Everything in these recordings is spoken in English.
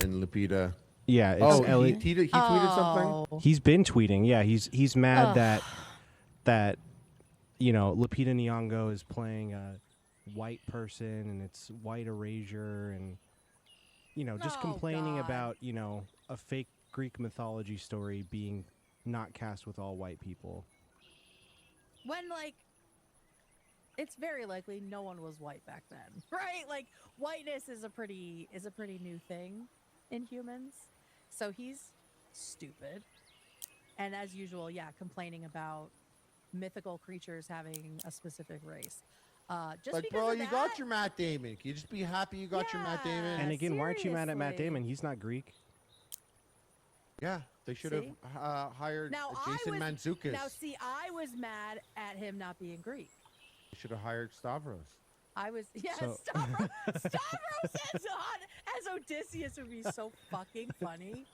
and Lupita. Yeah. It's Elliot. He tweeted something. He's been tweeting. Yeah. He's mad that Lupita Nyong'o is playing a white person and it's white erasure and just complaining about a fake Greek mythology story being not cast with all white people. When it's very likely no one was white back then, right? Like whiteness is a pretty new thing in humans. So he's stupid. And as usual, complaining about mythical creatures having a specific race. Just because bro, of you that, got your Matt Damon. Can you just be happy you got your Matt Damon? And again, why aren't you mad at Matt Damon? He's not Greek. Yeah, they should have hired Jason Mantzoukas. Now, see, I was mad at him not being Greek. They should have hired Stavros. I was, Stavros as Odysseus would be so fucking funny.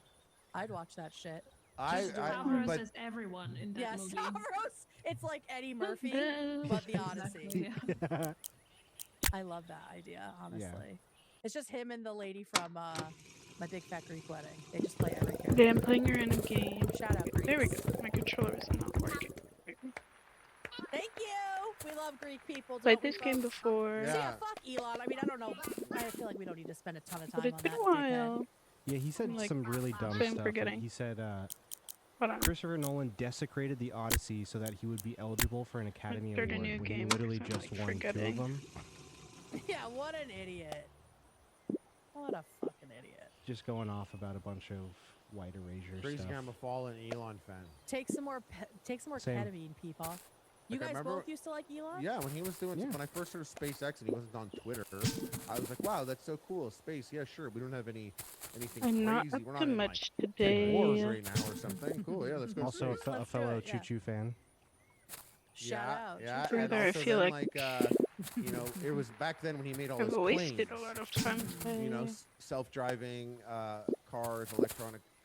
I'd watch that shit. Stavros as everyone in that movie. Stavros, it's like Eddie Murphy, but the Odyssey. Exactly, I love that idea, honestly. It's just him and the lady from My Big Fat Greek Wedding. They just play every character. Okay, I'm playing her in a game. Shout out Greeks. There we go. My controller is not working. Thank you! We love Greek people. Played this game before. Yeah, fuck Elon. I mean, I don't know. I feel like we don't need to spend a ton of time But it's been a while. Yeah, he said some really dumb I'm stuff. forgetting. He said Christopher Nolan desecrated the Odyssey so that he would be eligible for an Academy Award when he literally just won 2 of them. Yeah, what an idiot. What a fucking idiot. Just going off about a bunch of white erasure Crazy stuff. I'm a fallen Elon fan. Take some more ketamine, people. You guys both used to like Elon? Yeah, when he was doing when I first heard of SpaceX and he wasn't on Twitter, I was like, wow, that's so cool. Space, yeah, sure. We don't have anything I'm not crazy. up We're not to in much like today. wars right now or something. Cool, yeah, let's go. Also a fellow Choo Choo fan. Shout out. Yeah, Further, and I also feel then, like it was back then when he made all I've his planes. wasted a lot of time. Self-driving cars,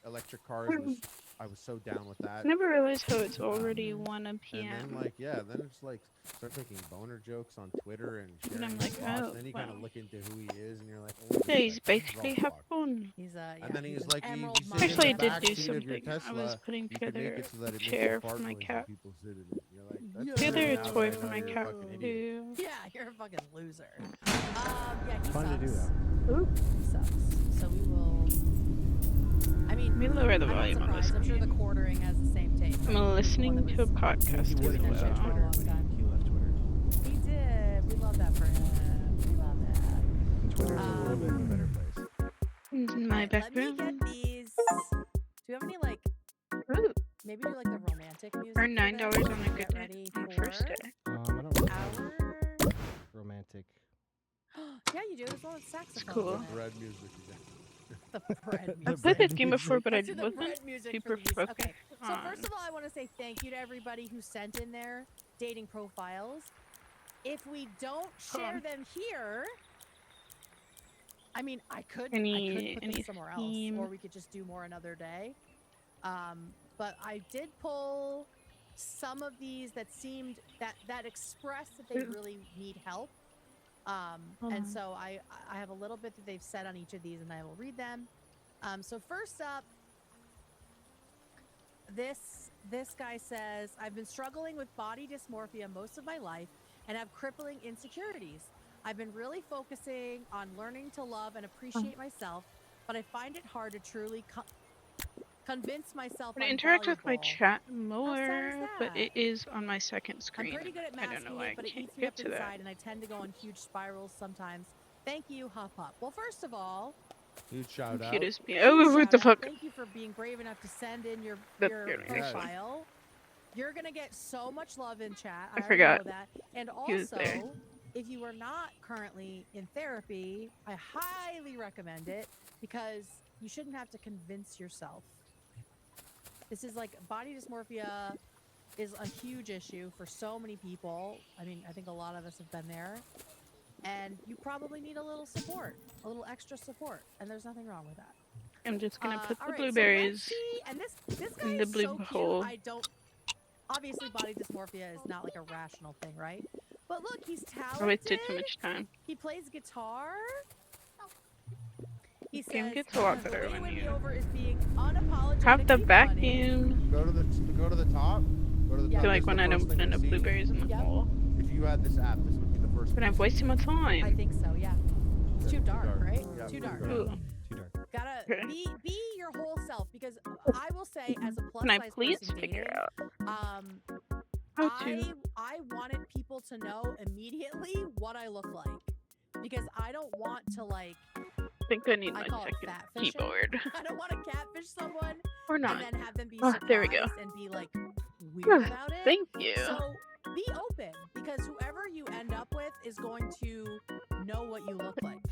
electric cars. I was so down with that. I never realized how it's already 1 p.m. And then then it's like start making boner jokes on Twitter and sharing. And I'm like, and oh, then you kind of look into who he is, and you're like, yeah, he's basically have fun. He's and then he's like, actually, I did do something. I was putting together a chair for my cat. Together a toy for my cat too. Yeah, you're a fucking loser. He Fun sucks. to do though. He sucks. So we will. I mean, Let me lower the volume on this. I'm sure the quartering has the same tape. I'm listening to a podcast as well. He left Twitter. He did. We love that for him. We love that. Twitter's a little bit of a better place. In my Let me background. get these. Do you have any Ooh. maybe do like the romantic music? Earn $9 on a good Get day. ready On for first day. I don't know. our. Romantic. Yeah, you do. There's one with saxophone. It's cool. in it. Bread music again. The bread music. I've played this game before, but I Let's do the wasn't bread music super for these. focused. Okay, so on- first of all, I want to say thank you to everybody who sent in their dating profiles. If we don't share them here, I mean, I could put them somewhere else, or we could just do more another day. But I did pull some of these that seemed that expressed that they really need help. And so I have a little bit that they've said on each of these, and I will read them. So first up, this guy says, I've been struggling with body dysmorphia most of my life and have crippling insecurities. I've been really focusing on learning to love and appreciate myself, but I find it hard to truly convince myself I I'm interact with my valuable. chat How sad more, is but that? it is on my second screen. I'm pretty good at I don't masking know why it, but I it can't eats me get up to that. inside, and I tend to go on huge spirals sometimes. Thank you, Hup Hup. Well, first of all, Huge shout out. Cute as me. Oh, what the fuck? thank you for being brave enough to send in your That's good. profile. You're gonna get so much love in chat. I already forgot. know that. And He was there. also, if you are not currently in therapy, I highly recommend it because you shouldn't have to convince yourself. This is like body dysmorphia is a huge issue for so many people. I mean, I think a lot of us have been there. And you probably need a little support, a little extra support, and there's nothing wrong with that. I'm just gonna put the Alright, blueberries so let's see, and this guy in the is blue so cute. hole. I don't. Obviously, body dysmorphia is not like a rational thing, right? But look, he's talented. I wasted too much time. He plays guitar. He says, Game gets a lot the better way to when win me you over is being unapologetically have the funny. vacuum. Go to the top. Go to the Yeah. top. I feel like This is when the I first don't thing put in you the see. blueberries in the Yep. bowl. If you had this app, this would be the first. But I'm wasting my I time. think so, yeah. It's too dark, right? Yeah, Too too dark. dark. Ooh. Too dark. Gotta Okay. be your whole self, because I will say, as a plus Can I size please person figure dating, out how to? I wanted people to know immediately what I look like, because I don't want to like. I think I need I my call it second fat keyboard. I don't want to catfish someone Or not. and then have them be Oh, surprised there we go. and be like weird about it. Thank you. So be open, because whoever you end up with is going to know what you look like.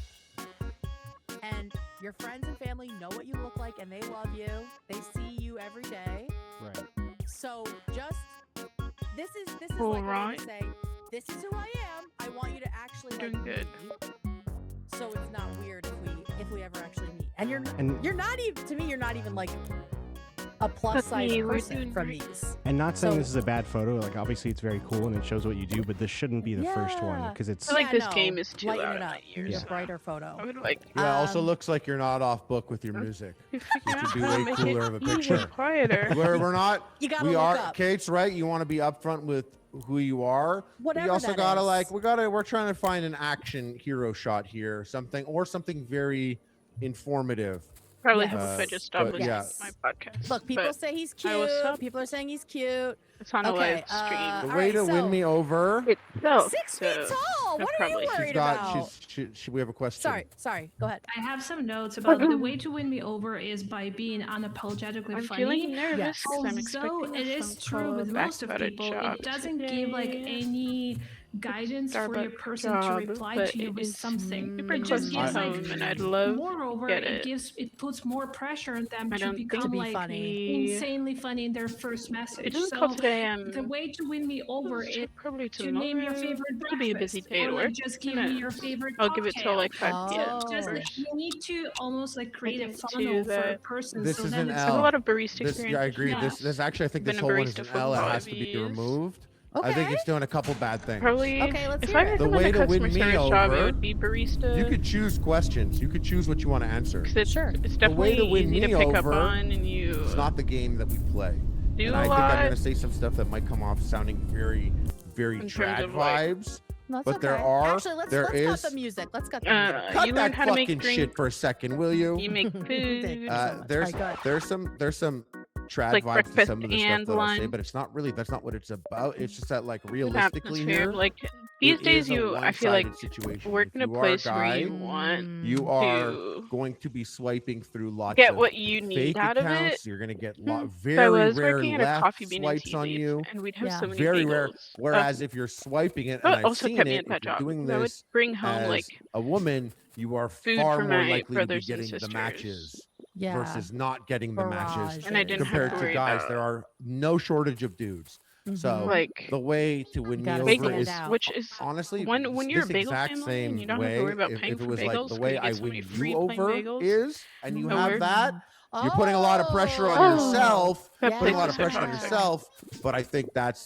And your friends and family know what you look like, and they love you. They see you every day. Right. So just this is All like right. to say, this is who I am. I want you to actually like Doing good. me. So it's not weird if we ever actually meet. And you're And- not even, to me, you're not even like a plus size me, we're person doing from great. these. And not saying So- this is a bad photo. Like, obviously, it's very cool and it shows what you do, but this shouldn't be the first one Yeah. because it's. I feel like Yeah, this no, game is too lighten loud it in up. my You need ears. a brighter photo. I would like Yeah. Also Um, looks like you're not off book with your music. to figure Which would out be how to way make cooler it of a even picture. quieter. We're not. You gotta We look are. up. Kate's right. You want to be upfront with who you are. Whatever you also that gotta is. we're trying to find an action hero shot here, something very informative. Probably Yes. help if I just stop but listening yeah. to my podcast. Look, people but say he's I will cute. stop. People are saying he's cute. it's on a Okay, live stream. The all way right, to so- win me over. Itself. 6 feet so tall. no What are you problem. worried She's got. about? We have a question. Sorry. Go ahead. I have some notes about the way to win me over is by being unapologetically I'm funny. feeling nervous Yes. because I'm Although expecting it a is phone true call with back most of about a people, job it doesn't give like today. any guidance for your Starbucks person job, to reply but to you it with is something. super It close just to gives like home, and I'd love moreover, get it it. puts more pressure on them I to don't think become To be like funny. insanely funny in their first message. It doesn't So call today. the way to win me over is Probably to tomorrow. name your favorite Could be a busy breakfast, day or at like work. just Who give me knows? your favorite I'll give it till cocktail. like 5 p.m. Oh. Just first. you need to almost like create a get funnel to for a that. person. This so is then an it's I have a L. lot of barista This, experience. yeah, I agree. Yeah. This actually, I think Been this a whole one is barista an for L. It 5 has to be years. removed. Okay. I think it's doing a couple bad things. Probably. Okay, let's if hear I it. had The done way a to win customer me service job, it over- would be barista. You could choose questions. You could choose what you want to answer. 'Cause it's, Sure. it's The way definitely to win easy to me pick up over on, and you It's not the game that we play. do And a I think lot. I'm going to say some stuff that might come off sounding very, very In terms drag of, like- vibes. No, it's But there okay. are- Actually, let's there cut is- the music. Let's cut the music. Cut you that learn how to make fucking drinks. shit for a second, will you? You make Thank you food. so much. There's All right, there's some trad Like vibes to breakfast some of the stuff and that I say, lunch. but it's not really. That's not what it's about. It's just that like Good realistically atmosphere. here, Like these it days, is a I feel like one-sided situation. work If in a you are a place where guy, you want you are to going to be swiping through lots get of what you need fake out of accounts. it. You're gonna get So I very was rare working at a left coffee bean and swipes tea on leaf, you. and we'd have Yeah. so many Very bagels. rare. Whereas if you're swiping it, and That I've also seen kept me it, at that if you're job. doing because I would this bring home as like a woman, you are food far for more my likely to be brothers and getting the sisters. matches Yeah. versus not getting the matches. Barrage. and I didn't have Compared to to worry guys, about there are no shortage of dudes. So Mhm. like the way to win me Gotta over stand is out. which is honestly when you're a this bagel exact family same and you don't way. have to worry about if paying it for was bagels, like the 'cause way you I get so win many you free plain over bagels. is, and you At have work. that. You're putting a lot of pressure on Oh. yourself. That Yeah. Putting a lot place of is pressure on toxic. yourself. But I think that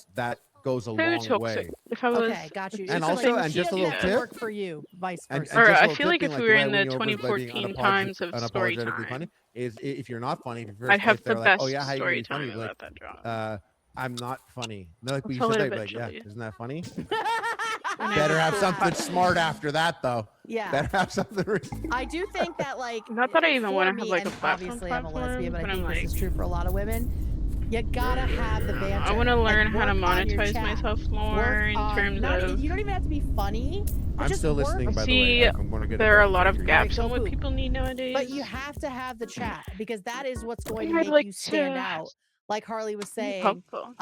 goes a So long toxic. way. If I was Okay, got you. And So, also- like, and she just a doesn't little have to tip. work for you, vice And versa. Or just a I little feel like tip if being we were the way I in win the you over is by being 2014 times of story unapologetically time, funny. Is if you're not funny, if, I'd have they're the like, best oh yeah, how you gonna story be funny? time You'd be about like, that job. I'm not funny. No, like, I'll but you tell should it say, like, yeah, eventually. isn't that funny? And Better I have just- something smart after that, though. Yeah. Better have something. I do think that, like, Not that I even for wanna me, have, like, a and platform obviously I'm a lesbian, but I platform, think but this I'm is true for a lot of women. You gotta have the banter. I want to learn how to work on your monetize chat. myself more Work in on- terms not- of. You don't even have to be funny. But I'm just still work- listening, by the See, way. I'm gonna get There are a better lot of figure. gaps Go in what poop. people need nowadays. But you have to have the chat, because that is what's going to I'd make like you stand to out. Like Harley was be saying, helpful.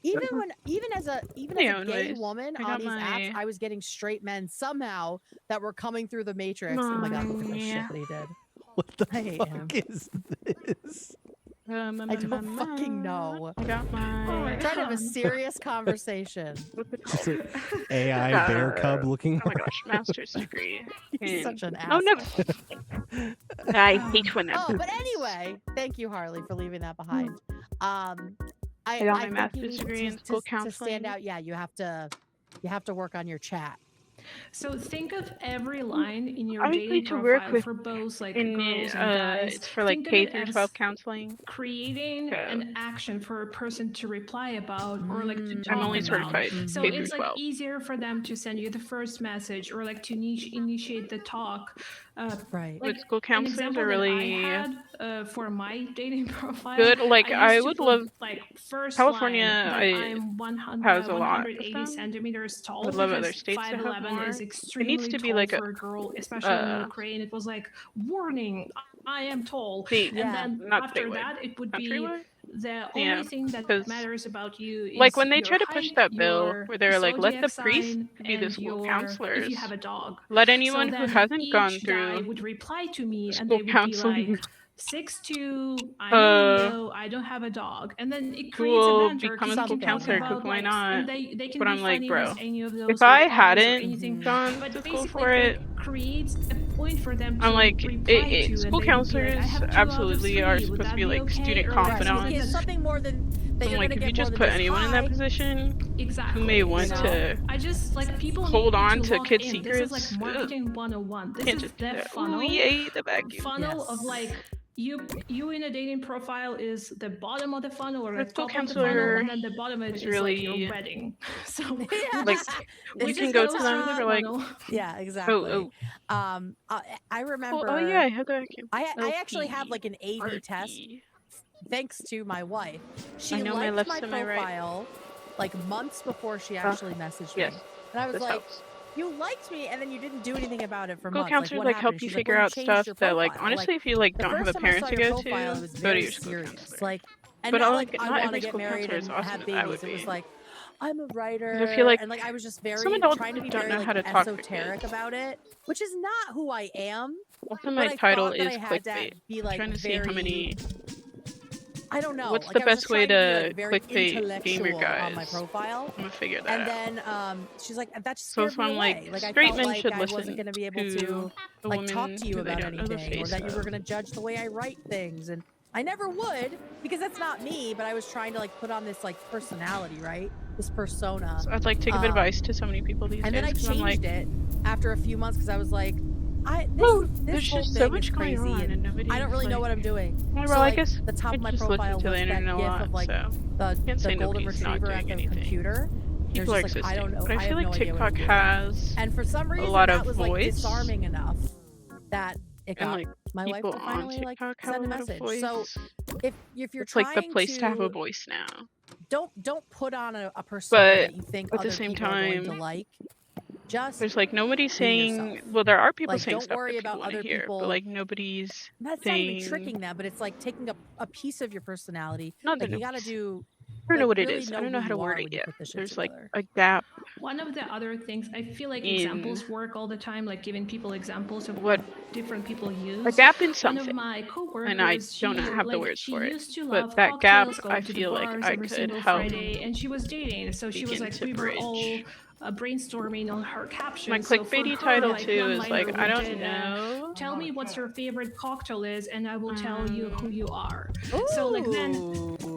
even as a gay Anyways, woman I on got these apps, my- I was getting straight men somehow that were coming through the matrix. Oh my god, look at the shit Yeah. that he did. What the I hate fuck him. is this? I don't fucking know. I got my. I'm trying to have a serious conversation. What's it It's called? an AI bear cub looking. Oh my gosh, master's degree. He's in- such an Oh asshole. no! I hate when that. Oh, but anyway, thank you, Harley, for leaving that behind. I I got my think master's you need degree to, in school to stand counseling. out. Yeah, you have to work on your chat. So think of every line in your Obviously, dating to work profile with for both like in girls and guys. it's for like Think of K it through as 12 counseling. creating an action for a person to reply about or like to I'm talk only about. certified So K through it's like 12. easier for them to send you the first message or like to initiate the talk. Right. Like But school an counselors example are that really I had for my dating profile. good. Like I I used to would put, love like first California. line that I I'm 100, has a lot of 180 them. centimeters I tall would love because other states to have 5'11" more. is It extremely needs to be tall like for a girl, especially in Ukraine. It was like, warning, I am tall. See, And then not after statewide. that, it would be Countrywide? the Yeah, only thing that 'cause, matters about you is like when they your try to push height, that bill your where they're like, let the zodiac priest sign, be the and school your counselors. if you have a dog. Let anyone So who then hasn't gone each guy through would reply to me, and school they would counseling be like, 6'2", I'm a Leo, I don't have a dog. And then it creates a cool, banter become a because school you can talk counselor, about 'cause why like, not? and they can But be I'm like, funny bro, with any of those if I like, eyes or hadn't anything. gone But to school basically for it, creates a point for them to I'm like, reply to, school and they would be like, I counselors have 2 out of absolutely are 3, would supposed to that be be like okay? student Or like Right. confidants. So it's something more than that I'm you're like, gonna if you get more just than put just anyone in that hi. position Exactly. who may want So to I just like people hold need on to lock kid in. This is like secrets, marketing 101. This can't is just do the that. funnel. Ooh, yay, the vacuum. Funnel of Yes. like you in a dating profile is the bottom of the funnel or the The school top of the funnel, counselor and then the bottom of it is is like your really wedding. So Yeah. like we you just can go goes to them through the for like, funnel. Yeah, exactly. oh, I remember. oh yeah, I have the vacuum. I actually have like an A/B RT. test thanks to my wife. She I know my liked left my and my right. profile like months before she actually messaged Yes, me, and I was this like, helps. "You liked me, and then you didn't do anything about it for School months. counselors what like happened?" help you She's like, figure "Well, you out changed stuff your that like profile." honestly, if you like the don't have first a time I parent saw to your go profile, to, it was go to very your school serious. counselor. Like, and But not like, like I not want every to get school married counselor is and awesome have as I babies. would It was be. like, I'm a writer, Because I feel like and like I was just some very adults trying to be don't very know like how to talk to esoteric kids. about it, which is not who I am. Also, But my I title thought that is I had to clickbait. be I'm like trying to see how very. many. I don't know. What's Like the I was just best way trying to be to like very clickbait gamer intellectual on my guys? profile. I'm gonna figure that And out. then she's like, that just So scared me I'm away. like, I straight felt men like should I wasn't listen going to be able to to the like women talk to you who they about don't know the anything, or face that you were of. going to judge the way I write things. And I never would, because that's not me. But I was trying to like put on this like personality, right? This persona. So I'd like to give advice to so many people these And days. then I Because I'm like, changed it after a few months because I was like, there's this whole just so thing much is going crazy, on, and nobody. I don't really know what I'm doing. Well, So I like guess the top I of my just profile listen to the was that internet a gif lot, of like so the can't say golden nobody's not retriever doing at the anything. computer. People are Just like, I existing, don't know. but I feel have like no idea what I'm TikTok doing. has And for some reason, lot that of was like voice. disarming enough that it And got like my wife people to on finally like TikTok have send a a lot of message. voice. So if you're It's trying like the place to have a to voice now. don't put on a persona But that you think at the other same people are going to time, like. Just there's like nobody be saying. yourself. Well, there are people Like, saying don't stuff worry that people about want to other hear, people. but like nobody's That's saying. not even tricking them, but it's like taking a piece of your personality. Not Like that you got to do. I don't know like, what it really is. I know don't know who how to you word are it when you yet. put this shit There's like together. a gap One of the other things I feel like in examples work all the time, like giving people examples of what different people use. a gap in One something. of my coworkers, And I don't she, have the like, words she for it. used to But love that gap, cocktails, I going to the feel like bars I every could single help Friday, and she was dating. So she was begin like, to we were all bridge. brainstorming on her captions. My So for clickbaity her, title like, too is one-liner like, I we don't did, know. tell me what's your favorite cocktail is, and I will tell you who you are. So like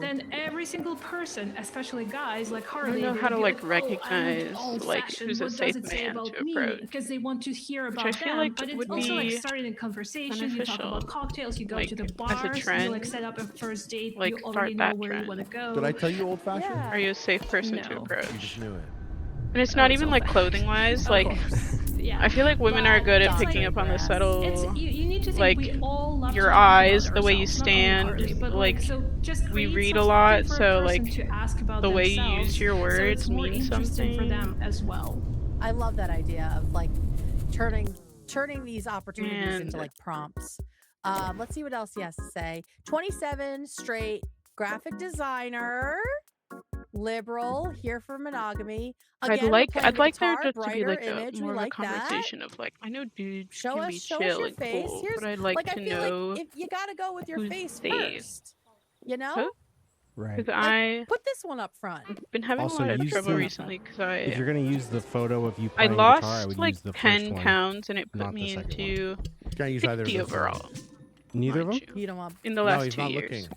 then every single person, especially guys like I Harley, don't know they how would to be like "Oh, I'm recognize like old-fashioned. who's a What safe does it say man about to me?" approach. Because they want to hear Which about I feel them. like But it's would also like be starting a conversation. You talk beneficial. about cocktails. You go Like to the as a bars. You trend. like set up a first date. Like You start already know that where you trend. want to go. Did I tell you old fashioned? Yeah. Are you a safe person to No. You approach? just knew it. And it's Oh, not it's even like old-fashioned. clothing wise. Of Like course. Yeah. I feel like women are But good at it's picking like, up on the grass. subtle, it's you need to think like we all love your to talk eyes, about the way you ourselves, not only stand. Harley, but Like so just we create read a something lot, for so a person like to ask about the way you themselves, use your so it's words more means interesting for something. them as well. I love that idea of like turning these opportunities into And like prompts. Let's see what else he has to say. 27, straight, graphic designer, liberal, here for monogamy. Again, I'd like there guitar, just to be brighter like image. more We of a like that. conversation of like I know dudes Show can us be your chill and face. cool, Here's but I'd like I to feel know like if you gotta go with your who's face they. first. You know? Huh? Right. Because Like, I put this one up front. been having Also, a lot of use trouble the- recently because If you're gonna use the photo of you I playing lost guitar, I would like use the first 10 one. pounds and it put not the me second into Can't use either of 50 those. overall. Neither of them? mind you, You don't want in the No, last he's 2 not years. looking.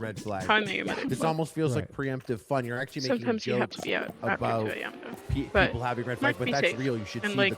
red flag. How I Met Your Mother. This almost feels like preemptive fun. You're actually making Sometimes you have jokes to be out about after 2 a.m. though. But people having red flags, might but be that's safe. real. You should And see like,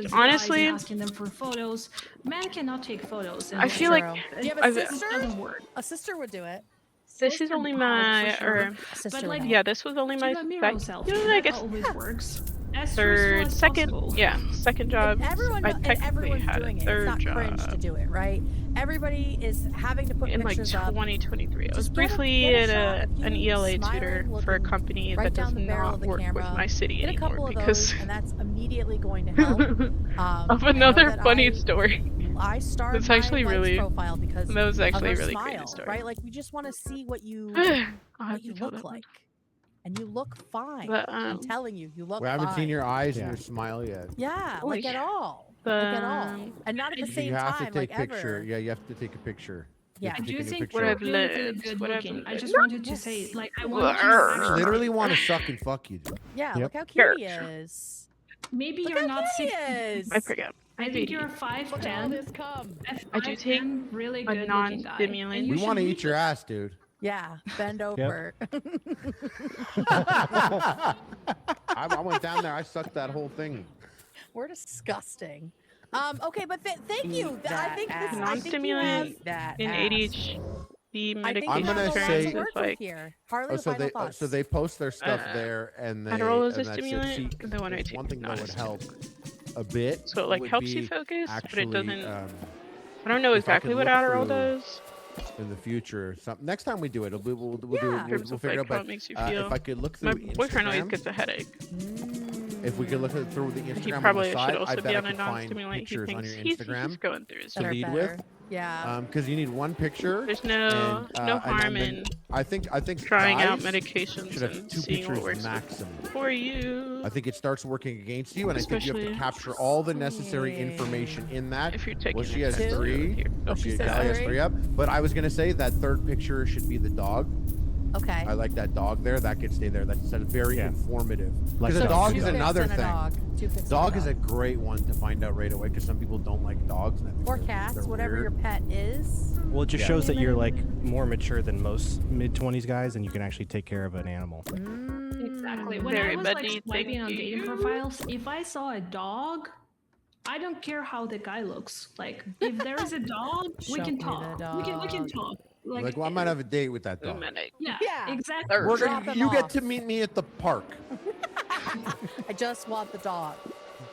these guys honestly, and asking them for photos. Men cannot take photos. I feel like you have a I've- sister. It doesn't work. A sister would do it. this is only my, for sure. A sister But, like, would yeah, this was only my Do a mirror sec- selfie. you know, I That guess always works. second job. I technically everyone's had doing a it. third It's not cringe to job do it, right? Everybody is having to put in like pictures up. 2023. I was Just get briefly a shot of an you ELA smiling, tutor for a looking company right that does down the barrel not of the work with camera. my city Get a anymore couple of because those, and that's immediately going to help. of another funny story. I started That's actually my really profile because that was actually of a her really smile, crazy story. right? Like we just want to see what you look like, and you look fine. But, I'm telling you, you look. We haven't fine. seen your eyes and your smile yet. Yeah, Oh, like yeah. at all, like at all, and not at the same You have time, to take like picture. ever. Yeah, you have to take a picture. Yeah. I do think What you're I've really, really learned, good what I've looking. I learned. just wanted to say, like, I want you to I actually literally want to suck and fuck you. Dude. Yeah, Yep. look how cute he Sure. is. maybe Look you're how not cute he 6. is. I forget. I think you're 5'10". Look at all this cum. I do take really a good looking guy. non-stimulant. And you We should want to be- eat your ass, dude. Yeah, bend over. I went down there. I sucked that whole thing. We're disgusting. Okay, but thank you. I think this. I think you have Non-stimulant that. in ADHD I think I'm you gonna have a lot say- to is work with like here. Harley, Oh, so final they thoughts. so they post their stuff there, and they Adderall is a and that's it. stimulant, See, the one I there's take one is thing not that a would help stimulant. a bit. So it like would helps be you focus, actually, but it doesn't. I don't if know I exactly could what look Adderall through- does. in the future. Next time we do it, we'll do Yeah. we'll Terms of, figure it like, out. how But it makes you feel. if I could look My through boyfriend always Instagram, gets a headache. if we could look through the He Instagram probably on the should side, also I be bet I on a could find non-stimulant. He pictures on thinks your he's Instagram going through his to That are lead better. with. Yeah. Because you need one picture. There's no harm in I think trying out guys medications should have and 2 seeing what pictures works maximum. for you. I think it starts working against you, and I think you have to Especially- capture all the necessary information in that. If you're taking Well, she has it 3. here. Oh, she says Callie has 3? 3 up. But I was gonna say that third picture should be the dog. Okay. I like that dog there. That could stay there. That's very Yeah. informative. Like Because a so dog two is pics another and a thing. Dog. 2 pics and Dog a is a great one to find out right away because some people don't like dogs. And I think or they're cats, whatever weird. your pet is. Well, it just Yeah. shows that you're like more mature than most mid-20s guys, and you can actually take care of an animal. Exactly. When Very I was buddy, like swiping thank on dating you. profiles, if I saw a dog, I don't care how the guy looks. Like, if there is a dog, we Show can me the talk. We can dog. talk. Like, well, I might have a date with that dog. Yeah, Yeah. exactly. We're Drop gonna, him you get off. to meet me at the park. I just want the dog.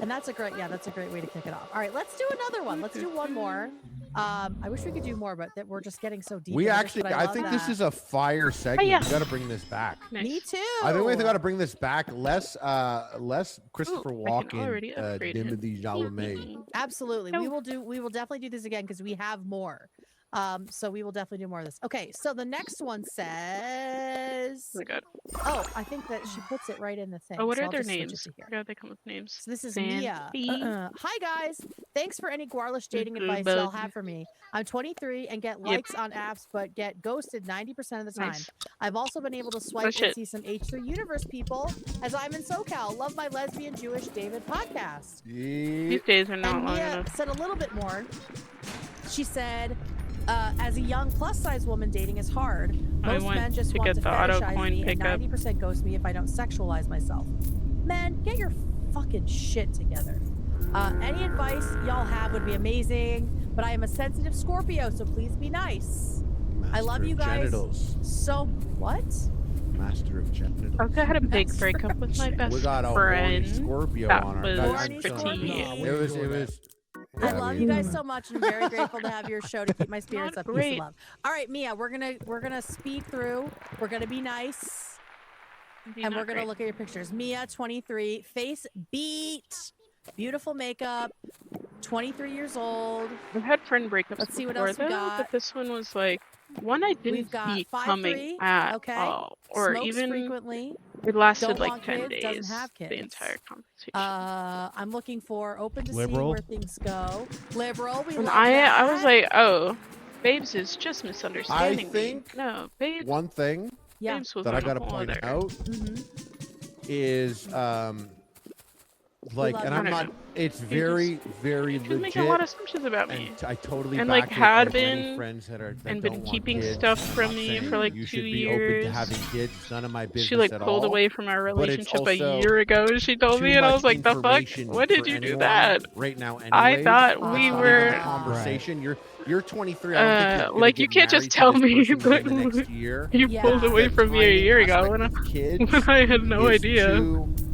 And that's a great way to kick it off. All right, let's do another one. Let's do one more. I wish we could do more, but that we're just getting so deep. We into this, actually, but I love think that. this is a fire segment. yeah. We got to bring this back. Me too. I think we got to bring this back. Less Christopher Ooh, I can already Walken, upgrade him. Timothy Chalamet. Absolutely. No. We will definitely do this again because we have more. So we will definitely do more of this. Okay, so the next one says Oh my god. oh, I think that she puts it right in the thing. Oh, what so are I'll their just switch it names? to here. I forgot they come with names. So this is Sandy. Mia. Hi guys. Thanks for any Guarlish dating Good advice bug. y'all have for me. I'm 23 and get likes on apps, but get ghosted 90% of the time. Nice. I've also been able to swipe and shit. see some H3 Universe people as I'm in SoCal. Love my lesbian Jewish David podcast. These days are not And long Mia enough. said a little bit more. She said, as a young plus-size woman, dating is hard. I Most went men just to want get to the auto fetishize coin me, and pickup. 90% ghost me if I don't sexualize myself. Men, get your fucking shit together. Any advice y'all have would be amazing, but I am a sensitive Scorpio, so please be nice. I love Master you of guys. Genitals. So what? Master of genitals. I had a big That's breakup with my best We got a horny friend. Scorpio That on our was guys. Horny pretty. Scorpio. It was. I yeah, love you guys so much, and I'm very grateful to have your show to keep my spirits Not up. Peace and great. love. All right, Mia, we're gonna speed through. We're gonna be nice, and we're gonna look at your pictures. Mia, 23, face beat, beautiful makeup, 23 years old. I've had friend breakups Let's see what before else we though, got. but this one was like one I didn't We've got see 5'3", coming at okay. all, or Smokes even frequently. it lasted Don't like want 10 kids, days. doesn't have The kids. entire conversation. I'm looking for open to see Liberal. where things go. Liberal, we And love I that. was like, oh, Babes is just misunderstanding me. think No, Babes. One thing yeah. Babes was that I on a gotta whole point other- out Mhm. is like, love and you. I'm I don't not. know. It's very, very She's legit. making a lot of assumptions about me. And I totally And, back like, it. had As many been- friends that are, that and don't been want keeping kids. stuff I'm from not me saying for, like, you 2 should be open to years. having kids. It's none of my business She like at pulled all. away from our But it's relationship a also year ago. She told me, too and I much was like, "The fuck? information When did for you do anyone that?" Right now, I anyways. thought It's we not even were- a conversation. You're 23. I don't think you're gonna like, you get can't just married to tell this me person within the that next year. You Yeah. pulled away The from me a timing year ago aspect when with kids I had no is idea. too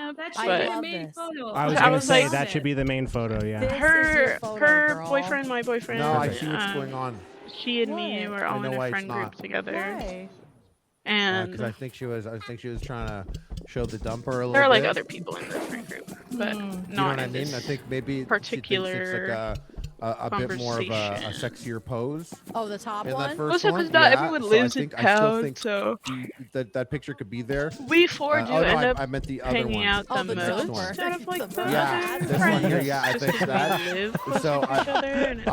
Yeah, That should but be the main photo. I was I gonna was say like- that should be the main photo. Yeah. This is your her photo, her girl. boyfriend, my boyfriend. No, I see what's going on. She and me What? were all I know in a why it's friend group not. together, Why? and Because I think she was trying to show the dumper a little there are like bit. other people in the friend group, but You know not what I in mean? this I think maybe particular she thinks it's like a bit more of a conversation. sexier pose Oh, the top in one? that first Also, one. because not Yeah, everyone so lives in I still town, think so that picture could be there. we four do Oh no, end up I meant the other hanging one. out Oh, the the next most one. out of like the Yeah, other this one here. friends, Yeah, I just think 'cause that. we live close So to each other, and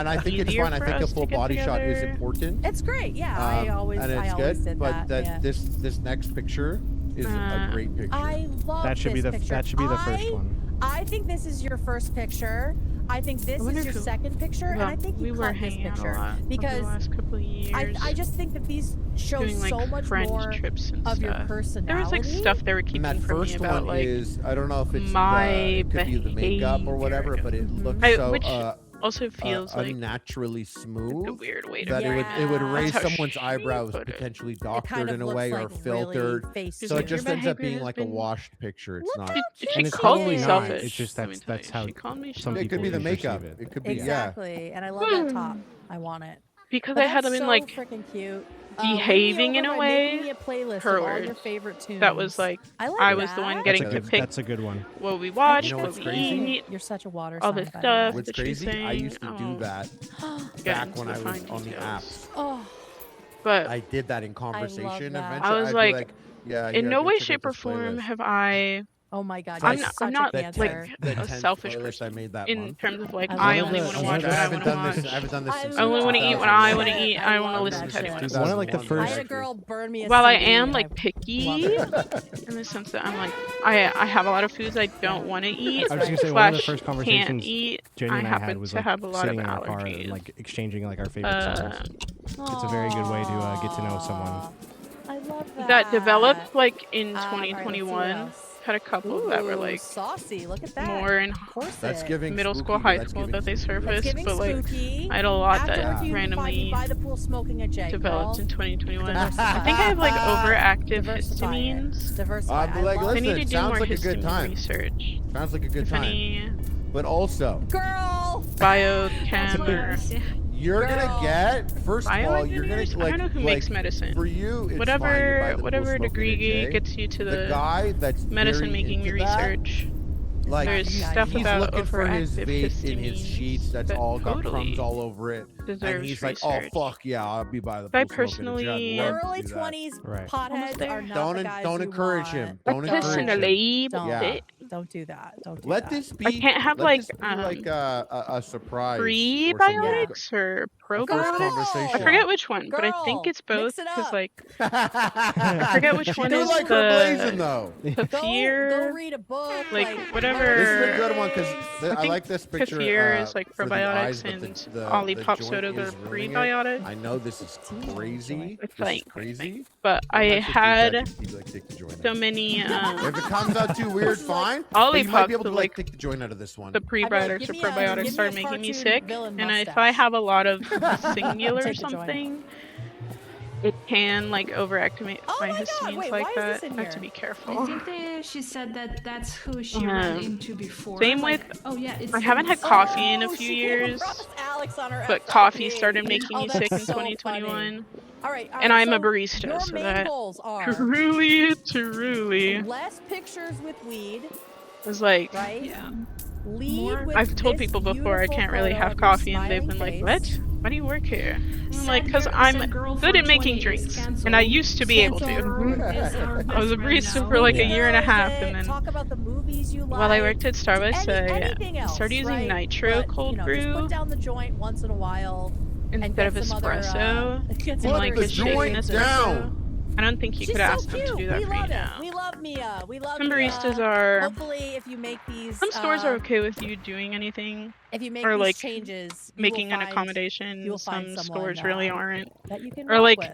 I think it's easier fine. I for think a us full to get body shot is together. important. It's great. Yeah, I always and it's did good. But that. Yeah. this next picture is a great picture. I love That should be this the picture. that should be the first one. I think this is your first picture. I think this wonder is your if it- second picture, and Well, I think we you were cut this hanging out a picture lot over because the last couple of years. I just think that these show doing like so much friend more trips and of stuff. your personality. There was like stuff they were And keeping that from me first about one like is I don't know if it's my it could be the makeup or whatever, but it Mhm. looks so which also feels like unnaturally a smooth weird way to that do it would Yeah. raise That's how someone's she eyebrows put it. potentially It doctored kind of in a looks way like or filtered. really face So it like, just your ends up behavior being has like a been- washed picture. It's Look not. how She And it's called totally me not. selfish. It's just let me that's tell you. how She called me some It selfish could be the people makeup. perceive it. It could be exactly, and I love that top. I want it. because But I had that's them in so like freaking cute. behaving Win me in a over by making way me a playlist her of all words. your favorite tunes. that was like I like I was the one that. getting That's a to good, pick that's a good one. what we watched, know what what's we crazy? eat, You're such a water all sign, the by stuff What's that she crazy? I sang. used to do won't that get back into when the I was fine on the details. apps. Oh, But I did that in conversation. that. Eventually, I was I'd like, be like, yeah. in here, no go way, check out shape, or this form playlist. have I. oh my God, Like, you're I'm such not a the cancer. the a 10th selfish playlist person I made that in month. terms of like I I love only that. want to I'm watch glad what I I haven't want to done this. watch. I haven't done this I since. I only want to eat what 2001. I want to eat. I want to love listen that to Teddy shit. Pendergrass. One of, like, the I had first- a girl burn me a While I CD am and like I picky love it. in the sense that I'm like I have a lot of foods I don't want to eat. I was gonna say one of the slash first can't conversations eat. Jenny I and I happen had was to like have a lot of sitting in our car and allergies. like exchanging like our favorite songs. It's a very good way to get to know someone. Aw, I love that. That developed like in All right, let's see what 2021. else. Had a couple that were Ooh, like saucy. Look at that. more in Corset. That's giving middle school, spooky, high that's school giving that they spooky. That's surfaced, giving but like spooky. I had a lot Afterwards, that you can find me randomly by the pool smoking a J, developed girl. in 2021. Diversify. I think I have like overactive Diversify it. histamines. Diversify. I like, love I listen, need to do sounds more like a good histamine time. research. Sounds like a good If time. any But also, Girl. biochem or you're gonna Girl. get first of all, you're gonna bioengineers. like I don't know who makes medicine. for you. It's Whatever fine. You buy the pool whatever smoking a degree J. gets you to The the guy that's medicine very making into research. Like There's he's, stuff he's about looking for his overactive vape in his histamines sheets that's that all got totally crumbs all over it, and deserves he's like, research. "Oh fuck yeah, I'll be by the I pool smoking a J. personally- I'd love to Early do that." 20s Right. potheads Almost there. are not the guys Don't you encourage want. him. Don't encourage him. Personally, Don't. Yeah. Don't do that. Don't do Let that. this be. I can't have let like this be like a surprise. or something. prebiotics or First probiotics. conversation. I forget which one, but I think Girl, it's both mix it because up. like I forget which She one do is like her blazing the though. Go kefir. read a book. Like, whatever- This is a good one because I think like this picture. Kefir is like for the eyes, probiotics but and the Olipop joint sodas is are ruining it. prebiotic. I know this is crazy. It's This is like- crazy. But I'm I not 50 had seconds, you'd, like, take the joint so out. many If it comes out too weird, fine. But you might Olipop, be able to the, like like take the joint out of this one. the I'd be like, prebiotics give or me a- give me probiotics a started making me cartoon sick. villain And if I mustache. have a lot of singular Take the joint out. something, it can like overactivate Oh my my God, histamines wait, like why is that. this in I have to here? be I careful. think she said that that's who she Uh-huh. ran into before. Same like, with- oh yeah, it's I haven't had it's- coffee in a Oh, few she came years, across Alex on her but FYP. coffee started making Oh, me that's sick in so 2021. funny. All right, And I'm a so barista, Your so main that goals are truly less pictures with weed, was like, right? Yeah. Lead More- with I've told this people before I beautiful can't really photo have of your coffee, and they've smiling been like, face. "What? Why do you work here?" I'm Sad like, "Cause girl- I'm sad girl good at 420 making is drinks, canceled. and I used to be able to." Is our I was a best right barista now. for like a Yeah. year and a half, Visit, and then talk about the movies you like. while I worked at Starbucks, anything I else, started using right? nitro But, cold you know, brew Just put down the joint once in a while. and instead get of some espresso. Other, get some Put other like the a shaken joint espresso. down. I don't think you She's could ask so them cute. to do that we for love you it. now. We love Mia. We love Some baristas Mia. are. Hopefully, if you make these, Some stores are okay with you doing anything if you make or, these like, changes, you making will an find accommodation. you will find Some someone, stores really uh, aren't. that you can or, rock like, with.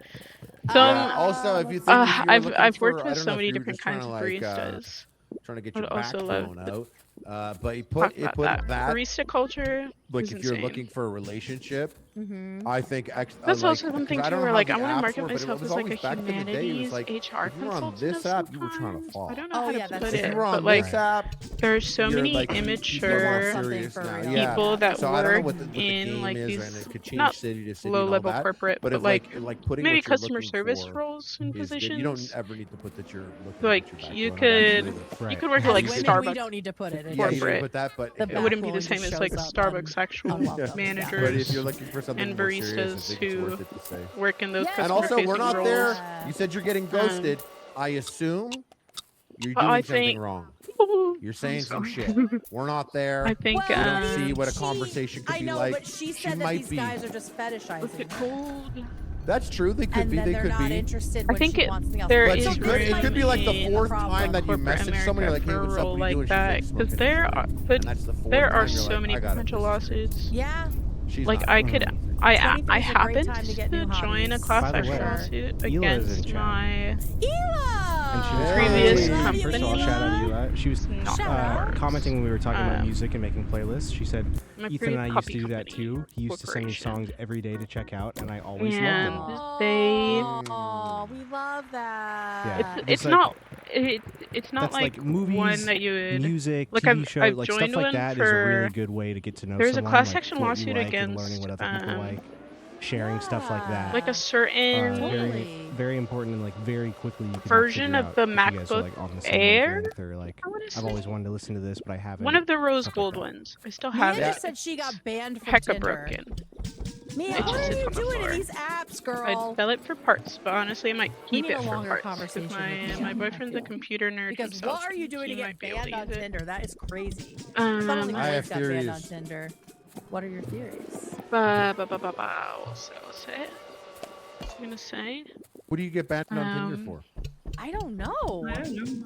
some- Yeah, also, if you let's think see. if you're I've looking I've for, worked I with don't so know many if you're different just trying kinds to of like baristas. trying to get I your would back also love thrown the out. But he put that. Barista culture. Like, if you're insane. looking for a relationship, Mm-hmm. I think That's like, also something 'cause I too don't where know like how I the want to apps market were, but it myself was as like a always back in the day, it was humanities like, HR if you were on consultant. this app, you were trying to sometimes. fall. I don't know Oh, how yeah, to that's put If it, you were on but like this app, there's so you're many like, immature serious for now. real. Yeah. people that So I don't know work what the in game like is, these and it could change not city to city low and all level that. corporate, But but if like putting maybe what you're customer looking service for roles and is good. positions. You don't ever need to put that you're looking Like at your you background, could actually. Right. you could work at As like women, we Starbucks don't need to put it in. Yeah, you need to corporate. put that, but The if- It wouldn't be the backbone same just as like shows up Starbucks and actual unwelcome. but managers if you're looking for something and more serious, I baristas think it's who worth it to say. work in those Yeah, And customer also, facing we're not roles. there. You said you're getting ghosted. I assume you're doing I something think- wrong. You're saying some sorry. shit. We're not there. I think we don't Well, see what a she- conversation could I be know, like. but she She said that might these be. guys are just fetishizing Look at her. cold. That's true. They could And be. then They they're could not be. interested I when think she it- wants something else. there But is it could be like the room fourth in time that you corporate message someone. You're like, hey, America what's for a up? role What are you doing? like that, She's like, because smoking a there joint. are, but And that's the fourth there time are you're so like, many I gotta potential message her. lawsuits. Yeah. She's Like not I doing could, anything. I 23 is a great happened time to get new join a hobbies. class By the action way, lawsuit Ela is in against chat. my Ela! And she was Previous commenting- company. First of all, shout out to you. She was Not Shout out. commenting when we were talking about music and making playlists. She said, my Ethan and I previous used to copy do that company too. He used to send me corporation. songs every day to check out, and I always And loved them. they- Oh, we love that. Yeah. It's like- not it's not That's like movies, one that you would. music, Like, TV I've show, like joined stuff like one that is a really for- good way to get to know there's a someone. class like, action what you lawsuit like against, and learning what other people like, sharing stuff like that. like a certain Totally. Very important and like very quickly you can version figure of out the if you guys are, MacBook like, on the same Air, wavelength or like I wanna I've say. always wanted to listen to this but I haven't. One of the rose stuff like gold that. ones. I still Mia have it. just said she got banned from Hecka Tinder. broken. Mia, It what just are sits you on the doing in floor. these apps, I girl? sell it for parts, but honestly, I might We keep need it a for longer parts. conversation Because with my you. boyfriend's a computer nerd Because himself. what are you doing to He get might be able to banned on use it. Tinder? That is crazy. I thought only Um, I have boys got banned on theories. Tinder. What are your theories? what's it? I'm gonna say. What do you get banned on Tinder Um, for? I don't know. I don't know.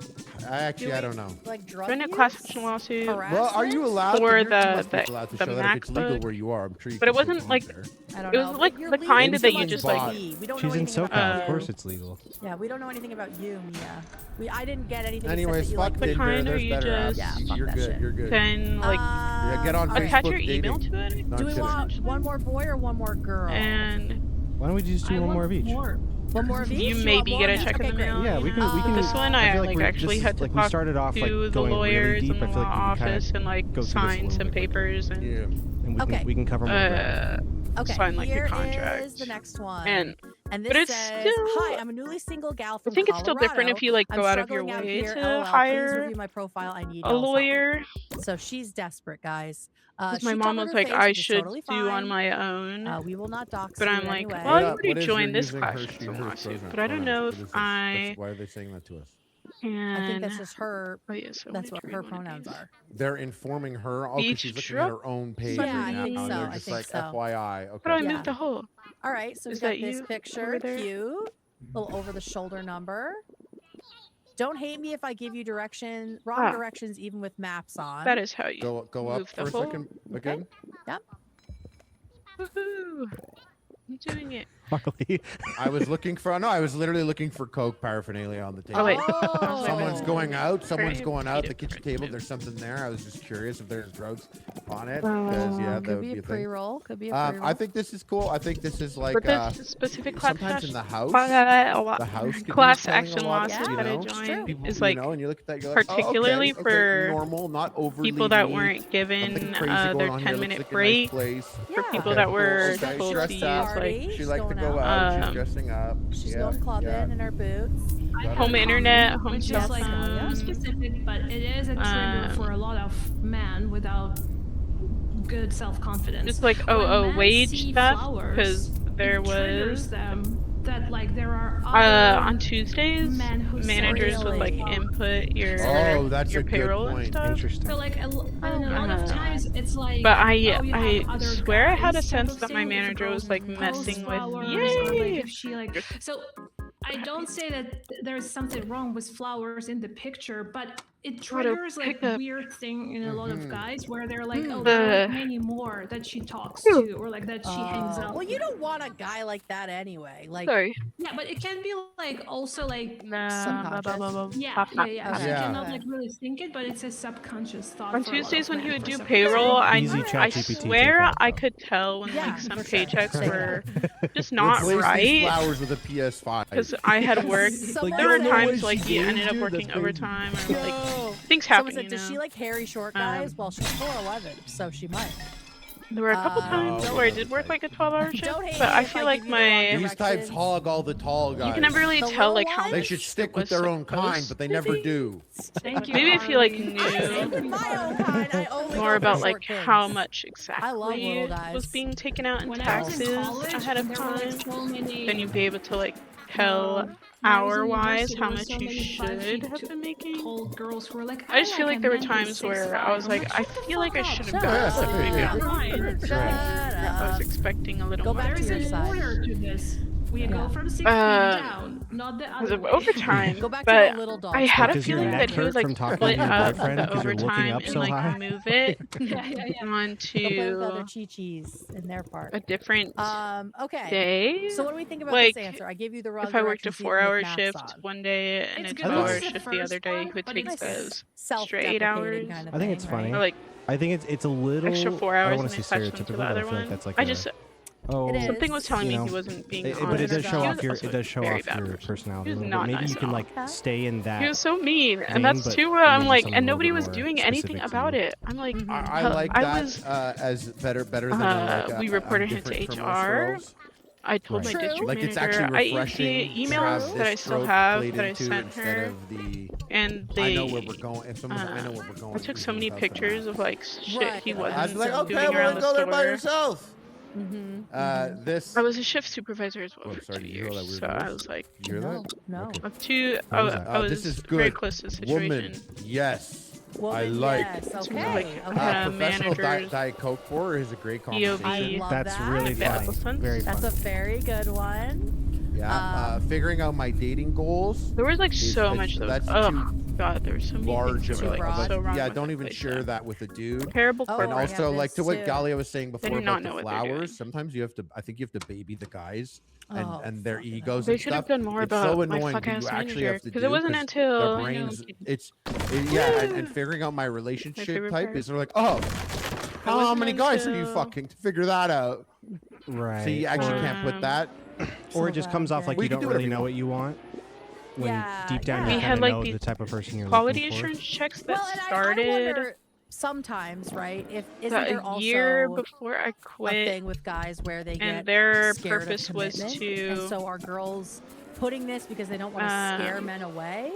I don't know. Like drug Join a use? class action lawsuit. Well, are you Harassment? allowed For to? You the- must be the- allowed to the show that if it's legal MacBook. where you are. I'm sure you But it can still wasn't, be like, there. I don't It know. was but like you're the leaving kind too that you much just, with like- me. We don't She's know in anything SoCal. about Of you. course it's legal. Yeah, we don't know anything about you, Mia. I didn't get anything. Anyways, except that you fuck like The Tinder. kind There's where you better just- Yeah, apps. fuck You're that good. shit. You're good. Can like Yeah, get on alright. attach Facebook your email dating. to it, No, Do we I'm kidding. want one more boy or one more girl? and Why don't we just do I one want more of each? More. one more of each? you want maybe more get a of each? check in Okay, the great. mail. Yeah, we you can. know? We can. This one I I feel like like we're- actually this had is, to like talk we started off like to the going really lawyers deep. in the I feel law like we can office kind and like go through this a sign little some bit quicker. papers and Yeah. and Okay. we can cover more ground. Okay, sign like here the contract. is the next one. And And but this it's says, still- "Hi, I'm a newly single gal I from think it's still different if Colorado. you like I'm go out of your struggling out way here. to LOL. Please hire review my profile. I need a y'all's help." lawyer. So she's desperate, guys. 'Cause She my mom covered was her like, face, I which is should totally do on fine. my own. We will not dox But you I'm in like, any way. well, I What already is joined you're this using class her- action her lawsuit, pronouns- but I don't know what if is this? I Why are they saying that to us? can. I think that's just her. Oh yeah, so That's I'm what gonna her trade one of pronouns these. are. They're informing her. Oh, because Beach she's looking truck? at her own page Yeah, right I now. think and so, they're I just think like so. FYI. But I Okay. Yeah. moved the whole. All right, so we Is got that this you picture. over there? Cute. Little over the shoulder number. Don't hate me if I give you wrong directions, even with maps on. That is how you Go up move for the a whole. second again. Woohoo! I'm doing it. Harley. I was looking for. No, I was literally looking for Coke paraphernalia on the table. Oh wait. Oh. Someone's going out. Someone's Very going out the kitchen different. table. There's something there. I was just curious if there's drugs on it. Because yeah, that Could would be be a a thing. pre-roll. Could be a pre-roll. I think this is cool. I think this is like But this specific class sometimes in the house. the house could be class telling a action lot of, lawsuit you that I know, joined people, is you like know, and you look at that, you're like, particularly oh, okay, for normal, not overly people that neat, weren't something given crazy their going on here, 10-minute looks like a nice break. place. For Yeah. people Okay, that cool, were okay, supposed to dressed use up. like She liked to going go out. out. She's dressing up. She's yeah, going clubbing yeah. in her boots. I have home a internet, comment, home which cell is like phone. too specific, but it is a trigger for a lot of men without good self-confidence. just like When men wage see theft flowers, because there it triggers was them that like there are other on Tuesdays men who managers would like Really? input your Oh, that's your a good payroll and point. stuff. Interesting. So like and a lot of times it's like But oh, you have I other swear I had a guys type sense of that my thing, if a manager girl was like posts messing with flowers, or, like, yay. if she like so I don't say that there's something wrong with flowers in the picture, but it triggers like a weird thing in a lot of guys where they're like, oh, The- there are many more that she talks to or like that she hangs out. Well, you don't want a guy like that anyway. Like, Sorry. Yeah, but it can be like also like subconscious. yeah. So you Yeah. cannot like really think it, but it's a subconscious thought. On for a lot Tuesdays of when he men would for do some payroll, I Easy I ChatGPT swear take I that, could tell when Yeah, like some for sure. paychecks Say were just not Replace these right. flowers with a PS5. Because I had worked. Someone There were said- times like you she ended up is, dude, working that's crazy. overtime or like No. things Someone happen. said, You does she know? like hairy short guys? Well, she's 4'11", so she might. There were a couple times no, where I no, did no, work like a 12-hour shift, Don't hate but me I if feel I like give you the wrong my These types directions. hog all the tall guys. you can never really The tell little like how ones? They much should stick it with was their own kind, supposed but they to never be. do. Thank you. Maybe if you like Harley. I stick knew with my own kind. I only more go for about short like kids. how much I love exactly little guys. was being taken out in When I was in taxes college, ahead of there were like time, so many. then you'd be able to like tell when I was in hour-wise university, how there were much so you many 5 should feet have been making. tall girls who were like, I just feel like there were a man times who's where 6'5". I was I'm like, I shut the feel like I fuck should up. have Shut gotten up. maybe Yeah, a fine. Shut I was up. expecting a little Go more. back There to is your an side. order to this. We go from 6 feet down, not the Because other of way. overtime, Go back to but the little dog. I had a Does your feeling neck that he would hurt like from talking split to your up boyfriend the 'cause you're looking overtime up and so like high? move it yeah. Go play with other onto chi-chis in their part. a different Okay. day. So what do we think about Like, this answer? I gave you the wrong if I worked a directions even with 4-hour maps shift on. one day and It's a good. 12-hour This is the shift the other first day, one, he would but take it's those Self-deprecating 8 hours. kind of I think thing, it's funny. or right? like I think it's a little extra 4 I hours don't and want I to say touched them to stereotypical, the but I other feel like one. that's like I a, just oh, It is. something was telling you me know, he wasn't being But honest. it does show He off was your also it does a show very off bad your person. personality He a was little bit. not Maybe nice you at can all. like stay in that. He was so mean, vein, and that's but too where I'm maybe like, something and a little nobody bit was more doing anything specific to about you. it. I'm like, I like I that was- as better than like we I'm reported him to different from most HR. girls. I told Right. my True. district Like it's manager, actually I refreshing the to have emails that I this still trope have played that I into sent instead her, of the and I know where they we're going. If someone's I know where we're going. I took so even many without the pictures map. of like shit Right. he I'd wasn't I'd be like, doing okay, well around then the go there by store. yourself. This. I was a shift supervisor as well Oh, for sorry, 2 did you hear all that years, weird so I noise? was like, You hear No, that? no. Okay. up to What was I that? was This is very good. close to the situation. Woman, yes. Woman, I like. yes. It's Okay. like, Okay. Professional managers, Diet Coke for her is a great POV. conversation. I love That's that. really Bad funny. sense. Very That's funny. a very good one. Yeah, figuring out my dating goals. There was like so It's- much that was, that's oh too god, there were so many large things of that a, were like broad. so wrong yeah. with Don't that even place, share yeah. that with a dude. Terrible Oh, And I have also, like this to what too. Galia was saying before do about not the know what they're doing. flowers. Sometimes you have to. I think you have to baby the guys and Oh, their fucking egos. They and should have stuff. done more It's about so my annoying, fuck but ass you actually manager have to because do it wasn't 'cause until their I know. brains. Yeah, and figuring out my relationship favorite type part. is they're like, oh, how wasn't many guys are you until- fucking to figure that out? Right. So you actually can't put that. Or it just comes off like Well, you you can don't do really whatever you know want. what you want. When Yeah, deep down yeah. you We kind had, of like, know the these type of person you're quality looking for. assurance checks that Well, and I started wonder sometimes, right? If isn't there a also year before I a quit, thing with guys where they and get their scared purpose of was commitment, to and so are girls putting this because they don't want to scare men away?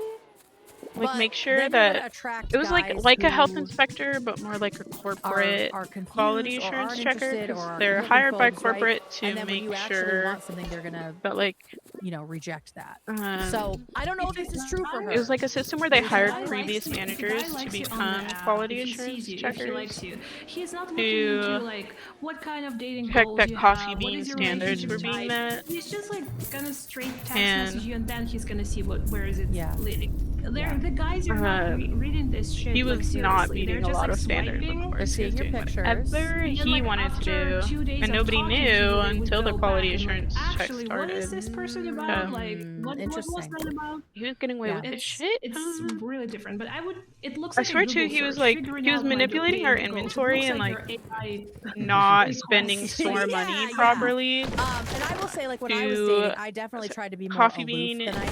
like But make sure then you're gonna that attract it was guys like a health who inspector, but more like a corporate are confused quality or assurance aren't checker interested or because are they're commitment hired by phobes, right? corporate to And then when make you actually sure want something, they're gonna, that like reject that. um, So I don't know if this is true for her. it was like a system where they If a hired guy likes previous you- if a guy managers to likes you on the become app, quality if he assurance sees you, if checkers. he likes you, he's not looking to into like what kind of dating check goals that you coffee have, bean what is your standards relationship were being type. met. He's just like gonna straight text And- message you, and then he's gonna see where is it Yeah. leading. The guys are not reading this shit. He like, was seriously. not They're meeting a just, lot like, of standards, swiping. of course. He was seeing your doing pictures. whatever And he then, like, wanted to after do, 2 days and of nobody talking to knew you, they would until the go quality back and, like, assurance check actually, started. what is this person about? Like, what was interesting. that about? He was getting away Yeah. with his It's shit. really different, but it looks I like a swear too, Google he was search, like figuring he was out my manipulating our dating goals. It inventory looks and like like your AI not request. spending store money Yeah. properly. And I will say, like when I was to- dating, I definitely tried to be more Coffee aloof bean, than I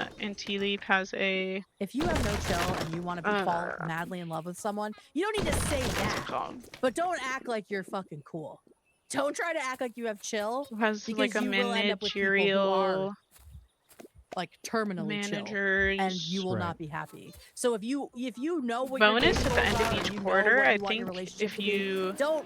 am. And Tea Leaf has a If you have no chill and you want to fall madly in love with someone, you don't need to say what's it that. called? But don't act like you're fucking cool. Don't try to act like you have chill, It has because like a you will end up with people who managerial are like terminally chill, managers. and you will Right. not be happy. So if you know what bonus your at the end dating of goals each are, and quarter. you know what I you want your think relationship if to be, you don't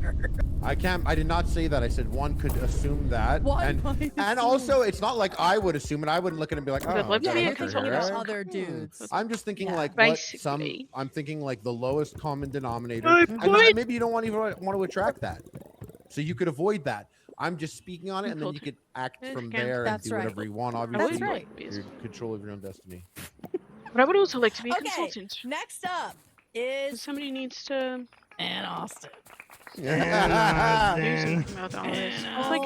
I did not say that. I said one could assume that. And also, it's not like I would assume it. I wouldn't look at it and be like, Would oh, love to got be a a hooker consultant. here, right? Other dudes. I'm just thinking Yeah. like Basically. I'm thinking like the lowest common denominator. My And point. maybe you don't want to attract that. So you could avoid that. I'm just speaking on it, and then you could act from there and That's do right. whatever you want. would Obviously, right. you're in control of your own destiny. But I would also like to be a Okay, consultant. next up, is Somebody needs to and Austin. do something about all this. It's like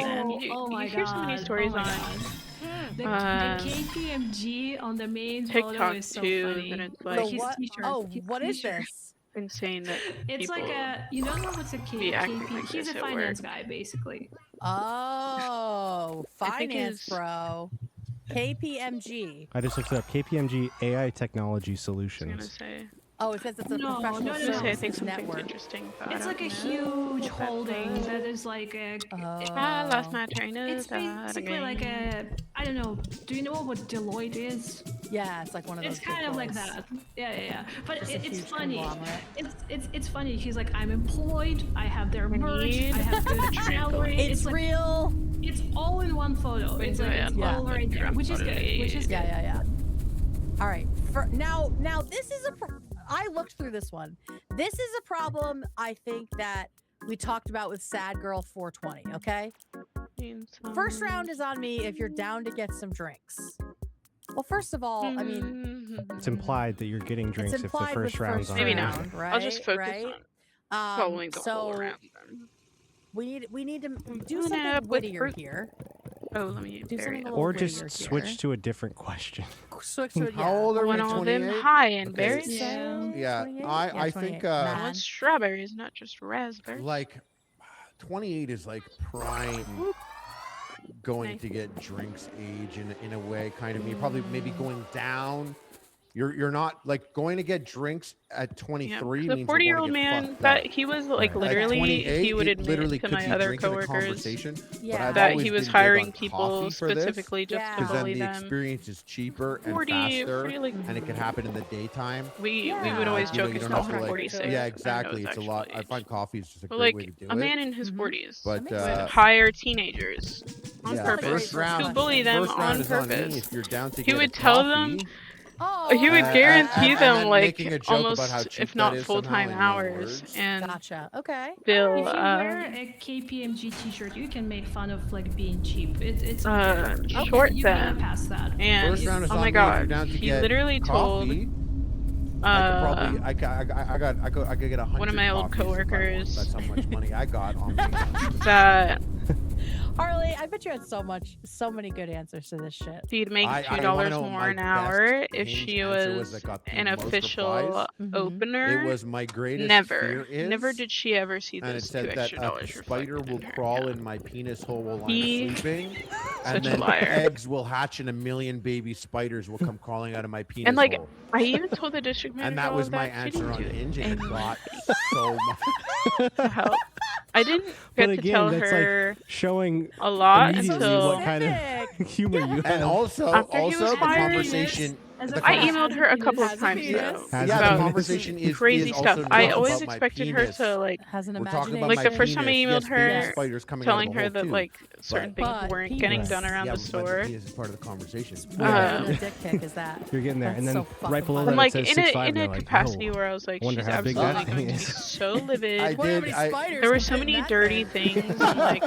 Oh my you hear so many God, stories oh my on God. The Um, KPMG on the main photo TikTok is so too, funny. and it's The like his what? t-shirt. Oh, his what is t-shirt. this? insane that It's people like a, you don't know what's a be acting KP. like He's this a at finance work. guy, basically. Oh, I think finance it's- bro. KPMG. I just looked it up. KPMG AI Technology I was gonna Solutions. say. Oh, it says it's a No, professional no, I no, was gonna say I services think something's network. interesting, but It's I like a don't know huge what that holding was. that is like a. I lost my train of It's thought basically like again. a. I don't know. Do you know what Deloitte is? Yeah, it's like one of those. It's kind big of like boys. that. Yeah. But Just a it's huge funny. conglomerate. It's funny. He's like, I'm employed. I have their I merch. need I have good a salary. trampoline. It's like, real. It's all in one photo. It's like it's Yeah. all right there, which is good. Which is good. Yeah. All right. For now this is I looked through this one. This is a problem I think that we talked about with Sad Girl 420, okay? First round is on me if you're down to get some drinks. Well, first of all, I mean, It's implied that you're getting drinks if the implied with first round's on. Maybe not. round, right? I'll just focus right? on following the whole so round. Then. we need to do Coming something up with wittier fruit. here. Oh, let me Do bury something it. a little Or wittier just here. switch to a different question. Switch to How old are we? One of them 28? high and Okay. berries. Yeah. Yeah, 28? I 28. think, I Man. want strawberries, not just raspberries. like 28 is like prime going Nice. to get drinks age in a way, kind of me. Probably maybe going down. You're not like going to get drinks at 23. The means 40-year-old man that he was like literally he would admit to my other coworkers Yeah. that he was hiring people specifically just Yeah. to because then bully the them. experience is cheaper and 40, faster, 40 like and it can happen in the daytime. we Yeah. would always You know, joke you it's don't not have to, like- 46. Yeah, I know exactly. It's a lot. actually I age. find coffee is just a But great like way to do a it. man in his Mhm. 40s But That makes would sense. hire teenagers on yeah, purpose first round, to bully them first round on is on me. purpose. If you're down to He get a would tell them- coffee, Oh, He would and guarantee them then like making a joke about how almost, cheap if that not is full-time somehow in your hours, words. and gotcha. Okay. bill If you wear a KPMG t-shirt, you can make fun of like being cheap. It's short you them. can pass that. And First round is oh on my me. If you're god, down to he get literally told coffee, I could get 100 one of my old coffees if I want. coworkers That's how much money I got on me. that Harley, I bet you had so many good answers to this shit. she'd make I wanna $2 know more my an best hour if Hinge she answer was that got the an most official replies. opener. It was my greatest Never, fear is, never did she ever see and it those $2 said that extra a dollars spider reflected will in her crawl account. in my penis hole while He- I'm sleeping, and Such a then liar. eggs will hatch and a million baby spiders will come crawling out of my penis And like hole. I even told the district manager And that all was of my that. She answer didn't on do Hinge, and it anything got so much. to help. I didn't But get to again, tell that's her like showing a lot immediately until what kind of humor you And have. also After he was the fired, conversation. As a the I class, emailed her a couple Has of a times penis. though Has Yeah, a the about conversation is crazy is stuff. also I not always about my expected her penis. to like Has an We're talking imagination. about like my the first time I penis. emailed Yes, her baby spiders coming out telling of her the that hole like too. certain But- things But weren't getting penis. done around Yeah, the but store. my penis is part of the conversation. Weird. The dick pic is that. You're getting there, and That's then so fucking right below funny. that I'm like it says in 6'5", a and they're like, capacity "Oh, where I was like, wonder she's how big absolutely that thing going to be is." so livid. I Wonder how many did. spiders There were can so fit in many that dirty thing. things and like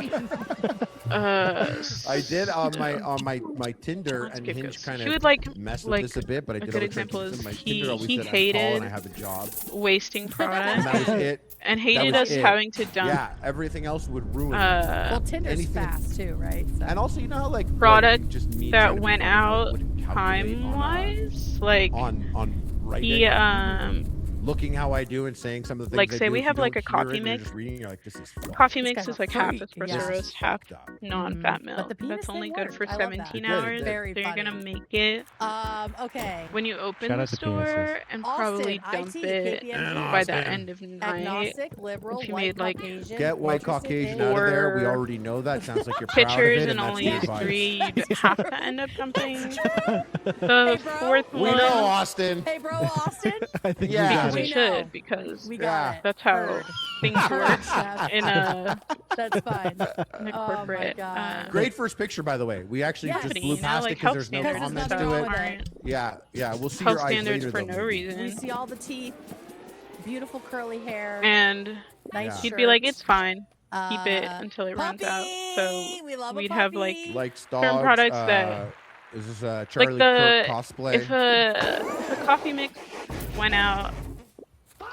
I did on my Tinder, Let's and get Hinge this. kind She would of like messed with like this a bit, but I a did good all the example tricks. is My he- Tinder always he said I'm tall and hated I have a job, wasting products and that was it. and That hated was us it. having to dump Yeah, everything else would ruin it. Well, Tinder's anything- fast too, right? So. And also, you know how like Product like, just me trying that to be went funny, how it out would calculate time wise. Like on writing, he looking how I do and saying some of the things. Like, I say do, we if have, you like, don't a hear coffee it, you're mix. just reading, you're like, this is fucked. coffee This mix guy's is a like half freak, espresso yeah. roast, half fucked up. non-fat But milk. the penis That's only thing good worked. for I love that. 17 It did, it hours. did. Very So you're gonna funny. make it Okay. when you open Shout the out to store penises. and Austin, probably dump IT, it KPMG. by the end of night. Agnostic, liberal, if you white, made, like, Caucasian. Get white interested Caucasian in- out of there. We Or already know that. Sounds like you're proud of Pictures it, and that's only the use advice. 3, you'd have to end up dumping. The bro. fourth We one, know, Austin. Hey, bro, Austin. I think Yeah. we because got we it. We know. should, because We got Yeah. it. that's how Heard. things work in a That's fine. in a Oh my corporate God. Great first picture, by the way. We actually Yes. just company, blew you know, past like it because health there's no standards and comments stuff to nothing it. wrong with aren't Yeah. We'll see health your eyes standards later, for though, no maybe. We reason. see all the teeth, beautiful curly hair, And nice Yeah. he'd be like, shirt. "It's fine. Keep it Uh, until it runs puppy! out." So we love a we'd have, like, puppy. Like Certain dogs. products that- Is this a Charlie the- Kirk cosplay? if a coffee mix went out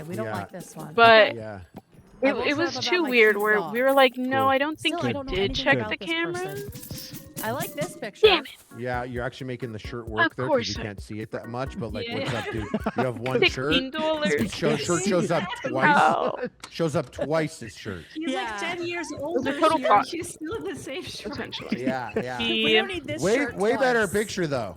Okay, we don't Yeah. like this one. But Yeah. I will it was talk too about my weird cute where dog. we were like, no, Cool. I don't think Still, I you don't know did anything check about the this person. cameras. I like this picture. Damn it. Yeah, you're actually making the shirt work there because course you I- can't see it that much. But like, Yeah. what's up, dude? You have one shirt. $16. Shirt shows up twice. No. Shows up twice this shirt. He's Yeah. like 10 years older total here. pot. He's still in the same shirt. Essentially. Yeah, yeah. We don't need this Way shirt better twice. picture though.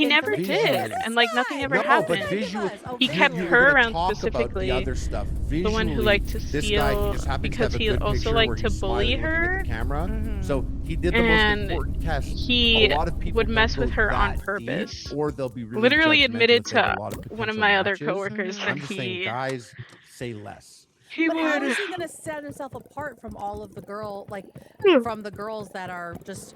he never visually. did, and like nothing ever No, happened. but visually, He kept you were her gonna around talk specifically. About the other stuff. Visually, The one who liked to this guy, he steal just happens because to have a he good also picture liked where to he's bully smiling, looking her. at the camera. Mhm. So he did the most And important test. he A lot of people would don't mess go with her on that purpose. deep, or they'll be really Literally judgmental admitted if they have to a lot of one of potential my other matches. coworkers that I'm just saying, guys, say less. he But how would. is he gonna set himself apart from all of the from the girls that are just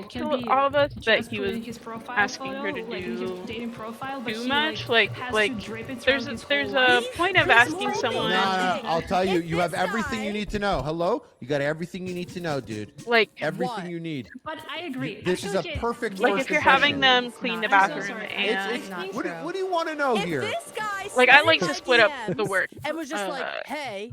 obvious can to be all of us that just he put was in his profile asking photo, her to like in his do dating profile, but too he much. has Like to drip it there's throughout his there's whole a life. point of He's asking more someone. No, thing. I'll tell you. If You have this everything you guy- need to know. Hello? You got everything you need to know, dude. Like Everything What? you need. But I agree. This is a Actually, perfect Like first if you're impression. having them It's clean not the true. bathroom sorry. and It's not what true. do you want to know If here? this guy like I slid like in to my split up the DMs work. and was just like, "Hey,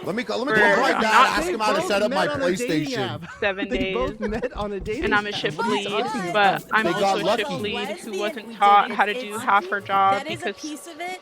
Let me call For my dad. not- Ask him how to set up my PlayStation. 7 They days. both met on a dating And I'm a app. shift What are you lead, talking but about? I'm They got also a shift lucky. lead who Lesbian, wasn't we taught did. how to do half her job that is a because piece of it.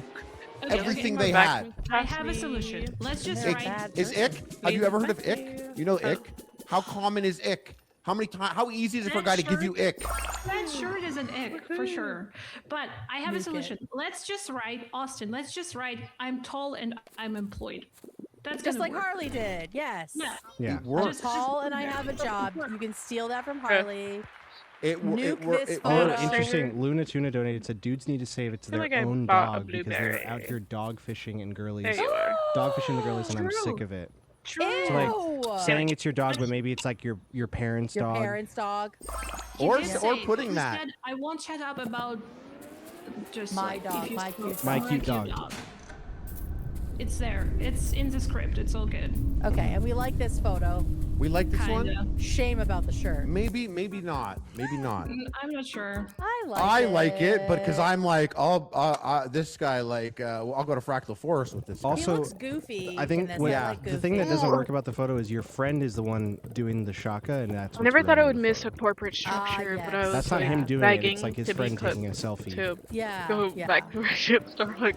nuke Okay, everything okay. they had. I have a solution. Let's just They're write. bad Is person. ick? Have you ever heard of ick? You know ick? How common is ick? How many times? How easy is it for a guy to give you ick? That shirt is an ick for sure. But I have a Nuke solution. Let's just write Austin. Let's just write I'm tall and I'm employed. That's Just gonna like work. Harley did. Yes. Yeah. Yeah. It works. I'm tall and I have a job. You can steal that from Harley. Nuke this Oh, photo. interesting. Luna Tuna donated. Said dudes need to save it to feel their like I own bought a dog because they're blueberry. out here dog fishing and girlies. There you are. Dog fishing the girlies, and I'm True. sick of it. True. So like Ew. saying it's your dog, but maybe it's like your parents' Your dog. parents' dog. Or He did or say- putting he that. said, I won't shut up about just My like, dog, if you my spoke- cute My cute dog. It's there. It's in the script. It's all good. Okay, and we like this photo. We like this Kinda. one. Shame about the shirt. Maybe not. Maybe not. I'm not sure. I like it, but because I'm like, this guy like, I'll go to Fractal Forest with this. Guy. He Also, looks goofy. I think in this. what, I like the thing that goofy. doesn't work about the photo is your friend is the one doing the shaka, and that's. I never thought I would miss miss a corporate structure, but I yes. was That's not like, him doing it. begging It's like his to be friend clipped taking a selfie. to Yeah. go yeah. back to where ship star. Like,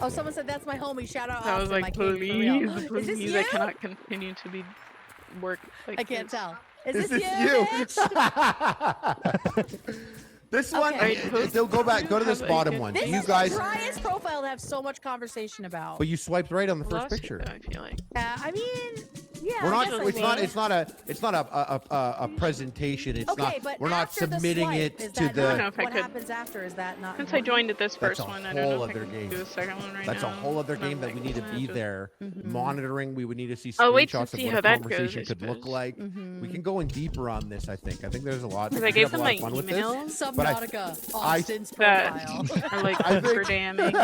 Oh, someone said that's my homie. Shout out I was Austin, like, my king, for real. please, Is this please, you? I cannot continue to be worked like I can't this. tell. Is Is this this you? you? bitch? This one, Okay. they'll go back. Go to this Have a bottom good one. This You is guys, the driest profile to have so much conversation about. but you swiped right on the first Lost you, picture. though, I feel like. I mean, yeah. We're I not. guess I It's not. will. It's not a presentation. It's Okay, not. but We're not after the submitting swipe, it is to that the. I don't know if I what could- happens after? Is that not? Since I important? joined at this That's first a one, I don't whole know if I other can game. do the second one right That's now. a whole other And I'm game that we like, need to be just- there Mm-hmm. monitoring. We would need to see I'll wait to screenshots of see what how a that goes, conversation I could look suppose. like. Mm-hmm. We can go in deeper on this. I think there's a lot. Because we I could gave have a them lot my of fun with email this. Subnautica, But I- Austin's that profile. are like I think- super damning.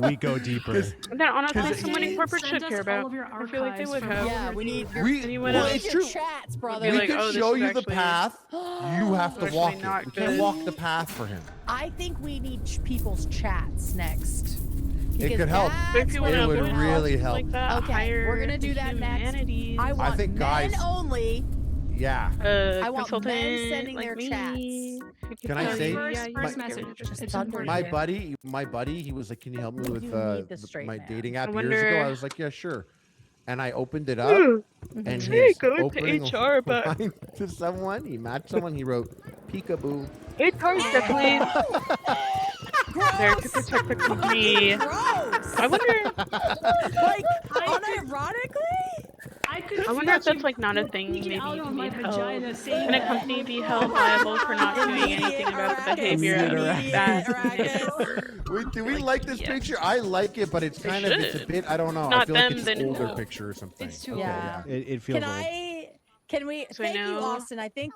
We go deeper. That honestly, Because- someone in corporate Send should us care all about. of your I feel like they archives would from have. Yeah, we need your, Anyone well, else? it's your true. chats, brother. Be We like, can oh, this show is you the actually- path. You have to actually walk it. not We can't good. walk the path for him. I think we need people's chats next. It Because could help. But if that's you where want It to would help. really help. like that, Okay, hire we're gonna do the that next. humanities. I want think men guys- only. Yeah. I want consultant men sending like their me, chats. who Can I tell say- you, First, yeah, you first might get message. interested. It's Thunder. important. My buddy, he was like, "Can you help me You with need the straight my man. dating app I years ago?" wonder- I was like, "Yeah, sure." And I opened it up, and Hey, his go to opening HR about- line to someone, he matched someone. He wrote, "Peekaboo." HR is definitely there to protect the company. Gross. I wonder. Like, I unironically? I wonder if that's like not a thing. Maybe out you of can my be held. vagina saying Can a that. company be held liable for not doing anything about the behavior of Immediate that? Arrakis. Do we like this yes. picture? I like it, but it's They kind of it's a should. bit. I don't know. I Not feel like them, it's then an older who? picture or something. It's too Okay, Yeah. It feels old. Can we So I thank you, know- Austin. I think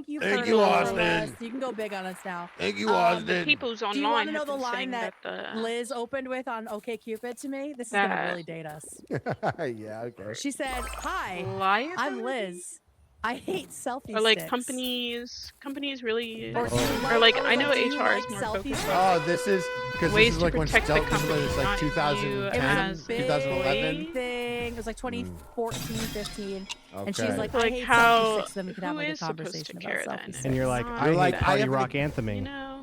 you've Thank heard you, a lot from Austin. us. You can go big on us now. Thank you, The Austin. People's online. Do you want to know have the been line saying that the Liz opened with on OkCupid to me? This is gonna That- really date us. Yeah. Okay. She said, "Hi, liability? I'm Liz. I hate selfie Or like sticks." companies really, Or, or like I know do you HR like is more selfie focused sticks? on Oh, this is because this ways is to like when protect the stealth is company, like not you 2010, as big 2011. thing. It was like 2014, 15. And she's Okay. like, Like I hate how- selfie sticks. Then we could have who like a is supposed to conversation care about then? selfie It's sticks. And you're like, not I You're hate like, I party haven't rock even- antheming. You know,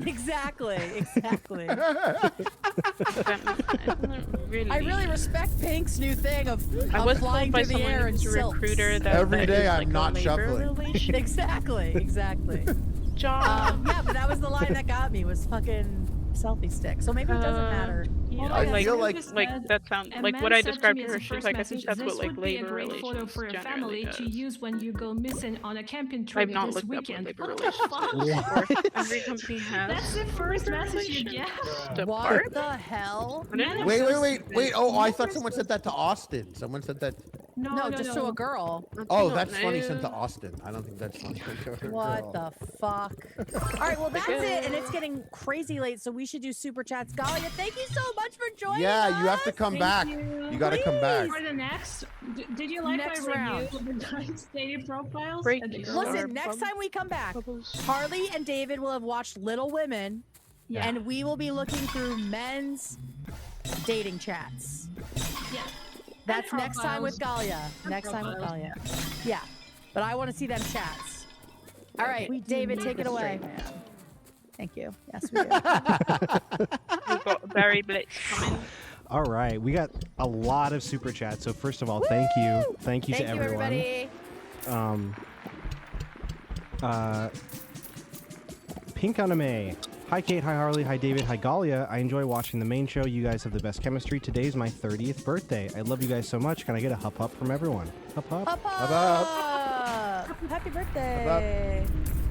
Exactly. Exactly. that isn't really. I really respect Pink's new thing of I was flying told by through the air someone in who's a silks. recruiter that Every that day is, I'm like, a not labor shuffling. relation Exactly. Exactly. job. Yeah, but that was the line that got me was fucking selfie stick. So maybe it doesn't matter. Yeah, Oh my I God, like, feel someone like- just like said, that sound a like man what I said to described me to as her. a She's first like, I message, think that's this what like would be a labor great photo relations for your generally family to does. use when you go missing on a camping I've trip not this looked up what weekend. labor What the relations fuck? is. Or if every company has. That's the first message you get. Depart. What the hell? I didn't know. Wait. Oh, I thought someone said that to Austin. Someone said that. No, just to a girl. Oh, don't that's funny know. sent to Austin. I don't think that's funny. sent to a What girl. the fuck? All right, well that's it, and it's getting crazy late, so we should do super chats. Galia, thank you so much for joining Yeah, us. you have to come Thank back. you. You got to come back. For the next, did you like Next my round. review of the Giants dating profiles? Break And the it. girls? Listen, Or next time we come back, Bubbles. Harley and David will have watched Little Women, Yeah. and we will be looking through men's dating chats. Yeah. That's And next time with profiles. Galia. And Next time with profiles. Galia. Yeah, but I want to see them chats. All right, We do David, need take it the away. straight man. Thank you. Yes, we do. We've got Barry Blitz coming. All right, we got a lot of super chats. So first of all, thank you to Thank you, everyone. everybody. Pink Anime. Hi Kate, hi Harley, hi David, hi Galia. I enjoy watching the main show. You guys have the best chemistry. Today's my 30th birthday. I love you guys so much. Can I get a hup hup from everyone? Hup hup. Up, Up, up. Happy birthday.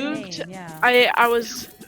that moved, name, yeah. I was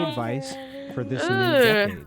Any advice for this new Ugh. decade?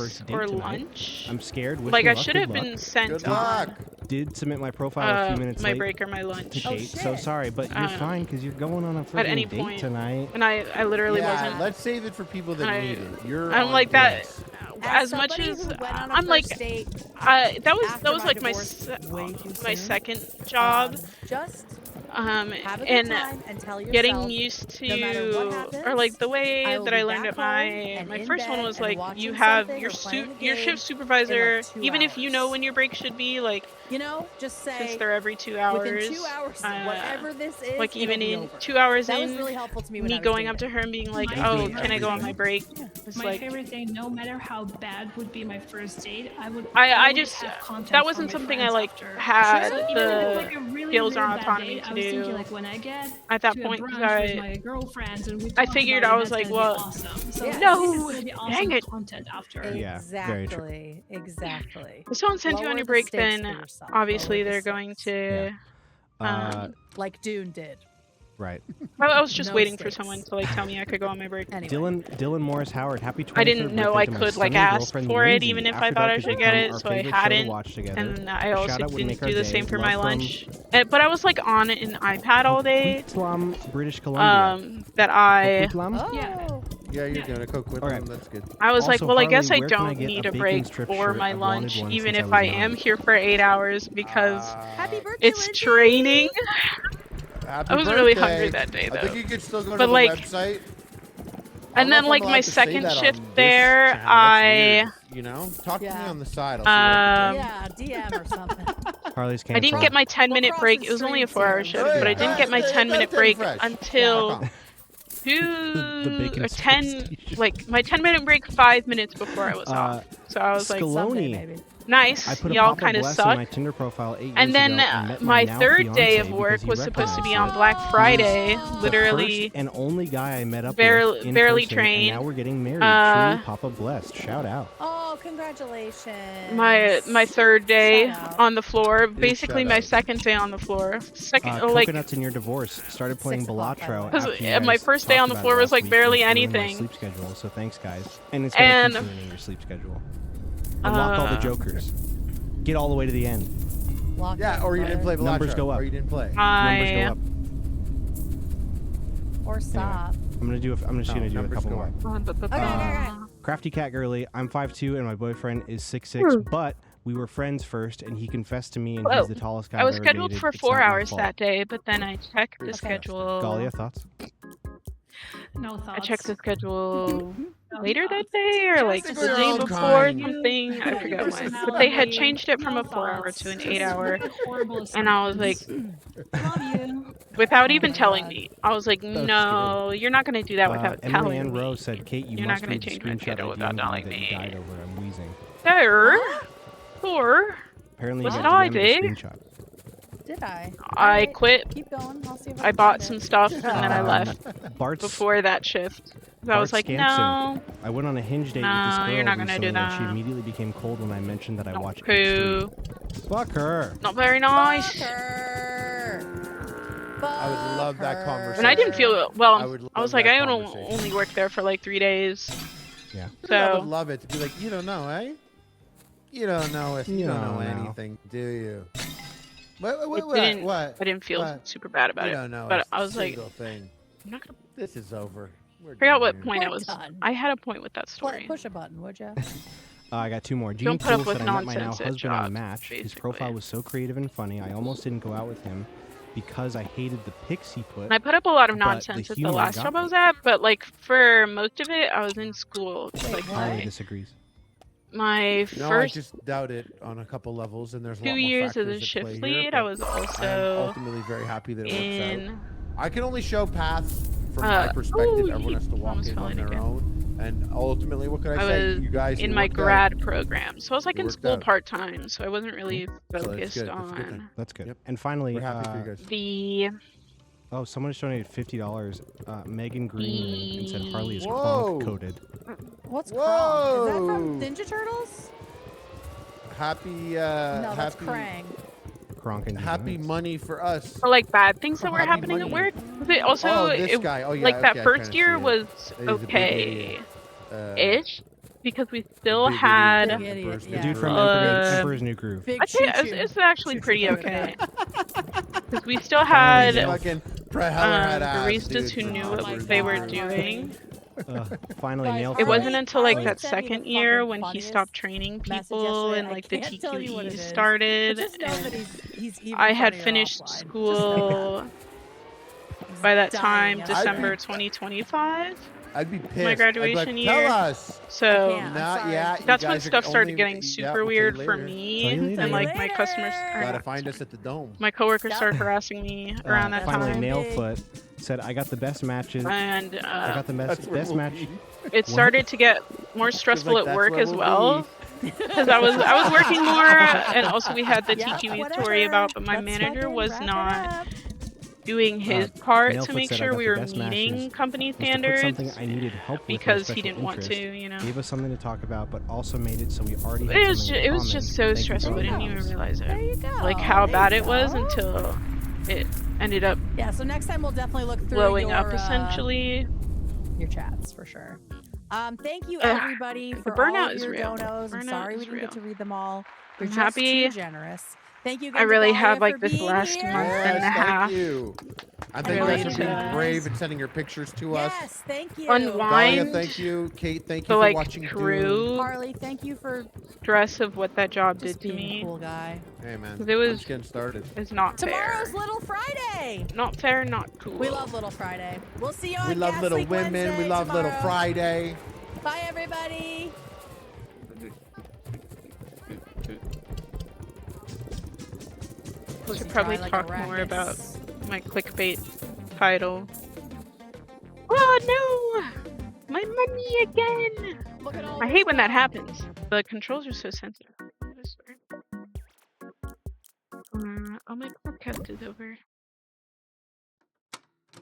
first date or tonight. lunch. I'm scared. Wish Like me I luck, should good have been luck. sent Good on luck. Did submit my profile a few minutes my late break or my to lunch date, so shit. sorry, but you're fine because you're going on a at any freaking date point. tonight. And I literally Yeah, wasn't. let's save it for people that I- need it. You're I'm on like that. place. as much somebody as who went on a I'm like, first date that after was like my divorce way too my soon, second job. just Um, have a good and time and tell getting yourself, used no matter what to, happens, or like the I way will that be I learned back at home my and in first one bed was and like you watching have something your or playing a your game shift supervisor, in, like, 2 even if you know hours. when your break should be, like You know, just since say they're every 2 within hours. 2 hours, whatever this is, Like it'll even be in over. 2 hours That was in, really helpful to me when I me was going up to dating. her and being like, My "Oh, favorite can I go on my thing- break?" It's My like favorite thing, no matter how bad would be my first date, I would. I always just have content that for wasn't my something I friends like after. had So even if the it's like a really, skills really or bad autonomy date, to I was thinking do like when I get at that to point. a 'Cause brunch with my girlfriends and we I talk figured about I it, was that's like, gonna well, be awesome. So Yeah. no, it's gonna be awesome dang it. content after. Yeah, very true. Exactly. If someone sends you on Lower your the break, stakes then for yourself. obviously Lower the they're going stakes. to. Uh, Like Dune did. right. I was just No waiting for stakes. someone to like tell me I could go on my break. Anyway. Dylan Morris Howard, happy 23rd I didn't know birthday I to my could like stunning ask girlfriend, for it, Lindsay. even if After I thought Dark I has should get become it, our so I favorite show to hadn't. watch together. And I A also shout-out would make didn't our do the day. same for Love my from lunch. But I was like on an iPad all day. Coquitlam, British Columbia. That I Coquitlam? Oh. Yeah, you're doing a Coke with Okay. them. That's good. I was like, Also, well, I Harley, guess I where can I don't get need a a bacon break strip for shirt? my I've wanted lunch, one even since I if was I 9. am here for 8 hours because Happy birthday, it's Lindsay! training. Happy I was really birthday. hungry that day, I think though. you could still go to But, the like- website. And then, like, my second shift there, You know, talk to me Yeah. on the side. I'll see what I can Yeah, DM or something. Harley's I didn't canceled. get my 10-minute cross break. the It was only a streams 4-hour here. shift, do. but I didn't get my 10-minute break until The bacon 10, strips. like, my 10-minute break 5 minutes before I was off. So I was like, Someday, Scaloni. maybe. nice, I put a y'all Papa kind of Bless in suck. my Tinder profile 8 years And then ago and met my now third day fiancé of because work he was supposed to be recognized on it. Black Friday, The The literally. first and only guy I met up barely- with in barely person, trained. and now we're getting married. Truly Papa blessed. Shout out. Oh, congratulations. My third day Shout out. on the floor, basically shout my out. second day on the floor. Second, like, Coconuts in your divorce. Started playing 6 o'clock, by the way. Balatro. 'Cause after you my guys first day talked on the about it floor was, last like, week, barely and it's ruined my anything. sleep schedule, so thanks guys. And it's gonna And, keep ruining your sleep schedule. Unlock all the jokers. Get all the way to the end. Lock Yeah, it, or you didn't play brother. Balatro. Numbers go up. Or you didn't play. Numbers go up. Or stop. I'm just gonna do a numbers couple go more. up. Okay. Crafty Cat Girly, I'm 5'2" and my boyfriend is 6'6", but we were friends first, and he confessed to me, and he's the tallest guy I was I've ever scheduled dated. for It's 4 not my hours fault. that day, but then I checked the Okay. schedule. Galia, thoughts? No thoughts. I checked the schedule later that day, or like the Just day your own before kind. something. I forgot when. But Personality, they had changed it from no a 4-hour thoughts. to an Just 8-hour. really horrible And I was like, love you. without Oh even my telling God. me, I was like, was no, you're not gonna do that without telling Emily Ann me. Rose said, Kate, you You're must not gonna read the change my screenshot schedule I without DM'd you telling that you me. died over. I'm wheezing. Or Apparently Was you it all I DM'd the did? screenshot. Did I? I Alright, quit. Keep going. I'll see if I I can bought find some it. stuff and then I left Bart's, before that shift. So I was Bart like, Scampson. no, I went on a hinge date with this No, girl you're not gonna do recently, and she that. immediately became cold when I mentioned that I not watched poo. H3. Fuck her. Not very nice. Fuck her. I would love that Fuck conversation. And I didn't feel well. I would I was love like, that I don't conversation. only worked there for like 3 days. Yeah. I would So love it to be like, you don't know, eh? You don't know if you don't know anything, do you? What? didn't- What? I didn't feel What? super bad about You it. don't know But a I was like, single thing. I'm not gonna This is over. We're figure out done what here. point I We're was. done. I had a point with that story. Push a button, would you? I got 2 more. Don't Gene put up Poole with said I met my now nonsense at husband on jobs, Match. His basically. profile was so creative and funny. I almost didn't go out with him because I hated the pics he put. And I put up a lot of But the nonsense at the humor last got job me. I was at, but like for most of it, I was in school. Wait, Like what? Harley disagrees. my No, I first just doubt it on a couple levels, and there's a 2 lot more years as factors a at play shift here, lead, but I was I'm also ultimately very happy that it works out. in. I can only show paths from my perspective. ooh, Everyone has to walk almost in fell on in their again. own. And ultimately, what can I I say? was You guys in it my worked out. grad program, so I was like It in worked school out. part time, so I wasn't really that's focused good. That's a good thing. on That's good. Yep. And finally, We're happy for you guys. the. oh, someone just donated $50. Megan Greenman and said Harley is Whoa. cronk coded. What's Krong? Is that Whoa. from Ninja Turtles? Happy, No, that's happy, Krang. Kronk and happy Jones. money for us. Or like bad things that were Happy happening money. at work. Was it also Oh, this it, guy. Oh, yeah. like that okay, I first kinda year see it. was He's a big okay idiot. ish because we still big idiot. had. Big idiot, The yeah. dude from Uh, Emperor's New Groove. Big I'd say it's, choo-choo. it's actually Choo-choo pretty over okay there. because we still had Yeah. Fucking Heller had ass, baristas dude, who for knew Oh what my Emperor's they New were God. Groove. doing. Finally Guys, nailed It it. wasn't until like Harley that sent me the second year fucking when he funniest stopped training message people yesterday. and I like the can't tell you what it TQE is. started. But just know And that he's even I had funnier finished offline. Just know school that. He's by that dying time, yesterday. December 2025, I'd be pissed. my I'd graduation be like, year. Tell us. So can't. I'm Not sorry. yet. that's you when guys stuff are started only, getting yeah, super we'll tell you weird for later. me, Tell you later. and like my Later. customers, Gotta or find us at the dome. my coworkers Yep. started harassing me around that Finally, time, Nailfoot said, "I got the best matches. and I got the That's where best we'll match." be. it started to get more stressful like, at "That's work where as we'll well. be." Because I was working more, and also we had the Yeah, TQE to worry whatever. about, but my Let's manager fucking was wrap it not up. doing his part to Nailfoot make said, "I sure got we the were best meeting matches company was to put standards something I needed help with my because he special didn't want interest, to, you know. Gave us something to talk about, but also made it so we already had It was something in it was common. just so Thank you stressful. I so didn't much." even realize There it, you go. like how There bad you it was go. until it ended up Yeah, so next time we'll definitely look through blowing up your, essentially. your chats for sure. Thank you Ugh, everybody the for all burnout of is your real. donos. I'm Burnout sorry we is didn't get real. to read them all. You're I'm just happy. too generous. Thank you again I really to Dahlia have like for this being last here. month and a Yes, half thank you. And I thank you really guys for being to brave and sending your pictures to us. Yes, thank you. Dahlia, unwind thank you. Kate, thank the you for like watching Dune. true Harley, thank you for stress of what that job just did to being a me. cool guy. Hey, man. 'Cause it was- I'm just getting started. It's not Tomorrow's fair. Little Friday. Not fair, not cool. We love Little Friday. We'll see you on We love Gas Little Leak Women. Wednesday We love Little tomorrow. Friday. Bye, everybody. We Pussy should probably dry like talk a more rackus. about my clickbait title. Oh no! My money again! Look at all I this hate when that stuff. happens. The controls are so sensitive. Oh, my podcast is over.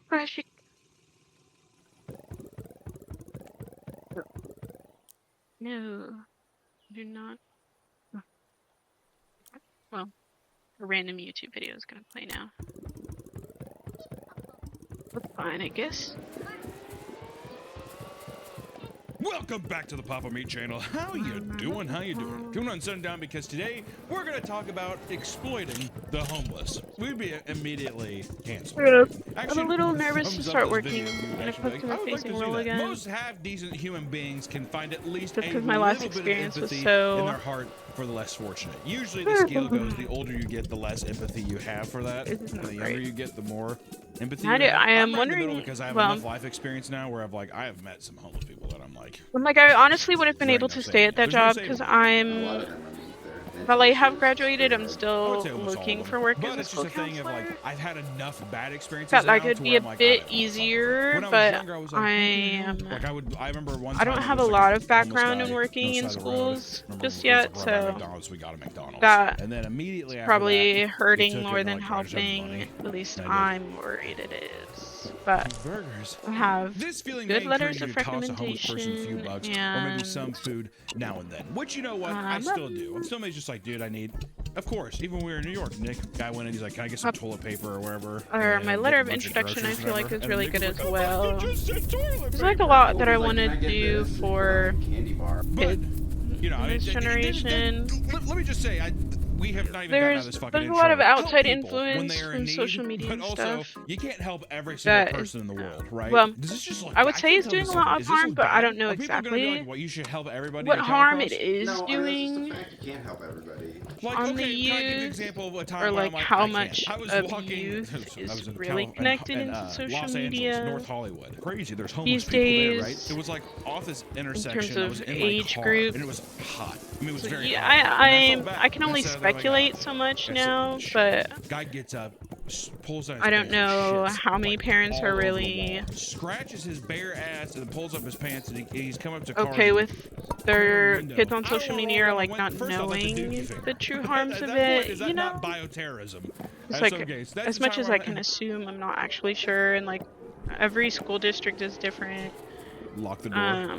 Crash it. No, do not. Well, a random YouTube video is gonna play now. That's fine, I guess. Welcome back to the Papa Meat channel. How you doing? How you doing? Coming on sundown because today we're going to talk about exploiting the homeless. We'd be immediately canceled. I'm a little nervous to thumbs up start this working video if you in a actually like, I would like to customer-facing see role that. again. Most half decent human beings can find at least Just a 'cause my last little bit of experience was empathy so- in their heart for the less fortunate. Usually the scale goes, the older you get, the less empathy you have for that. This is And not the younger great. you get, the more empathy I you do- have. I am I'm right in the wondering- middle because I have well- enough life experience now where I have met some homeless people that I'm like, Like, I honestly would have been There able ain't to no stay saving at that you. There's no job saving because you. I'm. While I have graduated, I'm I would still say almost all looking of them. for work But as a it's school just a thing of counselor. like I've had enough bad experiences Felt like now it'd to be where a I'm like, bit I don't want easier, when I was but younger, I was like, I okay, am. like I remember one I time don't it have a was, lot like, of background homeless in guy working on the in side of the road. schools Remember just we was yet, right by so McDonald's, we got a McDonald's. that and then immediately after probably that, he hurting took it more and, than like, I just had the helping. money. At least And I I'm worried it is. But burgers. I have This feeling good may letters encourage of you to toss a homeless person a few recommendation bucks, or maybe and some food now and then. Which, you know what, I still do. I'm still just like, dude, I need. Of course, even when we were in New York, Nick guy went in, he's like, can I get some toilet paper or wherever? or my And letter get a of bunch introduction I groceries or feel like whatever. is And really Nick good was as like, "Oh, well. I just said toilet There's like a paper." lot that I Like, want "Can I to get do this?" for Candy bar. But, you know, I this mean, generation. let me just say, we have not even gotten out of this fucking There's a intro. lot of Help outside people when influence they are in from need, social media but and also, stuff. you can't help every single That person is- in the world, right? well, Does this just look I would bad? say Can it's tell me doing a something. lot of Does this harm, look but I bad? don't know Are people gonna be exactly like, what you should help everybody what I come harm across? it is No, I mean, it's doing. just a fact. You can't help everybody. Like, on okay, the can I give you an youth, example of a time or where like I'm like, how I can't. much I was of walking, youth I was is in really connected in, into social Los media Angeles, North Hollywood. Crazy, there's homeless these people there, right? days It was like off this in intersection. terms I of was in age my car, group. and it was hot. I mean, it was So very yeah, hot. And felt bad. I can only And I sat there like, speculate "Oh." so much I said, now, "Shit." but Guy gets up, pulls down his I don't pants and know shits, how many like, parents all are over the really wall. Scratches his bare ass and then pulls up his pants and he's come up to cars okay and with their window. kids on I don't social wanna media roll or down like the not window. First off, that's a knowing dookie finger. the true harms At of that point, it, is that you know? not bioterrorism? It's At like some case, that's as the much time as where I can assume, I'm not actually sure, and like every school district is different. lock the door.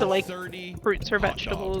So like 30 fruits or hot vegetables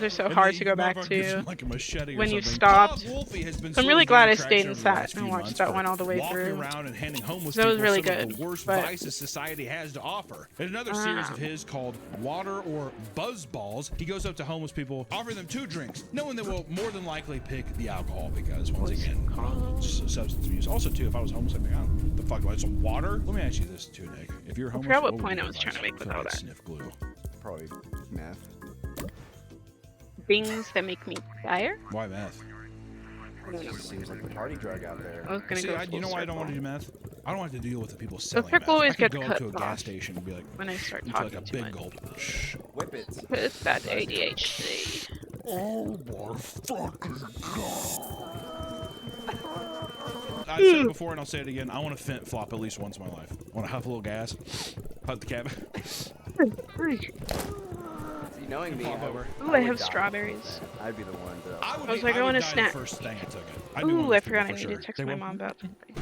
those are so And hard the to go back motherfucker gives to him, like a machete or when you something. stopped. Todd Wolfie has been So I'm slowly really glad I gaining stayed traction and over the last sat and few watched months that for one all the way walking through. around and handing homeless That was people really some of good. the worst vices society has to offer. In another series of his called Water or Buzz Balls, he goes up to homeless people, offering them 2 drinks, knowing they will more than likely pick the alcohol because, once again, substance abuse. Also, too, if I was homeless, I'd be like, oh, the fuck, like some water? Let me ask you this, too, Nick. If you're homeless, I forgot what would point be I was trying to make with all that. Sniff glue. Probably meth. Things that make me tired? Why meth? It seems like the party drug out there. I was gonna See, go you know why I don't want to do meth? I don't have to deal with the people The selling circle meth. always I could gets go up to a cut gas off station and be like, when I start into talking like a too big much. gulp. Whip it. It's that ADHD. Oh my fucking god. I've said it before and I'll say it again. I want to fent flop at least once in my life. I want to huff a little gas, huff the cabin. See, knowing me, Ooh, I have strawberries. I'd be the one to... I was like, I want a snack. First thing I took it. Ooh, I forgot I need to text my mom about something.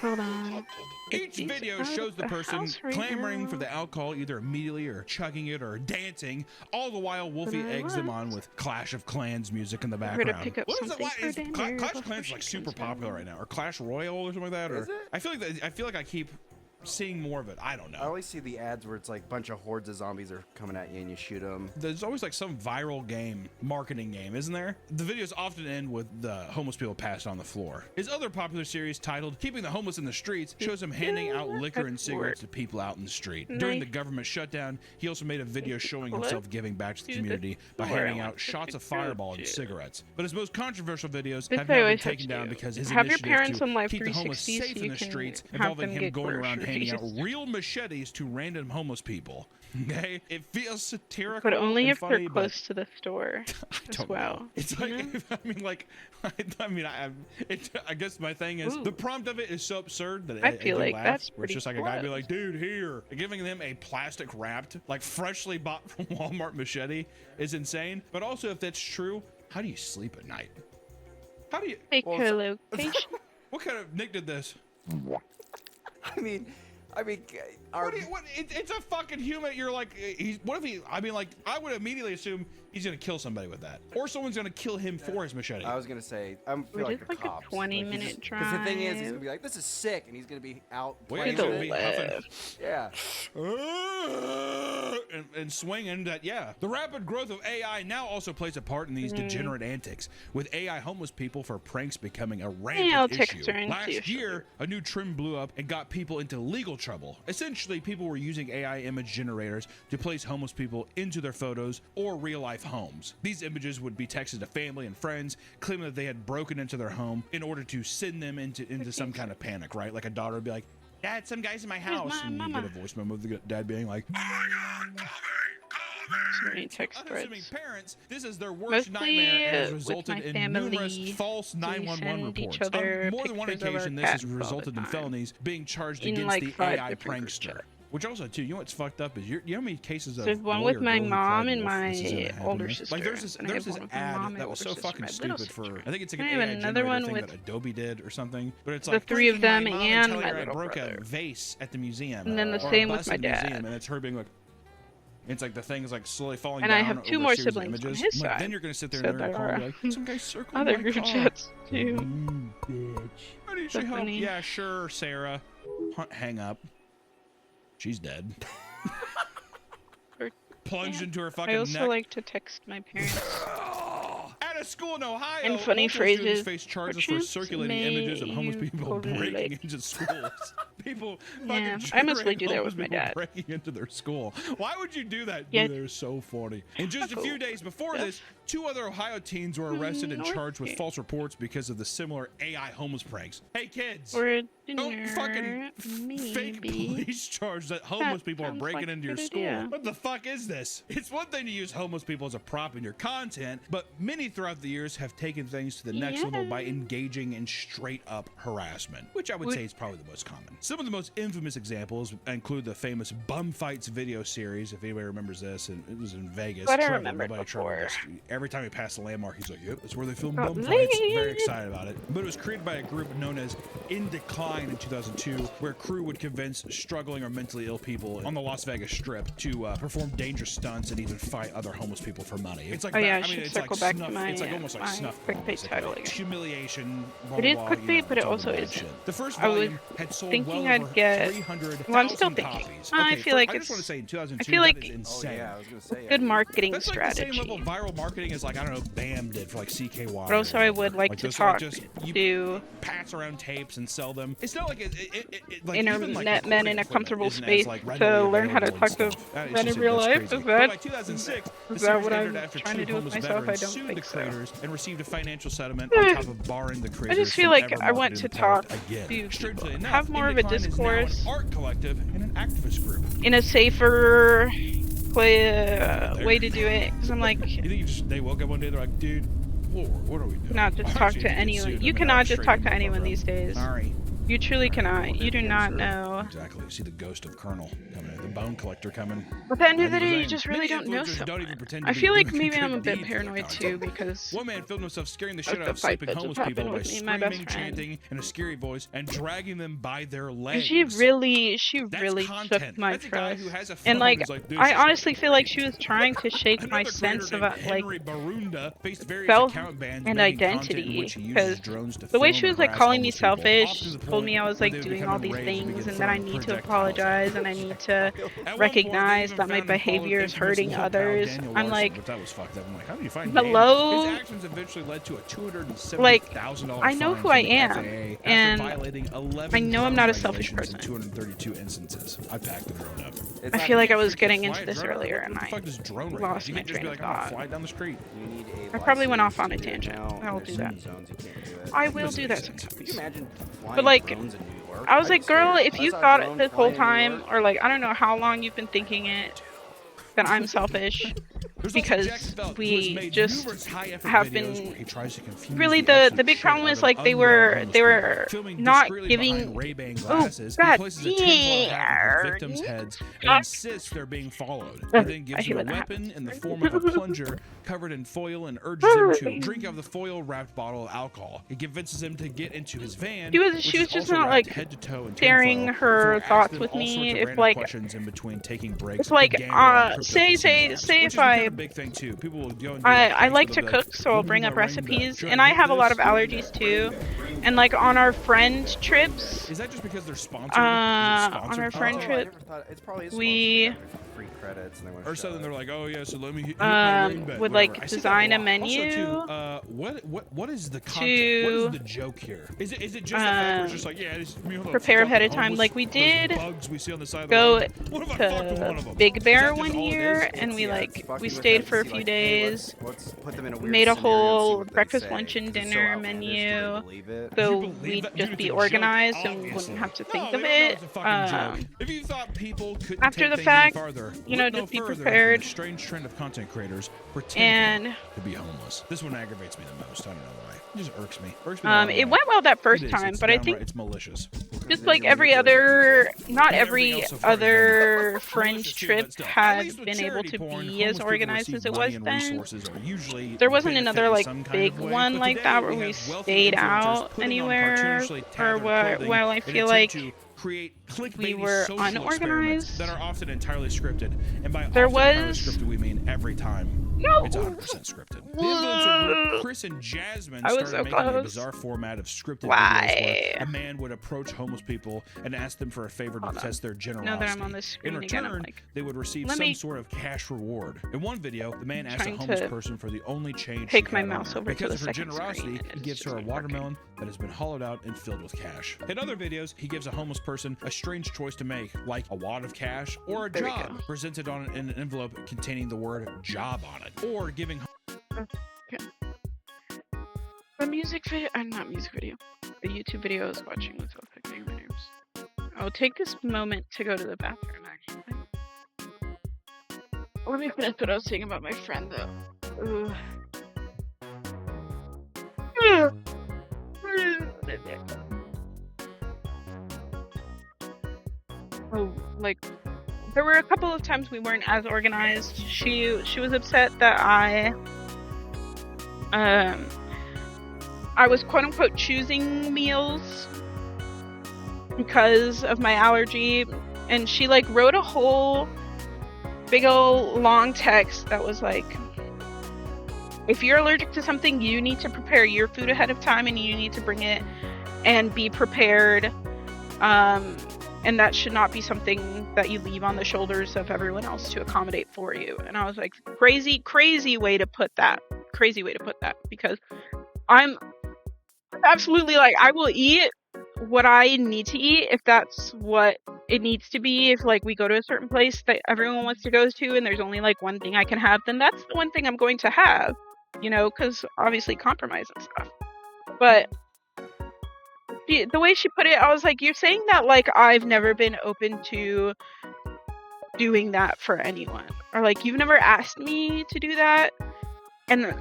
Hold on. Each video shows the person clamoring for the alcohol either immediately or chugging it or dancing, all the while Wolfie eggs them on with Clash of Clans music in the background. What is it? Why is Clash of Clans like super popular right now? Or Clash Royale or something like that? Or, Is it? I feel like I keep seeing more of it. I don't know. I always see the ads where it's like a bunch of hordes of zombies are coming at you and you shoot them. There's always like some viral marketing game, isn't there? The videos often end with the homeless people passed on the floor. His other popular series titled Keeping the Homeless in the Streets shows him handing out liquor and cigarettes to people out in the street. During the government shutdown, he also made a video showing himself giving back to the community by handing out shots of Fireball and cigarettes. But his most controversial videos have now been taken down because his initiative to keep the homeless safe in the streets, involving him going around handing out real machetes to random homeless people. Okay, it feels satirical, but only and if funny, they're close to the store as well. Know. It's like, I guess my thing is the prompt of it is so absurd that I feel like laugh, that's where it's just like a guy be like, dude, here, giving them a plastic wrapped, like freshly bought from Walmart machete is insane. But also, if that's true, how do you sleep at night? How do you pick her location? What kind of Nick did this? I mean, it's a fucking human. You're like, what if he? I mean, like, I would immediately assume he's gonna kill somebody with that, or someone's gonna kill him for his machete. I was gonna say, I feel like the cops. A 20-minute drive. Because the thing is, he's gonna be like, this is sick, and he's gonna be out playing yeah, and swinging that. Yeah, the rapid growth of AI now also plays a part in these degenerate antics, with AI homeless people for pranks becoming a rampant issue. Last year, a new trend blew up and got people into legal trouble. Essentially, people were using AI image generators to place homeless people into their photos or real-life homes. These images would be texted to family and friends, claiming that they had broken into their home in order to send them into some kind of panic, right? Like a daughter would be like, Dad, some guy's in my house. And you get a voice memo of the dad being like, oh my God, call me. Unassuming parents, this is their worst nightmare and has resulted in numerous false 911 reports. On more than one occasion, this has resulted in felonies being charged against the AI prankster. Which also, too, you know what's fucked up is you know how many cases of there's one with my mom and my older sister. Like there's this ad that was so fucking stupid for, I think it's like an AI another one thing with that Adobe did or something. But it's the like 3 of them and my little broke brother. a vase at the museum. And then the or same a with bus my at the museum, dad. and it's her being like, it's like the thing is like slowly falling and down. I have 2 over more a series of siblings on images. his Like, side. then you're gonna sit there So and there call are like, some guy circled other my group car. chats too. Bitch. I need So your help. funny. Yeah, sure, Sarah. Hang up. She's dead. Plunged into her fucking I also neck. like to text my parents. At a school in Ohio, And funny multiple students phrases. face charges for circulating images of homeless people breaking into schools. People Yeah, fucking I mostly do that homeless with my people dad. breaking into their school. Why would you do that? Yeah. Dude, they're so funny. And just a few days before this, 2 other Ohio teens were arrested and charged with false reports because of the similar AI homeless pranks. Hey kids, Or don't fucking fake police charge that homeless people are breaking into your school. What the fuck is this? It's one thing to use homeless people as a prop in your content, but many throughout the years have taken things to the next level by engaging in straight up harassment, which I would say is probably the most common. Some of the most infamous examples include the famous Bum Fights video series, if anybody remembers this, and it was in Vegas. But I remember it before. Every time he passed the landmark, he's like, yep, that's where they filmed Bum Fights. Very excited about it. But it was created by a group known as In Decline in 2002, where a crew would convince struggling or mentally ill people on the Las Vegas Strip to perform dangerous stunts and even fight other homeless people for money. It's like, it's like snuff. It's like almost like snuff. Clickbait title. Humiliation. It is clickbait, but it also isn't. The first I was volume had sold well thinking sell I'd over get. 300,000 Well, I'm still thinking. copies. I Okay, feel like I it's. just want to say in 2002, I feel like that is insane. Oh yeah, I was gonna say. good marketing That's like strategy. the same level of viral marketing as, like, I don't know, BAM did for like CKY. But also, I would like to those, talk you to pass around tapes and sell them. It's not like like internet men in a comfortable space like to learn how to talk to men in real life. Is But that, by 2006, the is series that what ended I'm after trying two to do with homeless myself? I veterans don't sued think the so. creators and received a financial settlement on top of barring the I creators just feel from like ever I want marketing to the product talk again. to Strangely people, enough, have more of a Indecline is now an discourse art collective and an activist group. in a safer There. way to do it. Because I'm like, You think they woke up one day, they're like, dude, Lord, what are we doing? not just talk to anyone. You cannot just talk to anyone these days. Sorry. You truly cannot. Well, You do yes, not sir. know. Exactly. You see the ghost of Colonel coming in, the bone collector coming. At the end of the And day, you saying, just really "Many don't know influencers someone. don't even pretend to I be feel like doing maybe I'm a good bit deeds for their paranoid content." too because One man filmed himself scaring the shit of out the of fight sleeping that homeless just people happened by with me and my best screaming, friend. chanting in a scary voice, and dragging them by their legs. she really That's shook content. my That's a guy trust. who has a And phone like, who's like, "This I is honestly feel like she was trying to shake my Another sense creator of named like Henry Barunda faced various self account bans and making content in identity. which he uses Because drones to the way film she and was like harass calling me homeless people, selfish, often to the told me point I was where like they would doing become all these enraged and things begin and that I throwing need to projectiles at apologize him. and I need to At one point, they recognize even that my found and followed behavior is infamous hurting low-power others. Daniel I'm Larson, like, but that was fucked up. I'm like, how do you find hello? His actions eventually led to a $270,000 Like, fine I know from who I the am, FAA after and violating 11 I know I'm not a drone selfish regulations person. in 232 instances. I packed the drone up. I feel like I was getting Fly into a this drone? earlier What and the I fuck does drone lost regulate? You my can't just be train like, of I'm gonna thought. fly down the street. You need a I probably went off license on a to do it tangent. now, I will and do there's that. some zones you can't do it. I will Doesn't do make that sense. Could you sometimes. imagine flying But like, drones in New York? I was I'd like, be girl, scared. if I you saw a thought drone this whole flying in New time, York. or like, I don't know how long you've been thinking it, that I'm selfish, There's also because Jackson Felt, who has we made just numerous high-effort have videos been where he tries to confuse really the the absolute big shit problem out is of like they unwell were homeless they people. were Filming not discreetly giving. behind Ray-Ban Oh glasses, God he places a tinfoil hat over the victims' damn! heads and insists they're being followed. He then I gives hate them a when that weapon happens. in the form of a plunger covered in foil and urges him to drink out of the foil-wrapped bottle of alcohol. He convinces him to get into his van, She was which just is also not wrapped like head to toe in sharing tinfoil, her before thoughts asking with all me. sorts of If random like questions in between taking breaks. it's to like gamble on say crypto say casino apps, say which if has become I a big thing too. People will go and do I like like they'll to be cook, like, so I'll "What bring am up I writing recipes, Should and I hit have a lot this? of allergies too. And like on our friend trips, Is that just because they're sponsored? on Sponsored our food? friend Oh, I trip, never thought it probably is we sponsored. They have free credits and they want to Or show something. it. They're like, oh yeah, so let me hit my rain bed, would whatever. like I see that design a lot. menu Also, too, what is the content? What is the joke here? Is it just the fact where it's just like, yeah, it's me with a prepare ahead of fucking time. homeless- Like we those did bugs we see on the side of the go road? What if I fucked with one of to them? Big Is Bear that just one all it year, is? and we Yeah, like it's fucking we with stayed them for a to see, few like, hey, days. let's put them in a weird Made a scenario and see whole what they breakfast, say, lunch, and 'cause it's so dinner outlandish, do they menu, believe it? so You believe we'd that? Dude, just it's be a joke, organized and obviously. wouldn't have to No, think they of don't know it. it's a fucking joke. If you thought people couldn't After take the things fact, any farther, you know, look no just be further than prepared. the strange trend of content creators pretending And to be homeless. This one aggravates me the most. I don't know why. It just irks me. Irks me the wrong it way. went well that first It is. time, It's but I downright- think it's malicious. just like every other, not every Everything else so far has been other friend malicious too, trip but still. At had least with been able charity to porn, be homeless as people organized receive as it money was and then. resources are usually There wasn't benefit another in like some kind big of way, one but like today that where we we have wealthy stayed influencers out putting on anywhere, cartoonishly or tattered what? clothing Well, I in feel attempt like to create we clickbaity were social experiments unorganized. that are often entirely scripted, and by There often entirely was- scripted we mean every time. No. It's 100% scripted. The influencer group Chris and Jasmine I was started so making a close. bizarre format of scripted Why? videos where a man would approach homeless people and ask them for a favor to Hold on. test their generosity. Now that I'm on the screen In again, return, I'm like, they would receive let some me- sort of cash reward. In one video, the man asked a Trying homeless to person for the only change take she my had on mouse her. over to Because the of her second generosity, screen, and he it's gives just her a not working. watermelon that has been hollowed out and filled with cash. In other videos, he gives a homeless person a strange choice to make, like a wad of cash or a There we job, go. presented on an envelope containing the word job on it, or giving the music video, not music video, the YouTube video I was watching was affecting my nerves. I'll take this moment to go to the bathroom, actually. Let me finish what I was saying about my friend, though. Oh, like, there were a couple of times we weren't as organized. She was upset that I was quote unquote choosing meals because of my allergy, and she like wrote a whole big old long text that was like, if you're allergic to something, you need to prepare your food ahead of time and you need to bring it and be prepared And that should not be something that you leave on the shoulders of everyone else to accommodate for you. And I was like, crazy way to put that. Crazy way to put that. Because I'm absolutely like, I will eat what I need to eat if that's what it needs to be. If like we go to a certain place that everyone wants to go to and there's only like one thing I can have, then that's the one thing I'm going to have, you know, because obviously compromise and stuff. But the way she put it, I was like, you're saying that like I've never been open to doing that for anyone, or like you've never asked me to do that, and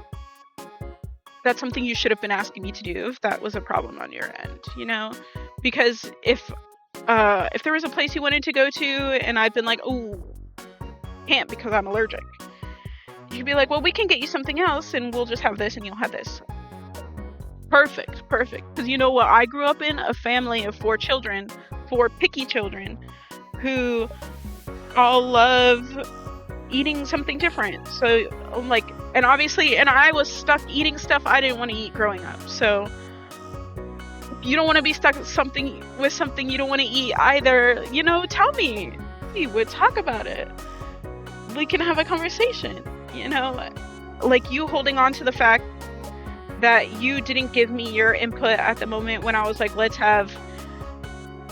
that's something you should have been asking me to do if that was a problem on your end, you know? Because if there was a place you wanted to go to and I've been like, oh, can't because I'm allergic, you'd be like, well, we can get you something else and we'll just have this and you'll have this. Perfect. Because you know what? I grew up in a family of 4 children, 4 picky children, who all love eating something different. So, like, and obviously, and I was stuck eating stuff I didn't want to eat growing up. So, you don't want to be stuck with something you don't want to eat either. You know, tell me. We would talk about it. We can have a conversation. You know, like you holding on to the fact that you didn't give me your input at the moment when I was like, let's have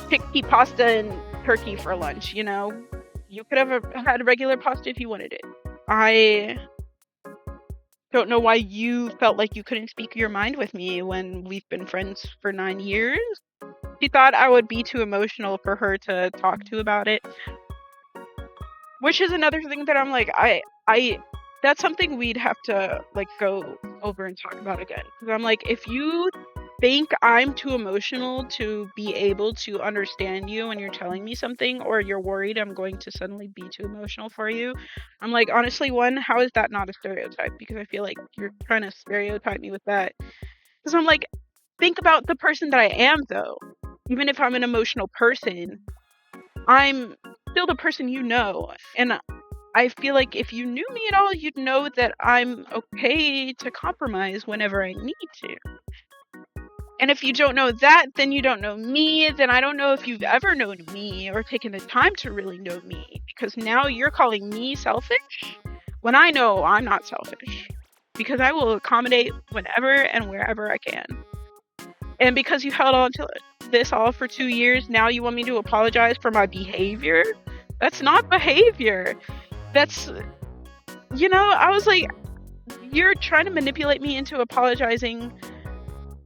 chickpea pasta and turkey for lunch, you know? You could have had regular pasta if you wanted it. I don't know why you felt like you couldn't speak your mind with me when we've been friends for 9 years. She thought I would be too emotional for her to talk to about it. Which is another thing that I'm like, that's something we'd have to like go over and talk about again. Because I'm like, if you think I'm too emotional to be able to understand you when you're telling me something, or you're worried I'm going to suddenly be too emotional for you, I'm like, honestly, one, how is that not a stereotype? Because I feel like you're trying to stereotype me with that. Because I'm like, think about the person that I am, though. Even if I'm an emotional person, I'm still the person you know. And I feel like if you knew me at all, you'd know that I'm okay to compromise whenever I need to. And if you don't know that, then you don't know me. Then I don't know if you've ever known me or taken the time to really know me. Because now you're calling me selfish when I know I'm not selfish. Because I will accommodate whenever and wherever I can. And because you held on to this all for 2 years, now you want me to apologize for my behavior? That's not behavior. That's, you know, I was like, you're trying to manipulate me into apologizing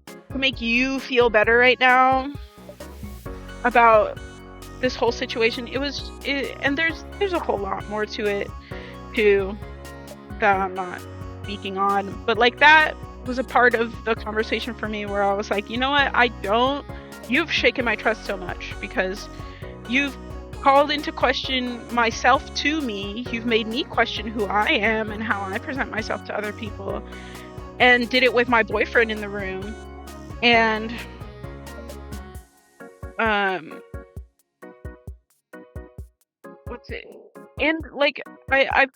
to make you feel better right now about this whole situation. And there's a whole lot more to it too that I'm not speaking on, but like that was a part of the conversation for me where I was like, you know what, you've shaken my trust so much because you've called into question myself to me. You've made me question who I am and how I present myself to other people, and did it with my boyfriend in the room. And what's it? And like I've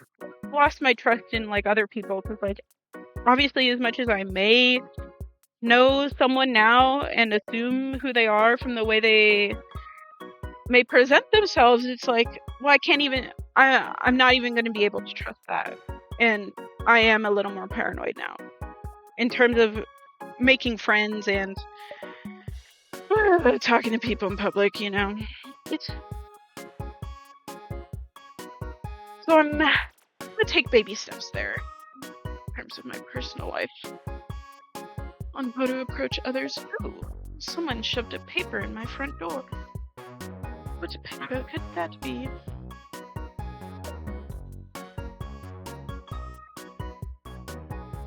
lost my trust in like other people because like obviously as much as I may know someone now and assume who they are from the way they may present themselves, it's like, well, I'm not even going to be able to trust that. And I am a little more paranoid now in terms of making friends and talking to people in public, you know. So I'm gonna take baby steps there in terms of my personal life on how to approach others. Ooh, someone shoved a paper in my front door. What paper could that be?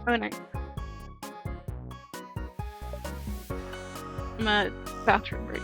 Oh, nice. I'm a bathroom break.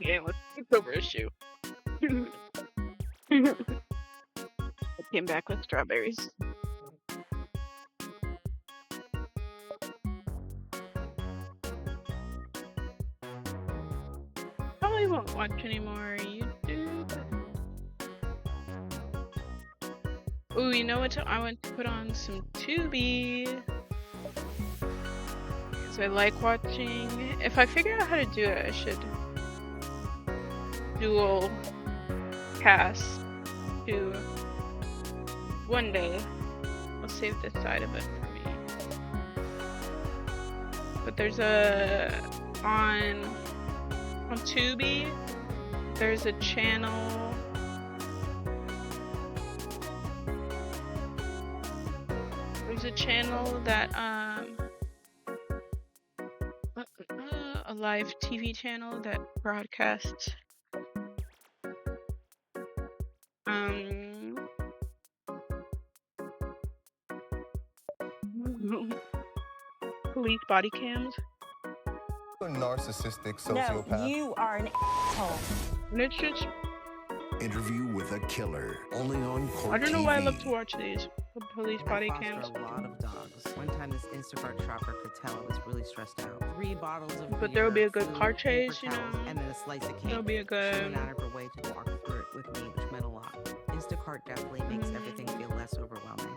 Yeah, let's go over a shoe. I came back with strawberries. Probably won't watch any more YouTube. Ooh, you know what? I want to put on some Tubi. Because I like watching. If I figure out how to do it, I should dual cast to one day. I'll save this side of it for me. But there's on Tubi, there's a channel. There's a channel that a live TV channel that broadcasts police body cams. A narcissistic sociopath. No, you are an asshole. And it's just Interview with a Killer. Only on Court I don't know why I TV. love to watch these police body cams. A lot of dogs. One time this Instacart shopper could tell I was really stressed out. 3 bottles of But there will be a beer, good food, car paper chase, you towels, know. and then a slice of cake. There'll be a She good. went out of her way to walk through it with me, which meant a lot. Instacart definitely makes everything feel less overwhelming.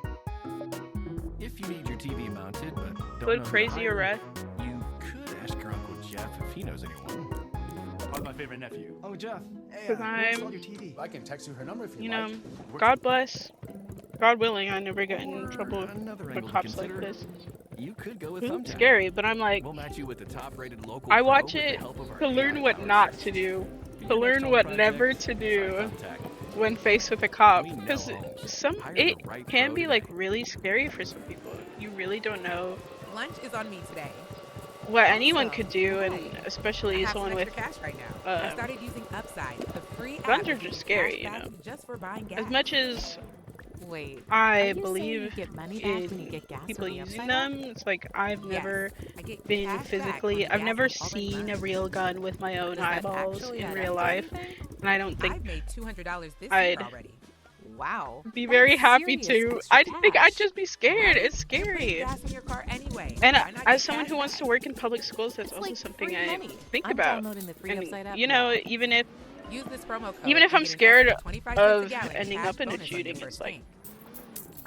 If you need your TV mounted, but don't Good know who to crazy hire, arrest. you could ask your Uncle Jeff if he knows anyone. How's my favorite nephew? Oh, Jeff. Hey, Because where's all I'm, your TV? I can text you her number if you you like. know, God bless, God willing, I never get in trouble Another with angle to cops like consider, this. You could go with It's Thumbtack. scary, but I'm like, We'll match you with the top-rated local I pro watch with the it help of our to learn AI what powered not assist. to do, For to your learn next what home never project, to try do Thumbtack. when faced with a cop. We know Because homes. Hire it the right can pro be like today. really scary for some people. You really don't know Lunch is on me today. what anyone So, could do, and I especially have some someone with extra cash right now. I started using Upside, the free app guns are that gives just scary, cash you back know. just for buying gas. As much as Wait, I are you saying believe you get money back when you in get gas people on the using Upside them, app? it's like I've Yes, never I get been cash back physically, when the I've gas never is already seen a burned. real gun with my own Does that eyeballs actually in add real up to life, anything? and I don't think I've made $200 this I'd year already. Wow. be That's very happy serious to. extra I think I'd cash. just be scared. Right? It's You're putting scary. gas in your car anyway. And Why not as get someone cash who wants back? to work in public schools, that's It's also like something free I money. think I'm about. downloading the free And Upside app you now. know, even if Use this promo code even if and I'm get an scared extra 25 cents a of gallon ending cash up in a bonus on your shooting, first it's like tank.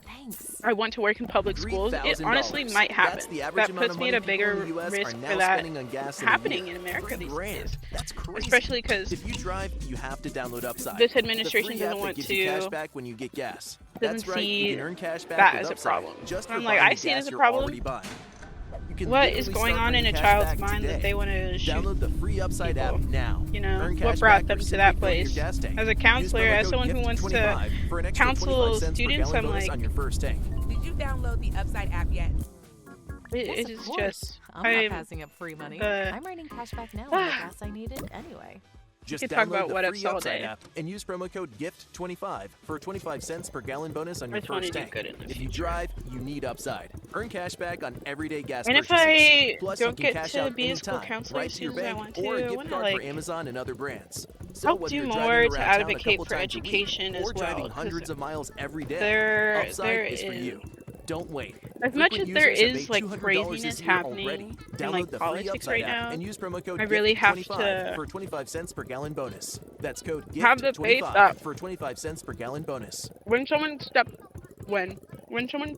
Thanks. I want to work in public schools. It honestly might happen. That's the average That amount puts of me money at a bigger people in the US risk are for now that spending on gas in a happening year. in America these $3,000. days. That's crazy. Especially because if you drive, you have to download Upside. this The administration free doesn't app that want gives you cash to- back when you get gas. doesn't That's right. see You can earn cash back that with as a Upside, problem. Just I'm for like, buying I the see it gas as a you're problem. already buying. You can What literally is going start on in a earning cash child's back mind that today. they want to shoot Download the free Upside app people? now. You know, Earn what cash brought back them for to simply that filling your place? gas tank. As a Use counselor, promo as code someone who wants to GIFT25 for an extra counsel 25 cents per students, gallon I'm bonus like, on your first tank. Did you download the Upside app yet? It Yes, is of course. just I'm not passing up free money. I'm earning cash back now on the gas I needed anyway. Just could talk download about the what free ifs all Upside day. app and use promo code GIFT25 for 25 cents per gallon bonus on I your just wanna first do tank. good in the If you drive, you need Upside. Earn cash back on everyday gas And if purchases. I Plus, don't you can get cash to out be a school anytime, counselor right as to your soon as I bank want or a to, I gift wanna, card like, for Amazon and other brands. So help whether do you're more driving to around town a advocate couple for times a week education as or driving well, 'cause hundreds of miles every day, there Upside is for is- you. Don't wait. As much Frequent as there users have is made like $200 craziness this year happening already. in Download like the free politics Upside right app now, and use promo code I really have GIFT25 to for 25 cents per gallon bonus. That's code have the faith GIFT25 that for 25 cents per gallon bonus. when someone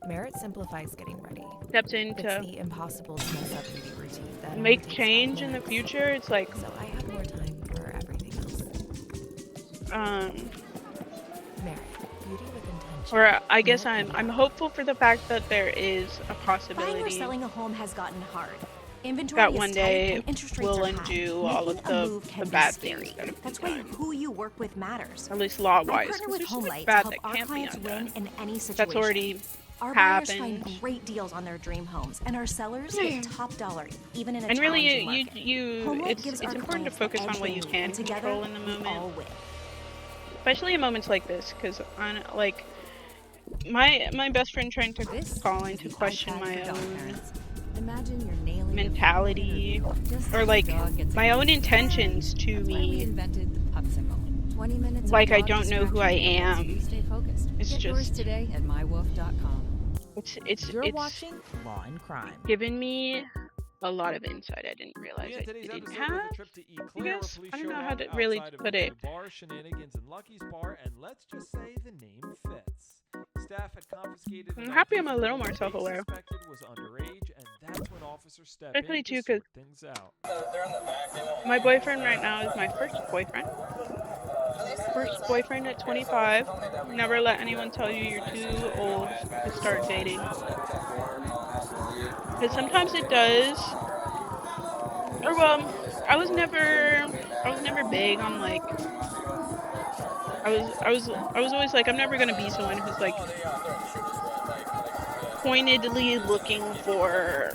Merit simplifies getting ready. steps It's into the impossible to mess up beauty routine that only make takes 5 change in the minutes. future, it's like So I have more time for everything else. Merit, beauty with intention. or I guess I'm hopeful for the fact that there is a Buying or possibility selling a home has gotten hard. Inventory that is one tight day and interest rates will are high. undo all Making of a move the can be bad scary. things that have That's been why done. who you work with matters. At least I law-wise. partner 'cause with there's something HomeLight to bad help that our can't be clients undone. win in any situation. That's already Our buyers happened. find great deals on their dream homes, and our sellers get top dollar, even in a And really, challenging market. HomeLight gives it's our important to clients focus the on edge what they you need, can and together, control in the we all moment, win. especially in moments like this. Because on like my best friend trying to call in to question my own Imagine you're nailing mentality or like my own intentions to me. Like I don't know who I am. It's just today at mywolf.com. it's Law and Crime. given me a lot of insight I didn't realize I didn't have. I guess I don't know how to really put it. Bar shenanigans in Lucky's bar, and let's just say the name fits. Staff had confiscated. I'm happy I'm a little more self-aware. Suspected was underage, and that's when officers stepped Especially in too, to because sort things out. my boyfriend right now is my first boyfriend. First boyfriend at 25. Never let anyone tell you you're too old to start dating. Because sometimes it does. Or well, I was never big on like. I was always like I'm never gonna be someone who's like pointedly looking for,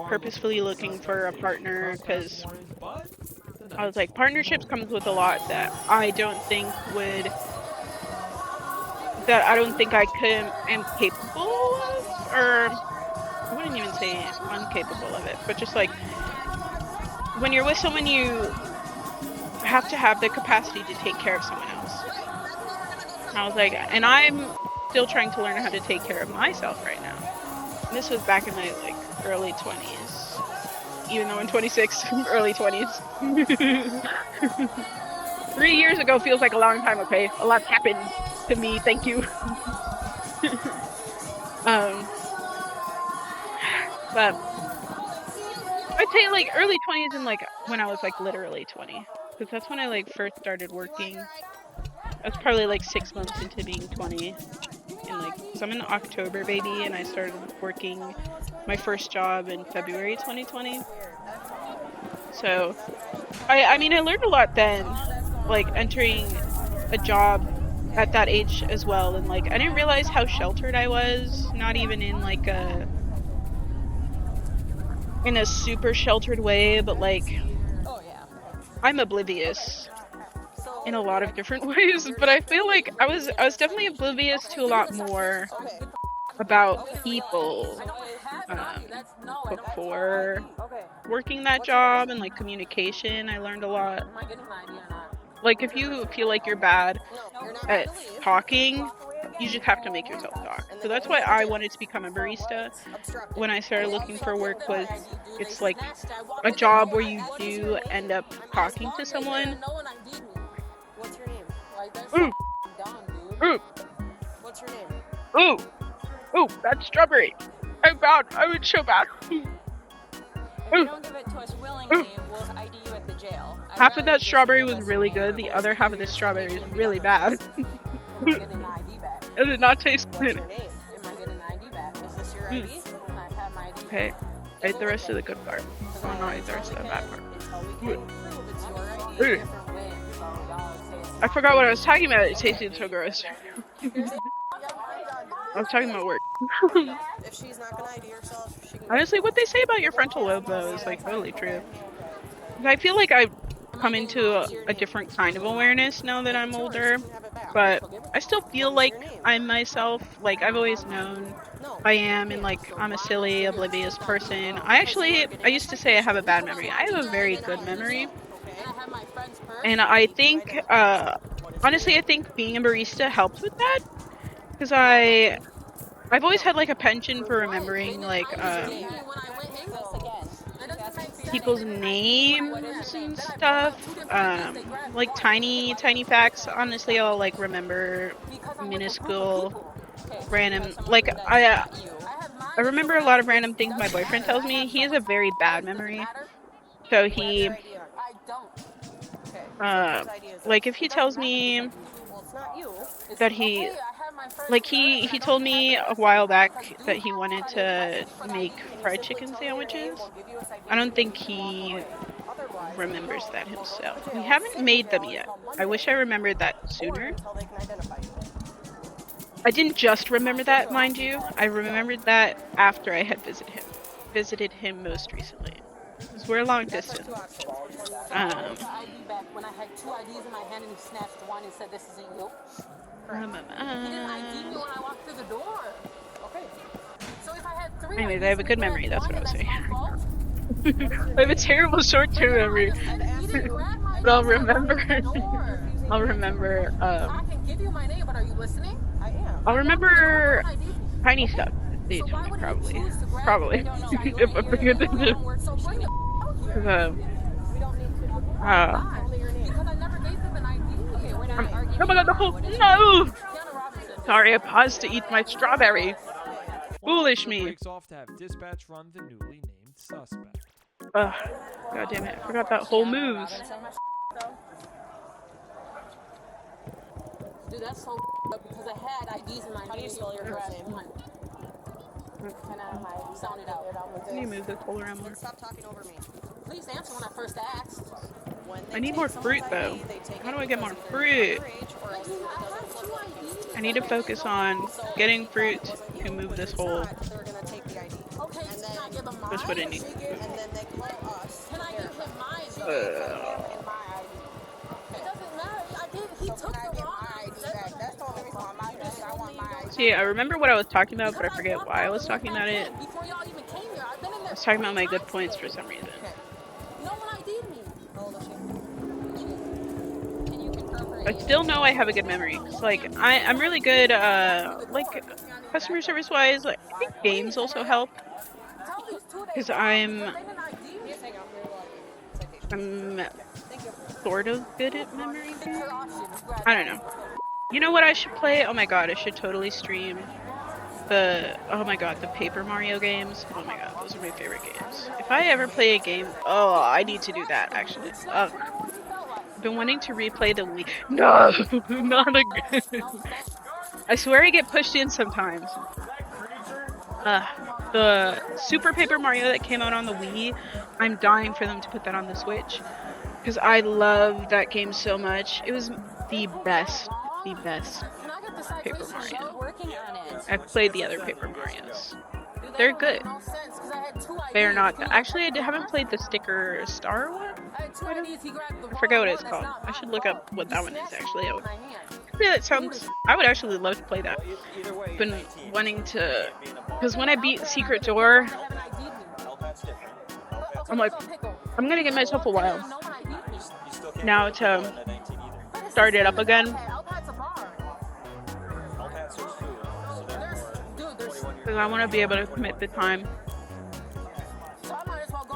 purposefully looking for a partner, because I was like, partnerships comes with a lot that I don't think I am capable of, or I wouldn't even say incapable of it, but just like when you're with someone, you have to have the capacity to take care of someone else. And I was like, and I'm still trying to learn how to take care of myself right now. And this was back in my like early 20s, even though I'm 26, early 20s. 3 years ago feels like a long time. Okay, a lot's happened to me. Thank you. But I'd say like early 20s and like when I was like literally 20, because that's when I like first started working. I was probably like 6 months into being 20, and like, so I'm an October baby, and I started working my first job in February 2020. So, I mean, I learned a lot then, like entering a job at that age as well, and like I didn't realize how sheltered I was, not even in like a super sheltered way, but like I'm oblivious in a lot of different ways, but I feel like I was definitely oblivious to a lot more about people before working that job, and like communication. I learned a lot. Like if you feel like you're bad at talking, you just have to make yourself talk. So that's why I wanted to become a barista when I started looking for work. Was it's like a job where you do end up talking to someone. Ooh. Ooh. What's your name? Ooh. Ooh, that's strawberry. I'm bad. I was so bad. If you don't give it to us willingly, we'll ID you at the jail. Half of that strawberry was really good. The other half of this strawberry is really bad. It did not taste good. Okay, I ate the rest of the good part. Oh no, I ate the rest of the bad part. Ooh. I forgot what I was talking about. It tasted so gross. I was talking about work. If she's not gonna ID herself, she can. Honestly, what they say about your frontal lobe though is like totally true. I feel like I've come into a different kind of awareness now that I'm older, but I still feel like I'm myself. Like I've always known I am, and like I'm a silly, oblivious person. I used to say I have a bad memory. I have a very good memory. And I think, honestly, I think being a barista helps with that, because I've always had like a penchant for remembering like people's names and stuff, like tiny facts. Honestly, I'll like remember minuscule, random, like I remember a lot of random things my boyfriend tells me. He has a very bad memory, so he. Like if he tells me that he told me a while back that he wanted to make fried chicken sandwiches. I don't think he remembers that himself. We haven't made them yet. I wish I remembered that sooner. I didn't just remember that, mind you. I remembered that after I had visited him most recently. Because we're long distance. When I had 2 IDs in my hand and he snatched one and said, "This isn't you." He didn't ID me when I walked through the door. Okay. So if I had Anyways, I have a good memory. That's what I was saying. I have a terrible short-term memory, but I'll remember. I'll remember. I can give you my name, but are you listening? I am. I'll remember tiny stuff. They told me probably. If I forget the name. Oh my god, the whole no! Sorry, I paused to eat my strawberry. Foolish me. Breaks off to have dispatch run the newly named suspect. Ugh, god damn it, I forgot that whole moves. Dude, that's so because I had IDs in my How do you spell your first name? Can I sound it out? Can you move this whole around more? Stop talking over me. Please answer when I first asked. I need more fruit though. How do I get more fruit? I need to focus on getting fruit to move this hole. That's what I need. See, I remember what I was talking about, but I forget why I was talking about it. I was talking about my good points for some reason. I still know I have a good memory. Cause, like, I'm really good, like, customer service wise. Like, I think games also help. Because I'm sort of good at memory games. I don't know. You know what I should play? Oh my god, I should totally stream the Paper Mario games. Oh my god, those are my favorite games. If I ever play a game, oh, I need to do that actually. I've been wanting to replay the Wii. No, not again. I swear I get pushed in sometimes. The Super Paper Mario that came out on the Wii, I'm dying for them to put that on the Switch. Because I love that game so much. It was the best Paper Mario. I've played the other Paper Marios. They're good. They're not. Actually, I haven't played the Sticker Star one. I forget what it's called. I should look up what that one is actually. That sounds. I would actually love to play that. Been wanting to, because when I beat Secret Door, I'm like, I'm gonna give myself a while now to start it up again. Because I want to be able to commit the time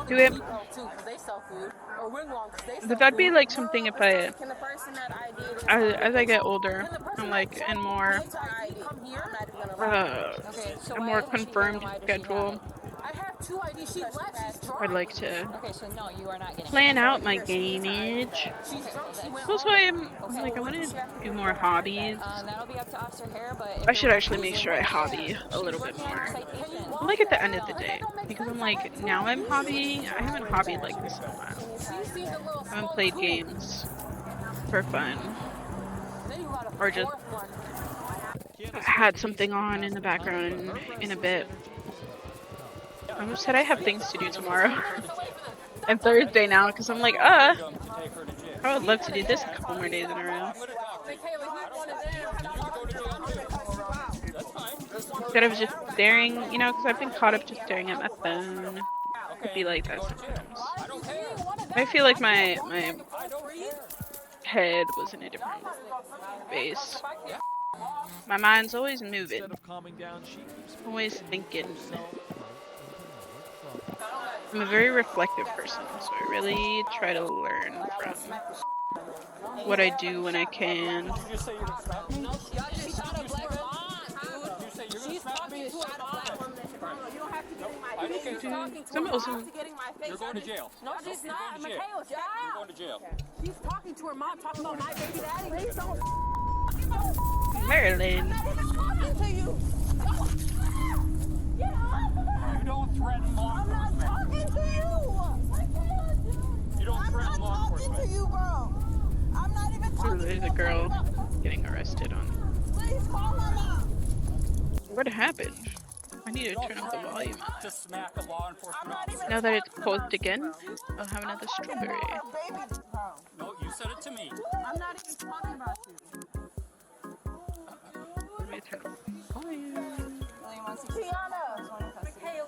to it. But that'd be like something if I, as I get older, I'm like in more, a more confirmed schedule. I'd like to plan out my gameage. Also, I'm like, I want to do more hobbies. I should actually make sure I hobby a little bit more. I'm like at the end of the day, because I'm like, now I'm hobbying. I haven't hobbied like this in a while. I haven't played games for fun. Or just had something on in the background in a bit. I said I have things to do tomorrow and Thursday now because I'm like, I would love to do this a couple more days in a row. Instead of just staring, you know, because I've been caught up just staring at my phone. It'd be like that sometimes. I feel like my head was in a different space. My mind's always moving, always thinking. I'm a very reflective person, so I really try to learn from what I do when I can. You're going to jail. No, she's not. Michaela, stop. You're going to jail. She's talking to her mom, talking about my baby daddy. Please don't. Marilyn. You don't threaten law enforcement. I'm not talking to you. You don't threaten law enforcement. I'm not talking to you, bro. I'm not even talking to you. There's a girl getting arrested on. Please call my mom. What happened? I need to turn up the volume. Just smack a law enforcement officer. Now that it's closed again, I'll have another strawberry. No, you said it to me. I'm not even talking about you. Let me turn up the volume. Tiana. Michaela.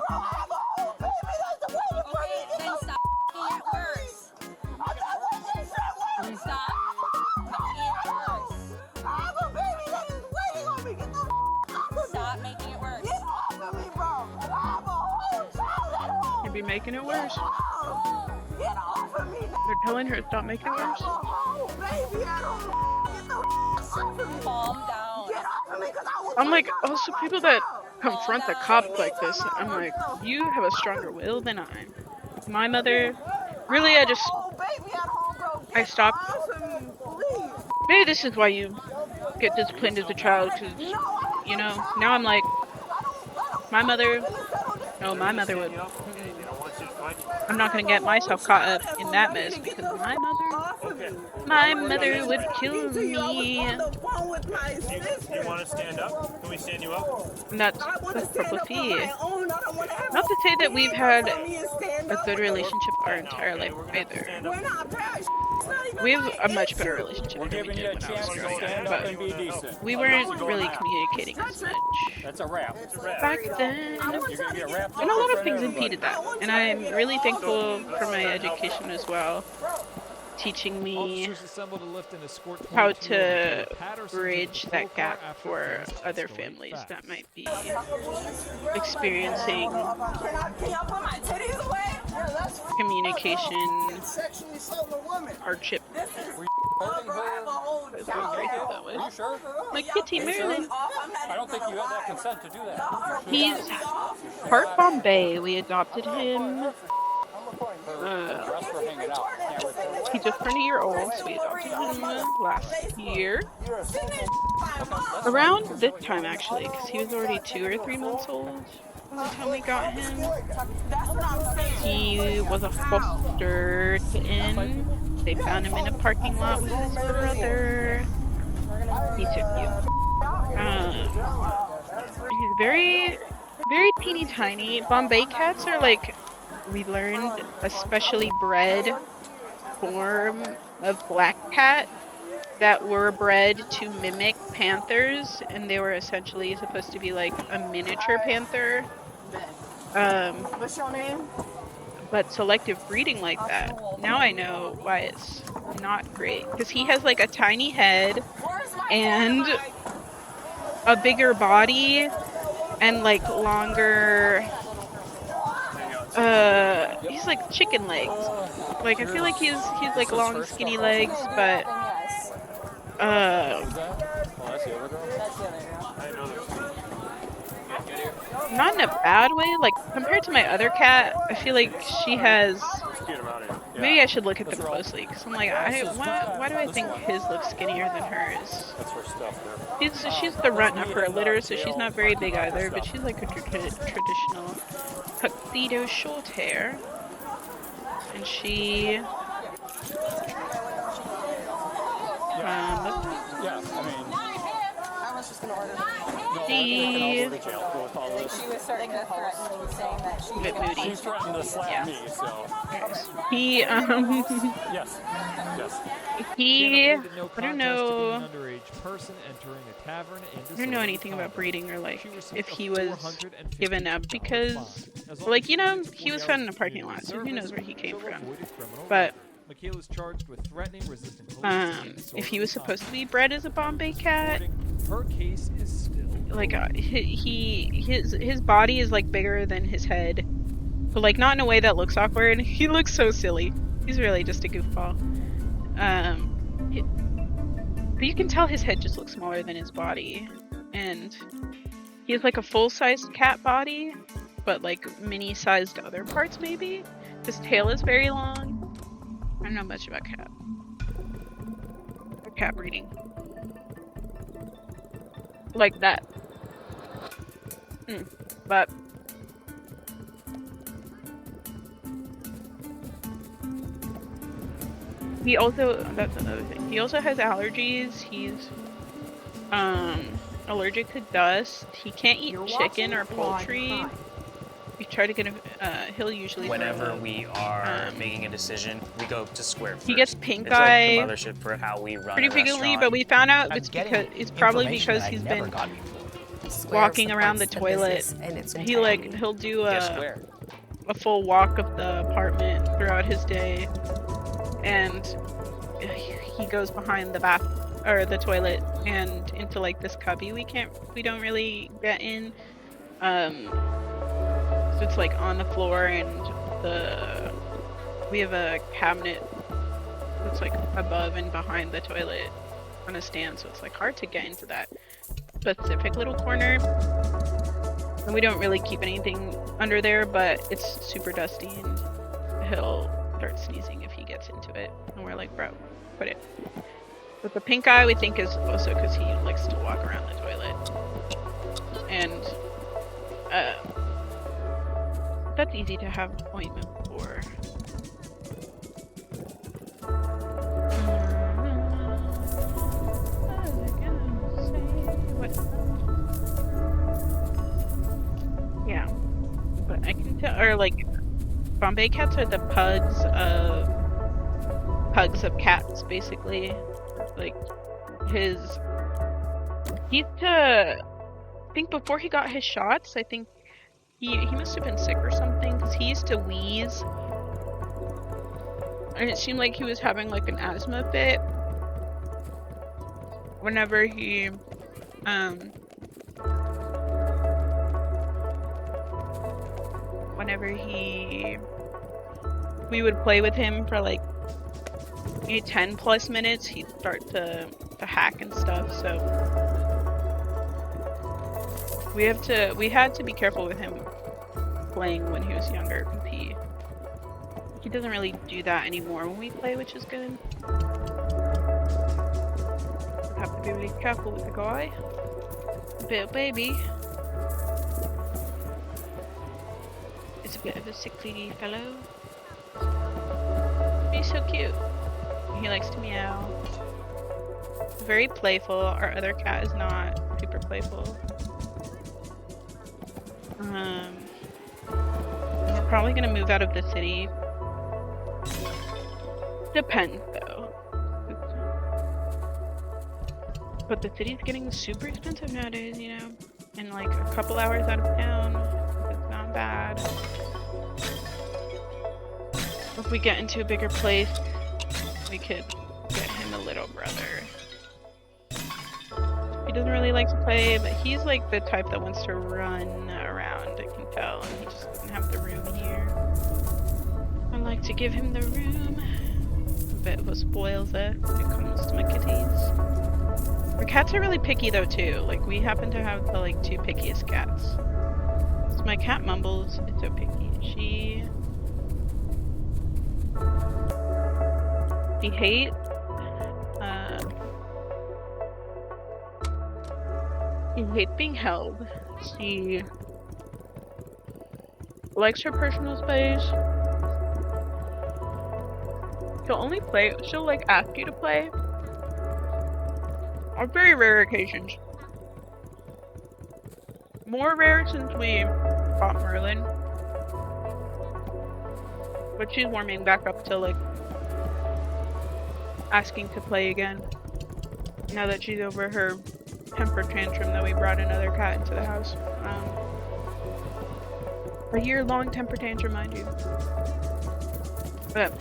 bro. I have a whole baby that's waiting for me. Then stop making it worse. I'm not making this shit worse. Stop making it worse. I have a baby that is waiting on me. Get the off of me. Stop making it worse. Get off of me, bro. I have a whole child at home. You'd be making it worse. Get off of me. They're telling her stop making it worse. Oh, baby, I don't get the off of me. Calm down. Get off of me, because I will. I'm like, also people that confront the cops like this, I'm like, you have a stronger will than I. My mother, really, I stopped. Maybe this is why you get disciplined as a child, because, you know, now I'm like, my mother would. I'm not gonna get myself caught up in that mess because my mother would kill me. You want to stand up? Can we stand you up? And that's prophecy. Not to say that we've had a good relationship our entire life either. We have a much better relationship than we did when I was growing up, but we weren't really communicating as much. That's a wrap. Back then, and a lot of things impeded that, and I'm really thankful for my education as well, teaching me how to bridge that gap for other families that might be experiencing communication hardship. Like Kitty Maryland. I don't think you had that consent to do that. He's part Bombay. We adopted him. He just turned a year old, so we adopted him last year. Around this time, actually, because he was already 2 or 3 months old by the time we got him. He was a foster kitten. They found him in a parking lot with his brother. He took you. He's very, very teeny tiny. Bombay cats are like, we learned, a specially bred form of black cat that were bred to mimic panthers, and they were essentially supposed to be like a miniature panther. What's your name? But selective breeding like that, now I know why it's not great. Because he has like a tiny head and a bigger body and like longer, he's like chicken legs. Like I feel like he's like long skinny legs, but not in a bad way. Like compared to my other cat, I feel like she has. Maybe I should look at them closely because I'm like, why do I think his looks skinnier than hers? She's the runt of her litter, so she's not very big either, but she's like a traditional tuxedo short hair, and she. She was starting to threaten me, saying that she threatened to slap me, so. He yes. He I don't know. I don't know anything about breeding or like if he was given up because like, you know, he was found in a parking lot, so who knows where he came from. But Michaela's charged with threatening resistant police. if he was supposed to be bred as a Bombay cat, her case is still like his body is like bigger than his head, but like not in a way that looks awkward. He looks so silly. He's really just a goofball. But you can tell his head just looks smaller than his body, and he has like a full-sized cat body, but like mini-sized other parts maybe. His tail is very long. I don't know much about cat. Or cat breeding. Like that. But he also, that's another thing. He also has allergies. He's allergic to dust. He can't eat chicken or poultry. We try to get him, he'll usually whenever we are making a decision, we go to square first. He gets pink it's eye like the mothership for how we run pretty a frequently, restaurant. but we found out it's probably because he's been walking around the toilet. He'll do a full walk of the apartment throughout his day, and he goes behind the the toilet and into like this cubby we don't really get in. So it's like on the floor, and we have a cabinet that's like above and behind the toilet on a stand, so it's like hard to get into that specific little corner. And we don't really keep anything under there, but it's super dusty and he'll start sneezing if he gets into it. And we're like, bro, quit it. But the pink eye we think is also because he likes to walk around the toilet. And that's easy to have an appointment for. Yeah, but I can tell, or like, Bombay cats are the pugs of cats, basically. Like, I think before he got his shots, I think he must have been sick or something, because he used to wheeze. And it seemed like he was having like an asthma fit whenever he we would play with him for like 10 plus minutes, he'd start to hack and stuff. So we had to be careful with him playing when he was younger, because he doesn't really do that anymore when we play, which is good. Have to be really careful with the guy. Little baby. It's a bit of a sickly fellow. He's so cute. He likes to meow. Very playful. Our other cat is not super playful. We're probably gonna move out of the city. Depends though. But the city's getting super expensive nowadays, you know? And like a couple hours out of town, it's not bad. If we get into a bigger place, we could get him a little brother. He doesn't really like to play, but he's like the type that wants to run around, I can tell, and he just doesn't have the room here. I like to give him the room. A bit of a spoils-er when it comes to my kitties. Our cats are really picky though too. Like we happen to have the like 2 pickiest cats. So my cat Mumbles is so picky. She hates being held. She likes her personal space. She'll like ask you to play on very rare occasions. More rare since we bought Merlin. But she's warming back up to like asking to play again. Now that she's over her temper tantrum that we brought another cat into the house. A year-long temper tantrum, mind you. But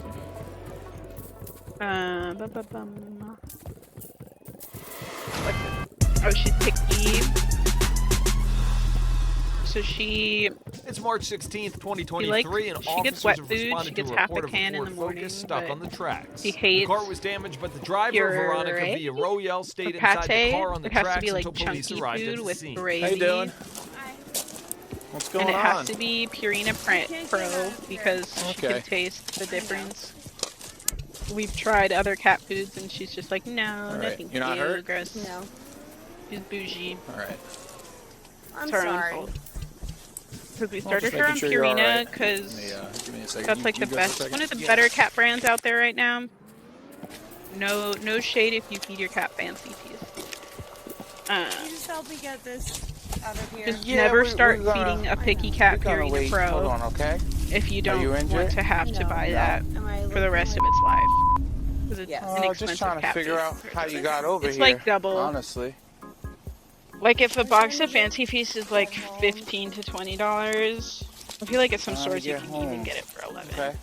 oh, she's picky. So It's March 16th, 2023, and she gets officers wet have food. responded She to gets a half a report of can in Ford the morning. Focus stuck on the tracks. She hates the car was damaged, but the driver, Veronica Villarroel, stayed inside the car on the it has tracks to be like until police chunky arrived at food the with scene. gravy. How you doing? What's going on? And it has to be Purina Pro because she can taste the difference. We've tried other cat foods and she's just like, no, All no right. thank You're not you, hurt? gross. No. She's bougie. All right. I'm It's our own sorry. fault. Because we Well, started just her on making sure you're all Purina right. because Give me a second. that's You- like you the go for a best, second? one of the Yeah. better cat brands out there right now. No shade if you feed your cat fancy teas. Can you just help me get this out of here? Just never start feeding a picky cat we're gonna Purina wait. Pro Hold on, okay? if you Are don't you want injured? to have to No. buy No. that for the rest of its life. Because it's an Oh, expensive just trying to cat figure food. out how you got over It's here. like double. Honestly. Like if a box of Fancy Feast is like $15 to $20, I feel like at some stores you can even get it for $11. Okay.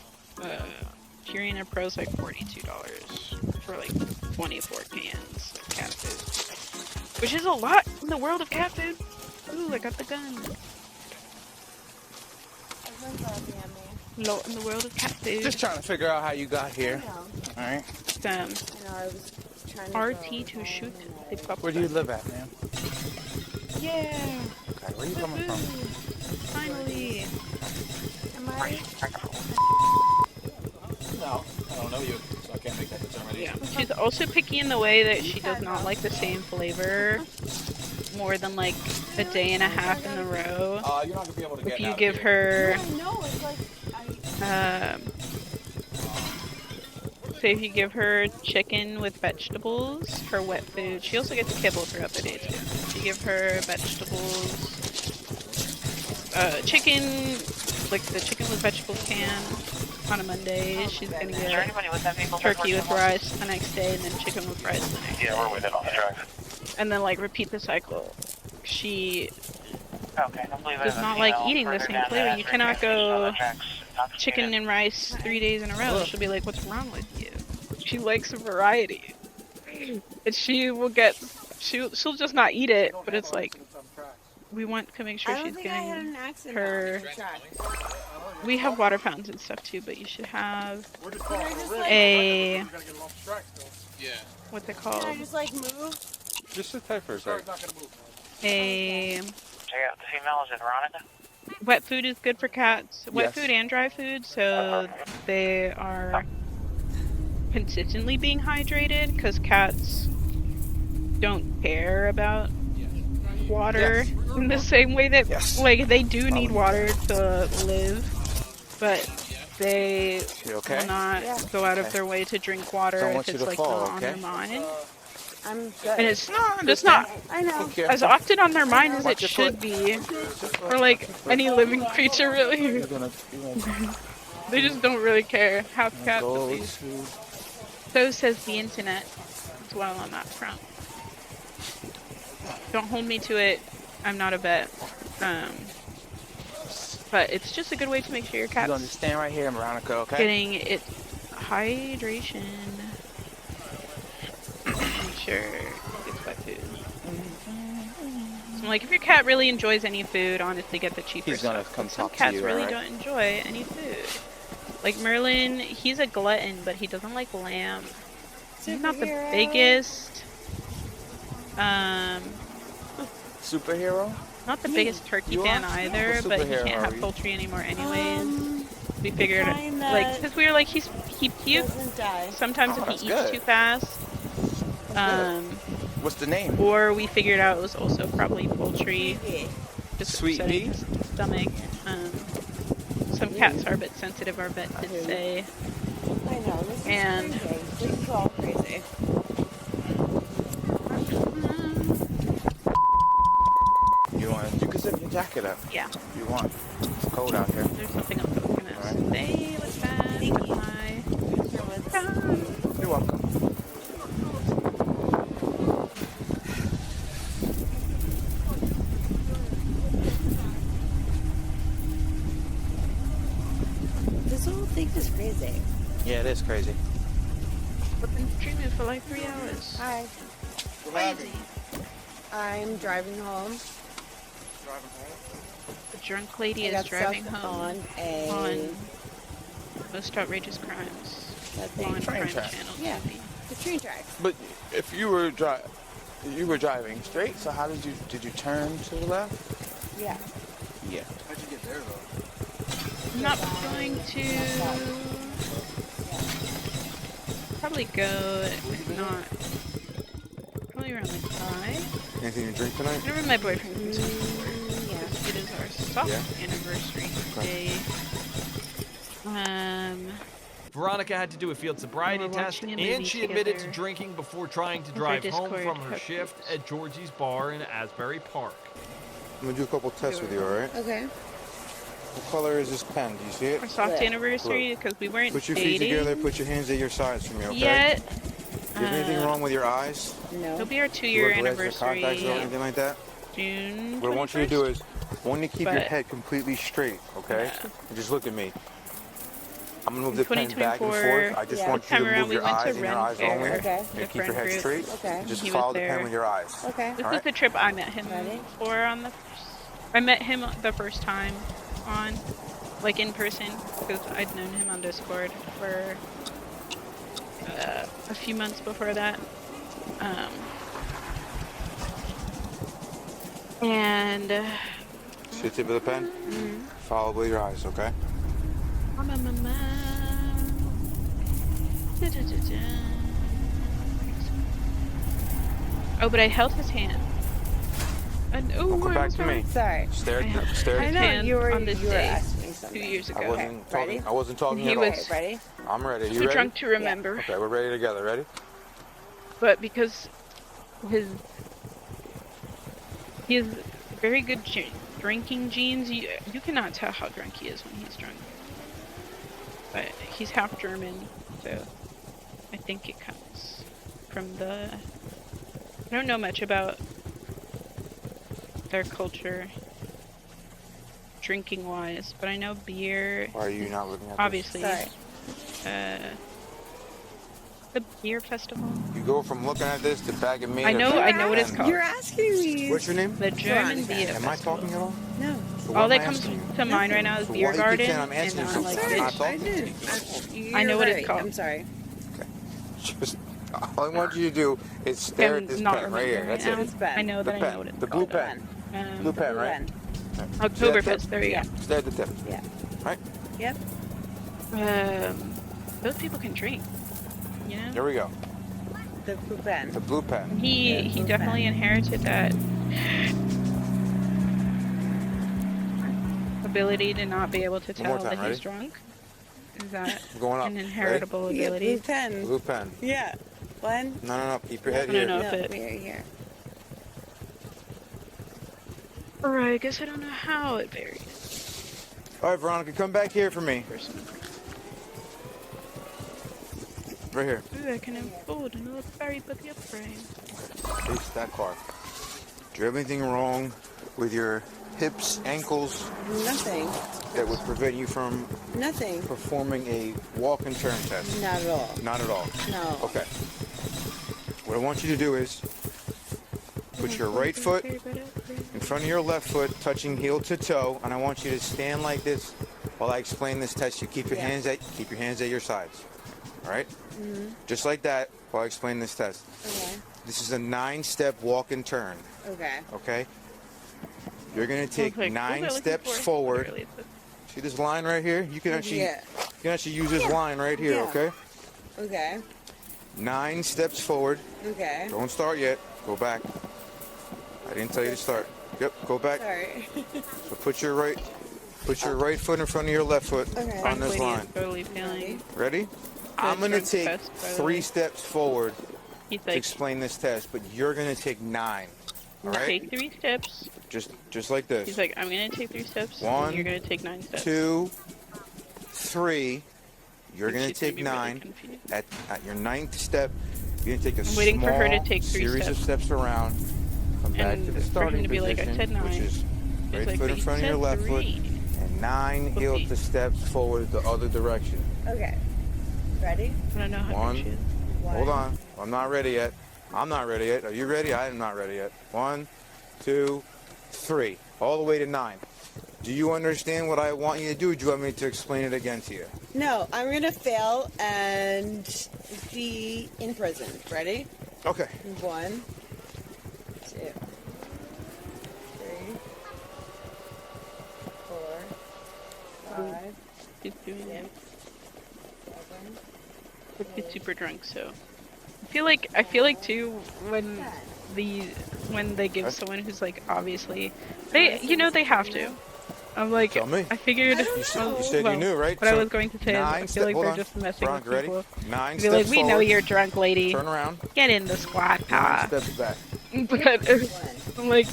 Purina Pro's like $42 for like 24 cans of cat food, which is a lot in the world of cat food. Ooh, I got the gun. Lot in the world of cat food. Just trying to figure out how you got here. All right. RT to shoot the pup. Where do you live at, man? Yeah. Okay, where are you coming from? Finally. Am I? No, I don't know you, so I can't make that determination. Yeah. She's also picky in the way that she does not like the same flavor more than like a day and a half in a row. You're not gonna be able to get If you out give here. her, so if you give her chicken with vegetables, her wet food, she also gets kibble throughout the day too. If you give her vegetables, chicken, like the chicken with vegetables can on a Monday, she's gonna get turkey with rice the next day, and then chicken with rice the next day. Yeah, we're with it on the drive. And then like repeat the cycle. She does not like eating the same flavor. You cannot go chicken and rice 3 days in a row. She'll be like, "What's wrong with you?" She likes variety, and she will get. She'll just not eat it. But it's like we want to make sure she's getting her. We have water fountains and stuff too, but you should have a. What's it called? Can I just like move? Just sit tight for a second. A. Check out the females in Veronica. Wet food is good for cats. Wet Yes. food and dry food, so they are consistently being hydrated because cats don't care about water in the same way that like they do need water to live, but they will not go out of their way to drink water Don't if want you it's to like fall, not on okay? their mind. I'm good. And it's not I know. as often on their mind as it should be for like any living creature really. They just don't really care. Half cats at least. So says the internet. That's what I'm not from. Don't hold me to it. I'm not a vet. But it's just a good way to make sure your cat's You're gonna stand right here, Veronica, okay? getting its hydration. Make sure it's wet food. So, like, if your cat really enjoys any food, honestly, get the cheaper He's gonna stuff. come Some talk to cats you, really alright? don't enjoy any food. Like Merlin, he's a glutton, but he doesn't like lamb. He's not the Superhero. biggest. Superhero? Not the biggest turkey fan either, What but he superhero can't are have you? poultry anymore anyways. We figured, kind like, that because we were like, he pukes doesn't die. sometimes Oh, if that's he eats good. too fast. What's the name? Or we figured out it was also probably poultry. Just Sweet upsetting pea? his stomach. Some cats are a bit sensitive, our vet did say. I know, this is And crazy. This is all crazy. You can zip your jacket up. Yeah. If you want. It's cold out here. There's something else I was gonna say with that. Thank you. You're welcome. This whole thing is crazy. Yeah, it is crazy. I've been streaming for like 3 hours. Hi. Crazy. I'm driving home. The drunk lady I is got driving stuck home on Most Outrageous Crimes. On Train Crime track. Channel. Yeah, the train tracks. But if you were driving straight, so how did you turn to the left? Yeah. Yeah. How'd you get there though? I'm not going to probably go, if not, probably around like 5. Anything to drink tonight? Whenever my boyfriend comes home from work. Yeah. It is our soft anniversary day. Veronica had to do a field sobriety We're test, watching a and movie she admitted to together. drinking before trying to With drive our home Discord from her cupcakes. shift at Georgie's Bar in Asbury Park. I'm gonna do a couple tests with you, alright? Okay. What color is this pen? Do you see it? Our soft Blue. anniversary, because we weren't Put your feet dating together, put your hands at your sides for me, okay? yet. Do you have anything wrong with your eyes? No. It'll be our Do 2-year you wear glasses or anniversary. contacts or anything like that? June. What I want you to do is, I want you to keep your But- head completely straight, okay? Yeah. And just look at me. I'm gonna move In the pen back and 2024, forth. I just want this you time to around move we your went to eyes and your Ren eyes Fair. only. Okay. And keep your head Friend straight. group. Okay. And just He follow was the pen there. with your eyes. Okay. This All was right? the trip I met him for on the. I met him the first time on, like in person, because I'd known him on Discord for a few months before that. And. See the tip of the pen? Follow with your eyes, okay? Oh, but I held his hand. And, Don't come back to me. Sorry. Stare I held at the I know hand you were on this you were day asking 2 something. years ago. I wasn't talking. ready? I wasn't talking He at all. was Ready? I'm ready. You too ready? drunk to remember. Okay, we're ready together. Ready? But because his very good drinking genes, you cannot tell how drunk he is when he's drunk. But he's half German, so I think it comes from the. I don't know much about their culture, drinking wise, but I know beer. Why are you not looking at Obviously, Sorry. the beer festival. this? You go from looking at this to back at me. I to know back what at it's them. called. You're asking me. What's your name? The German beer Am I festival. talking at all? No. So All what that am I comes asking you? to mind right now is So beer why you keep garden, saying I'm answering and something? like I'm not this. talking to you. I know what it's right. called. I'm sorry. Just, all I want you to do is stare at this not pen right here. remembering That's right it. now. I know The that I pen. know what it's The called. blue pen. Blue pen, right? Oktoberfest, there you go. Stare at the tip. Yeah. Right? Yep. Those people can drink, you know? Here we go. The blue pen. The blue pen. He definitely inherited that ability to not be able to One more tell time, that he's ready? drunk. Is that I'm going up. an inheritable Yeah, ability? blue pen. Blue pen. Yeah. One. No. Keep your head I don't here. know No, if it. we're here. Alright, I guess I don't know how it varies. All right, Veronica, come back here for me. Right here. Ooh, I can unfold and look very but the upgrade. Face that car. Do you have anything wrong with your hips, ankles Nothing. that would prevent you from Nothing. performing a walk and turn test? Not at all. Not at all. No. Okay. What I want you to do is put your right foot in front of your left foot, touching heel to toe, and I want you to stand like this while I explain this test. You keep your hands at your sides. All right? Just like that while I explain this test. Okay. This is a 9-step walk and turn. Okay. Okay? You're gonna take like, 9 what was I steps looking for? forward. Literally, See this line right here? You can actually Yeah. you can actually use this line right here, Yeah. okay? Okay. 9 steps forward. Okay. Don't start yet. Go back. I didn't tell you to start. Yep, go back. Sorry. So put your right foot in front of your left foot Okay. on this lady is line. totally feeling. Ready? I'm gonna drunk take test, by the 3 way. steps forward He's to like, explain this test, but you're gonna take 9. All right? take 3 steps. Just like this. He's like, I'm gonna take 3 steps. 1, and you're gonna take 9 steps. 2, 3. You're gonna She's gonna take be really 9. confused. At your 9th step, you're gonna take a I'm waiting for her to small take 3 series of steps around. Come back And to the for him starting to be like, I position, said 9. which is He's right like, foot but in you front of your said left foot, 3. and 9 heel to steps forward the other direction. Okay. Ready? I don't know how 1. to choose. Hold on. I'm not ready yet. I'm not ready yet. Are you ready? I am not ready yet. 1, 2, 3. All the way to 9. Do you understand what I want you to do? Or do you want me to explain it again to you? No, I'm gonna fail and be in prison. Ready? Okay. 1, 2, 3, 4, 5, He's doing it. 7, He's super drunk, so I feel like too when they give someone who's like obviously they have to. I'm like, Tell me. I figured. You said you knew, right? What I So, was going to say is, I feel like hold they're on. just messing Veronica, with ready? people. 9 Be steps like, we know forward. you're drunk, lady. Turn around. Get in the squad 9 car. steps back. But I'm like,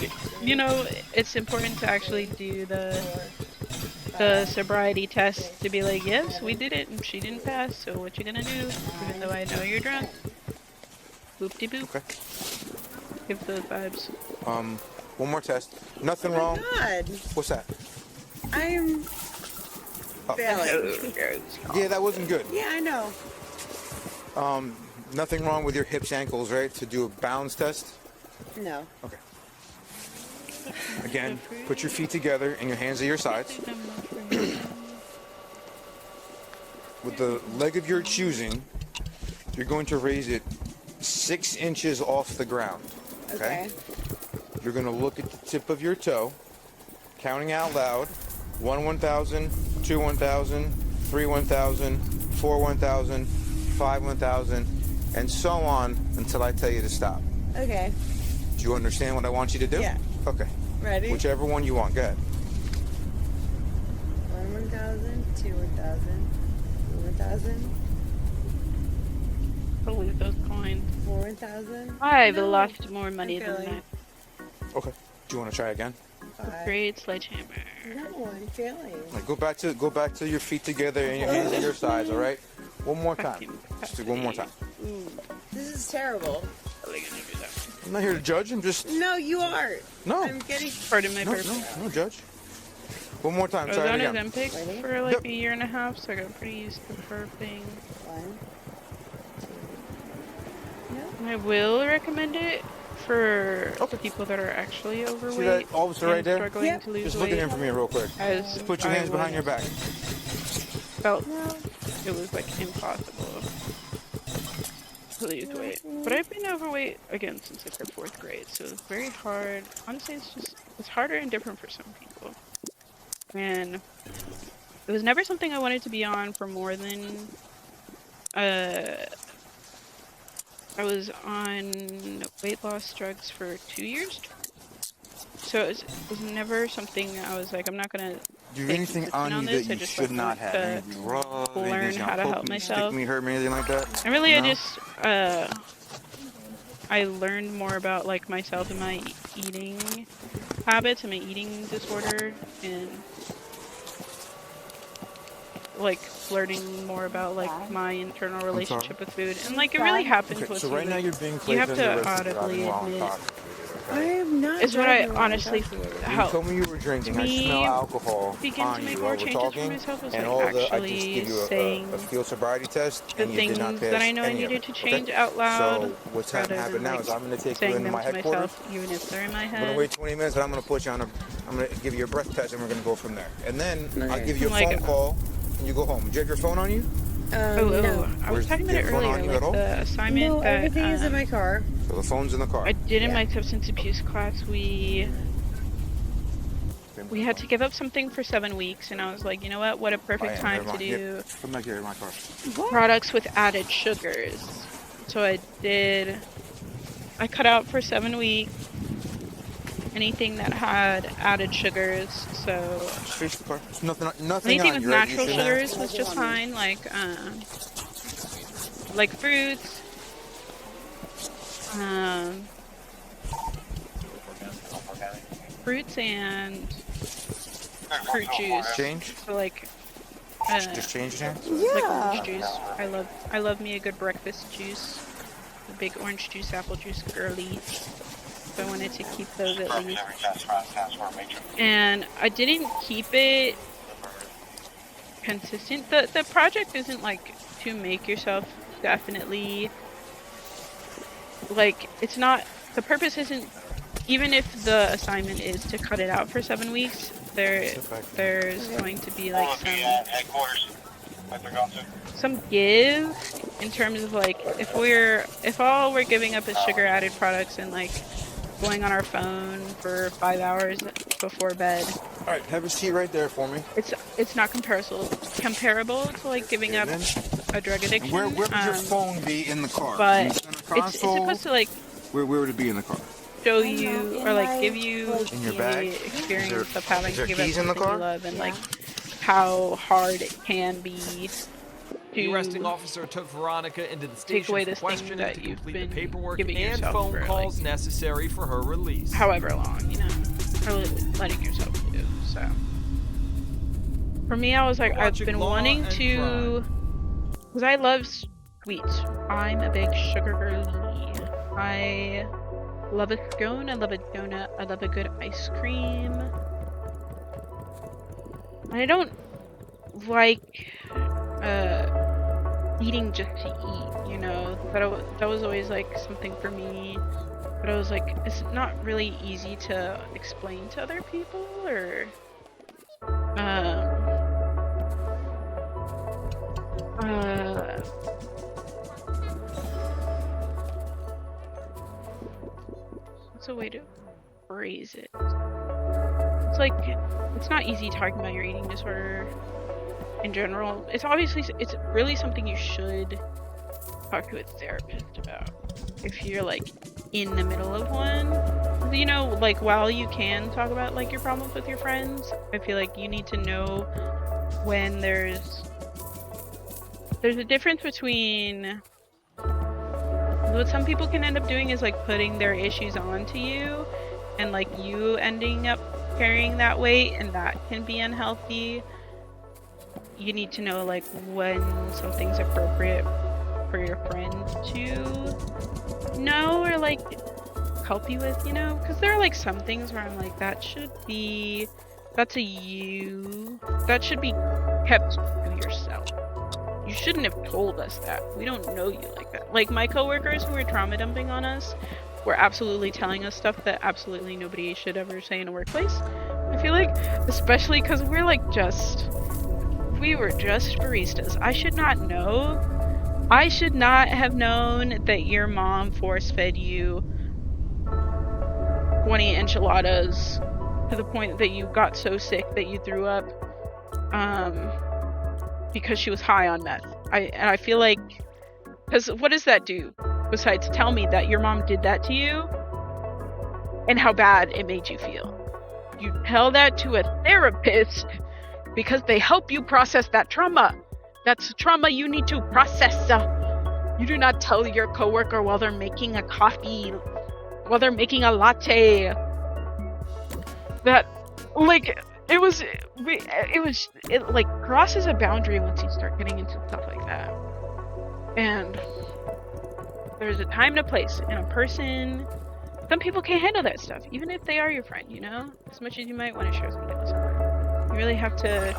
it's important to actually do the sobriety test to be like, yes, we did it, and she didn't pass. So what you gonna do? Even though I know you're drunk. Boop-de-boop. Okay. Give those vibes. One more test. Nothing wrong. God. What's that? I'm failing. Yeah, that wasn't good. Yeah, I know. Nothing wrong with your hips, ankles, right? To do a balance test. No. Okay. Again, put your feet together and your hands at your sides. With the leg of your choosing, you're going to raise it 6 inches off the ground. Okay? You're going to look at the tip of your toe, counting out loud. 1 1,000, 2 1,000, 3 1,000, 4 1,000, 5 1,000, and so on until I tell you to stop. Okay. Do you understand what I want you to do? Yeah. Okay. Ready? Whichever one you want. Go ahead. 1 1,000, 2 1,000, 3 1,000. Believe those coins. 4 1,000. I've lost more money than that. Okay. Do you want to try again? Great sledgehammer. No, I'm failing. Like, go back to your feet together and your hands at your sides. All right. One more time. Just do one more time. This is terrible. I'm not here to judge. I'm just. No, you are. No. I'm getting. Pardon my No, purpose. no judge. One more time. I was Try on it again. Ozempic for like a year and a half, so I got pretty used to burping. 1. I will recommend it for people that are actually overweight. See that officer right there? Struggling to lose Just look at him for me real quick. As Just put your I hands behind was- your back. Felt it was like impossible to lose weight. But I've been overweight again since like the 4th grade, so it's very hard. Honestly, it's harder and different for some people. And it was never something I wanted to be on for more than I was on weight loss drugs for 2 years. So it was never something I was like, I'm not gonna Do anything on you this. that I you just should like, not want have? Any to drugs? learn anything how to poke help me, myself. Stick me, hurt me, anything like that? And really, No? I learned more about like myself and my eating habits and my eating disorder, and like learning more about like my internal relationship with food, and like it really happens Okay, with so you. right now like, you're being you placed have under to arrest for audibly driving while admit intoxicated, I okay? am not. is what I driving while honestly intoxicated. You help told me you were drinking. I me smell alcohol begin on to make you more while we're changes for talking, myself was and like all the I actually just give you saying a field sobriety test, the and you did not things pass that I know I any of needed it, to okay? change out loud. So what's rather happening than, now like, is I'm going to take you saying into them my to headquarters. myself, even if they're in my I'm head. going to wait 20 minutes, and I'm going to put you on I'm going to give you a breath test, and we're going to go from there. And then I'll give you a Like, phone call, and you go home. Do you have your phone on you? No. I was talking about it earlier, like the assignment No, that everything is in my car. So the phone's in the car. I did in my substance abuse class. We had to give up something for 7 weeks, and I was like, you know what a perfect time to do Come back here in my car. products with added sugars. So I cut out for 7 weeks anything that had added sugars. So Face the car. Nothing anything on with you, right? You natural shouldn't have- sugars was just fine, like fruits, and fruit juice. Change? So like Just change your hands? like orange juice. I love me a good breakfast juice. A big orange juice, apple juice, girly. So I wanted to keep those at least. And I didn't keep it consistent. The project isn't like to make yourself definitely like, it's not, the purpose isn't, even if the assignment is to cut it out for 7 weeks, there's going to be like some give in terms of like, if all we're giving up is sugar added products and like going on our phone for 5 hours before bed. All right, have a seat right there for me. It's not comparable to like giving up a drug addiction. Where would your phone be in the car? But In the center console? it's supposed to like Where would it be in the car? show you or like give you In your the bag? experience of having is to there give up keys in the something you car? love and like how hard it can be The to arresting officer took Veronica into the take station away for this thing questioning that to you've complete been the paperwork giving and yourself phone for, calls like, necessary for her release. however long, you know, or letting yourself do. So for me, I was like, I've been wanting to, because I love sweets. I'm a big sugar girly. I love a scone, I love a donut, I love a good ice cream. I don't like eating just to eat, you know. That was always like something for me. But I was like, it's not really easy to explain to other people, or what's a way to phrase it? It's like, it's not easy talking about your eating disorder in general. It's really something you should talk to a therapist about if you're like in the middle of one. You know, like while you can talk about like your problems with your friends, I feel like you need to know when there's a difference between what some people can end up doing is like putting their issues onto you and like you ending up carrying that weight, and that can be unhealthy. You need to know like when something's appropriate for your friend to know or like help you with, you know, because there are like some things where I'm like, that should be kept to yourself. You shouldn't have told us that. We don't know you like that. Like my coworkers who were trauma dumping on us were absolutely telling us stuff that absolutely nobody should ever say in a workplace. I feel like, especially because we were just baristas. I should not know. I should not have known that your mom force-fed you 20 enchiladas to the point that you got so sick that you threw up because she was high on meth. I feel like, because what does that do besides tell me that your mom did that to you and how bad it made you feel? You tell that to a therapist because they help you process that trauma. That's trauma you need to process. You do not tell your coworker while they're making a coffee, while they're making a latte, that like it like crosses a boundary once you start getting into stuff like that. And there's a time and a place and a person. Some people can't handle that stuff, even if they are your friend, you know? As much as you might want to share something with someone. You really have to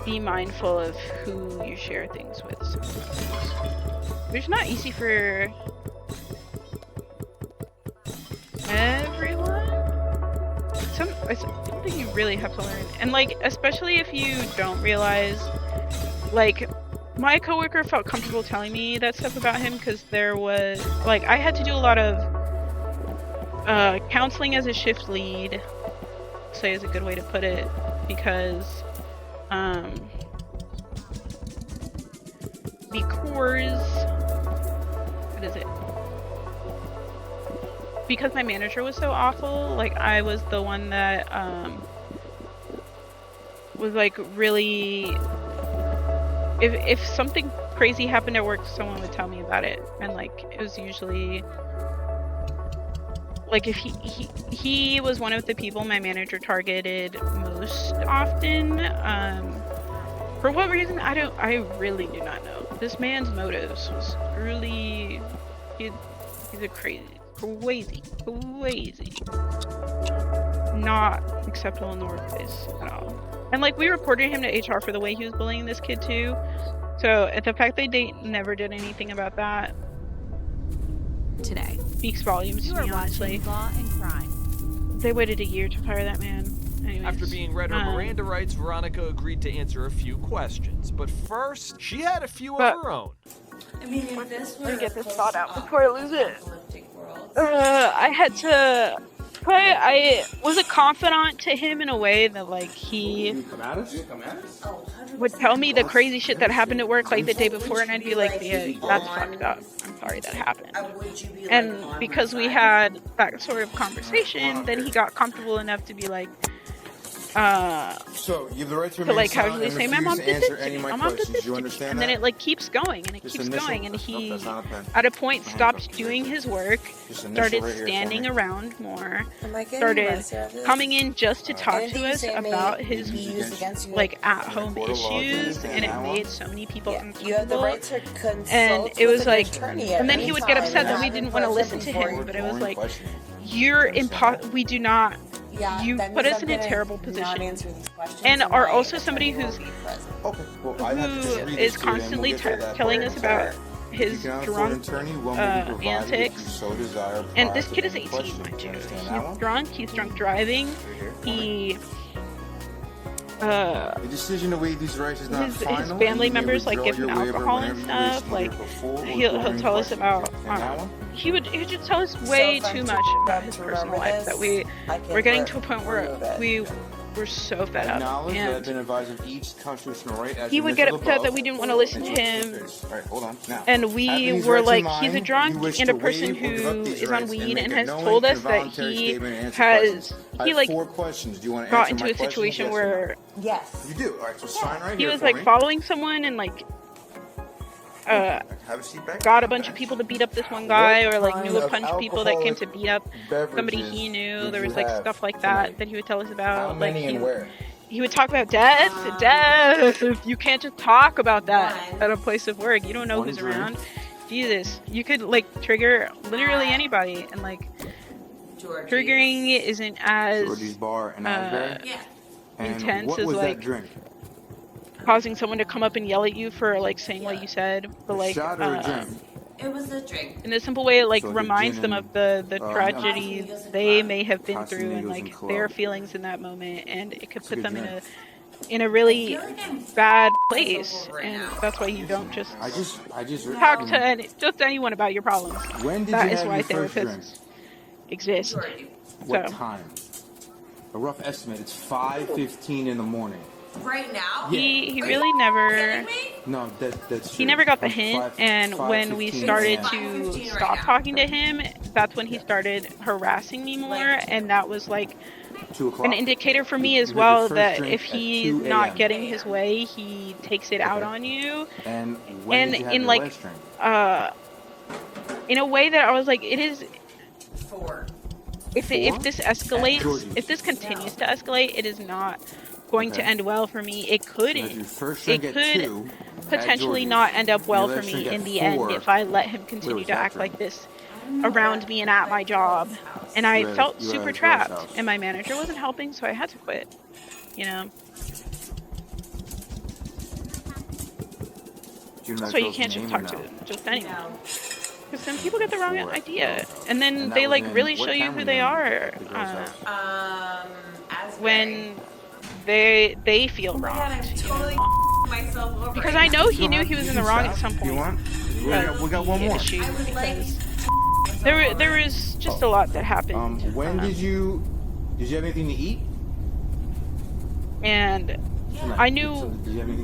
be mindful of who you share things with sometimes. Which is not easy for everyone. It's something you really have to learn. And like, especially if you don't realize, like, my coworker felt comfortable telling me that stuff about him because there was, like, I had to do a lot of counseling as a shift lead, say is a good way to put it, because because my manager was so awful, like I was the one that was like really, if something crazy happened at work, someone would tell me about it, and like it was usually like if he was one of the people my manager targeted most often. For what reason, I really do not know. This man's motives was truly, he's a crazy, not acceptable in the workplace at all. And like we reported him to HR for the way he was bullying this kid too. So the fact that they never did anything about that today speaks volumes to me, honestly. Law and Crime. They waited a year to fire that man. Anyways, after being read her Miranda rights, Veronica agreed to answer a few questions. But first, she had a few of her own. I mean, if this were let me get this thought out before I lose it. I had to I was a confidant to him in a way that like he would tell me the crazy shit that happened at work like the day before, and I'd be like, yeah, that's fucked up. I'm sorry that happened. And because we had that sort of conversation, then he got comfortable enough to be like, So you have the right to to remain like silent casually and say, my mom refuse did to this answer to any me, of my my mom did questions. this You to me, understand and then that? it like keeps going and it Just keeps initial? going, and Nope, he that's not a pen. at a point My stopped handcuffs. doing his work, Just initial started right here for standing me. around more, Am I getting started lesser of this? coming in just to talk Anything to you us say may about be his used against you like in at-home court of law. Do you issues, understand and it that one? made so many people You uncomfortable. have the right to consult And it with was an like, attorney at and then any he would get time upset and that we have didn't him want to present listen to before him, you. but it was Only like, questioning. you're we do not, Yeah, you that put means us I'm in a gonna terrible not position, answer these questions, and so are my also somebody attorney who's won't be present. Okay. Well, I'd have to just read who this is to you, and we'll constantly get to that telling part. us about If his you cannot afford an drunk attorney, one will be provided if you antics. so desire And prior this to kid is any 18, questions. mind you. Understand that one? He's drunk. He's drunk driving. He The decision to waive these rights is not his final. family You may members like withdraw give him your waiver alcohol and whenever you wish, stuff. either Like before or he'll during tell us questioning. about Understand that one? he would just tell us way too much about his personal life that we're getting to a point where we're so fed up. Acknowledge that I've And been advised of each constitutional right as he would get listed upset above. that we didn't want to listen to And him. so- All right, hold on. Now, And we having these were rights in like, he's a mind, drunk you wish and a to person waive or give up who these is on rights and weed make and a has knowing told and us that voluntary he statement and answer has questions. I he have like 4 questions. Do you want to got answer into my a questions? situation Yes or no? where Yes. You do. All right, so sign right he here was for like me. following someone and like Have a seat back. got a bunch of people to beat up this one guy, or like knew a kind bunch of of people that came to alcoholic beat up somebody beverages he knew. did There you was like have stuff like tonight? that that he would tell us about. How many like and where? he would talk about death. You can't just talk about that at a place of work. You don't know One who's drink. around. Jesus, you could like trigger literally anybody, and like triggering isn't as Georgie's Bar in Asbury? And intense what as was like that drink? causing someone to come up and yell at you for like saying what you said, but like Shot or a drink? It was a drink. in a simple way, it like So the reminds gin them and, of the no. tragedies they may have been through and Casamigos like and their club. feelings in that moment, and it could It's a put good them drink. in a really bad place, and that's why you don't just I just talk to just anyone about your problems. When did That you is have why your first drink? therapists exist. What So time? A rough estimate. It's 5:15 in the morning. Right now? he really never No, that's he true. never got the Like hint, 5 and when we 5:15 started a.m. to 5:15 right stop now. talking to him, that's when he started harassing me more, and that was like 2 o'clock. an indicator for me You as had your well first that drink if at he's 2 not a.m. getting his way, he takes it out Okay. on you. And when And did you have in your like last drink? in a way that I was like, it is 4. if Four? this At escalates, Georgie's. if this continues to escalate, it is not going to Okay. end well for me. It could You had your first it drink at could 2 at potentially Georgie's. not end up well Your for last me drink at in the 4. end if I let him Where continue was to that act drink? like this around me and at my job. And I You were at- felt you were at super his trapped, house. and my manager wasn't helping, so I had to quit. You know, Do you know that's that why you girl's can't just name talk or to no? just anyone. Because then people get the wrong Four. idea, and then And that they was like in- really what show you town who were they you in are at the girl's house? Asbury. when they feel Oh my god, wronged. I'm you totally know? myself over. Because I know he You knew don't he have- was you in the can wrong at stop some if you point. want. But We got one the more. issue I would like because there was just a lot that happened. When did you have anything to eat? And I knew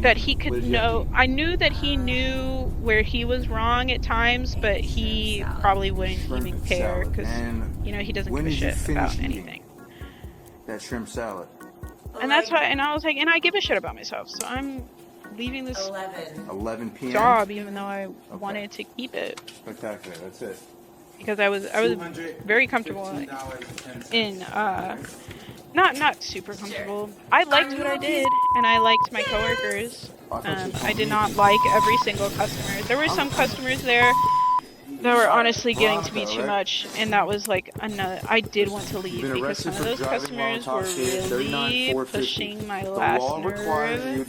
that he could know. I knew that he knew where he was wrong at times, but he probably wouldn't even care because you know he doesn't give a shit about anything. That shrimp salad. And that's why. And I was like, and I give a shit about myself, so I'm leaving this 11 p.m. job even though I wanted to keep it Spectacular. That's it. because I was very comfortable in not super comfortable. I liked what I did, and I liked my coworkers. I did not like every single customer. There were some customers there that were honestly getting to be too much, and that was like another. I did want to leave because some of those customers were really pushing my last nerve.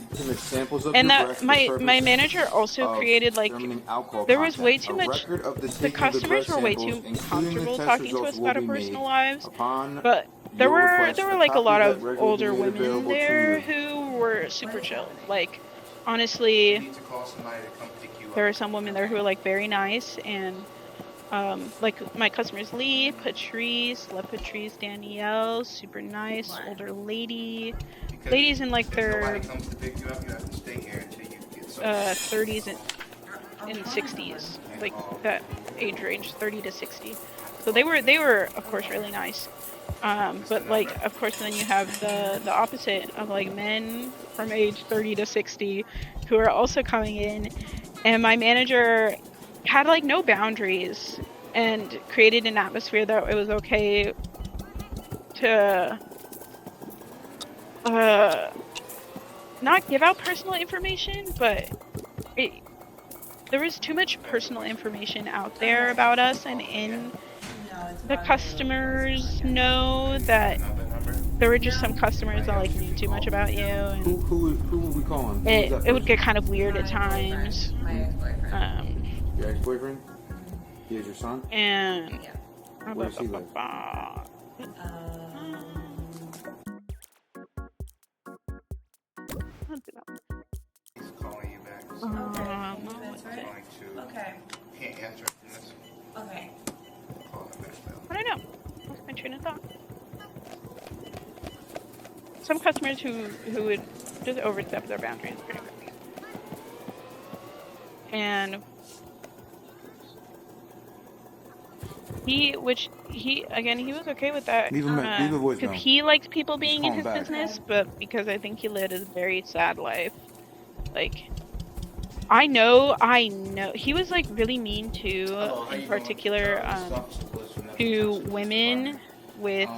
And that my manager also created like there was way too much. The customers were way too comfortable talking to us about our personal lives, but there were like a lot of older women there who were super chill. Like honestly, there were some women there who were like very nice, and like my customers Lee, Patrice, Danielle, super nice, older ladies in like their 30s and 60s, like that age range, 30 to 60. So they were of course really nice. But like, of course, then you have the opposite of like men from age 30 to 60 who are also coming in, and my manager had like no boundaries and created an atmosphere that it was okay to not give out personal information, but there was too much personal information out there about us, and in the customers know that there were just some customers that like knew too much about you, and Who were we calling? it would get kind of weird at times. Your ex-boyfriend? He is your son? And Where does he live? He's calling you back. That's right. Okay. Can't answer from this. Okay. Call him back now. I don't know. Lost my train of thought. Some customers who would just overstep their boundaries pretty quickly. And he was okay with that. Leave a voicemail. Because he likes people being in call his him back. business, but because I think he led a very sad life. Like, I know, he was like really mean to, in particular, to women with,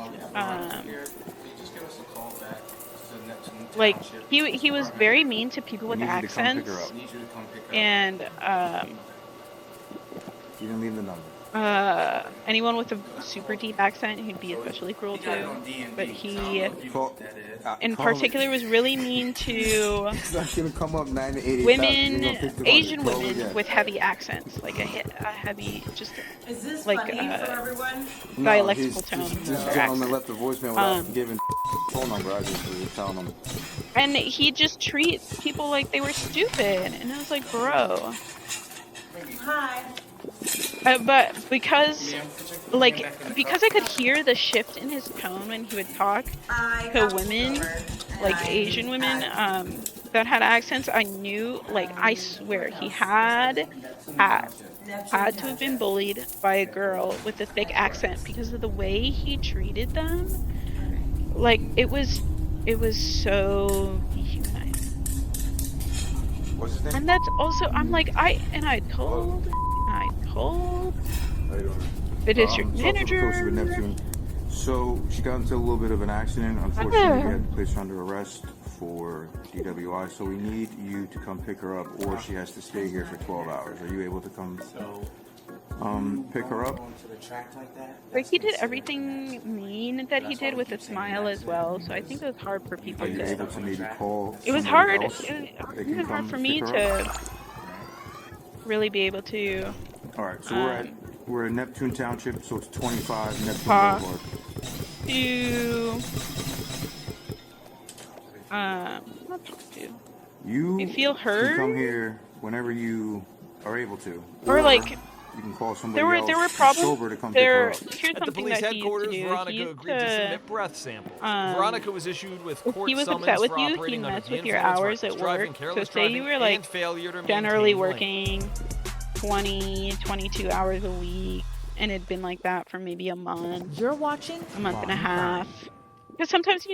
like, he was very mean to people with accents, and, You didn't leave the number. anyone with a super deep accent he'd be especially cruel to, but he in particular was really mean to It's not gonna come up 9 to 80. women, Asian women with heavy accents, like a heavy, just like dialectical tones. This gentleman left a voicemail without giving phone number. I just was telling him. And he just treats people like they were stupid, and I was like, bro. Hi. But because I could hear the shift in his tone when he would talk to women, like Asian women, that had accents, I knew, like, I swear, he had to have been bullied by a girl with a thick accent because of the way he treated them. Like, it was so dehumanizing. What's his name? And that's also, I'm like, I told the district manager. So she got into a little bit of an accident. Unfortunately, we had to place her under arrest for DWI. So we need you to come pick her up, or she has to stay here for 12 hours. Are you able to come pick her up? Like, he did everything mean that he did with a smile as well. So I think it was hard for people Are you able to maybe call? It was hard. else It that was can hard come for me pick her to up? really be able to. All right, so we're in Neptune Township, so it's 25 Neptune Talk Boulevard. Not talk to. You feel heard? can come here whenever you are able to, Or like, you can call somebody there were else problems. sober to come pick her up. Here's At the something police that he used to headquarters, do. Veronica He used agreed to submit breath samples. Veronica was issued with If court he was summons upset with for you, he operating under messed the with your influence, hours reckless at driving, work. So careless say driving, you were and like failure to generally maintain lane. working 20, 22 hours a week, and it'd been like that for maybe a month. You're watching a month and a half. Because sometimes,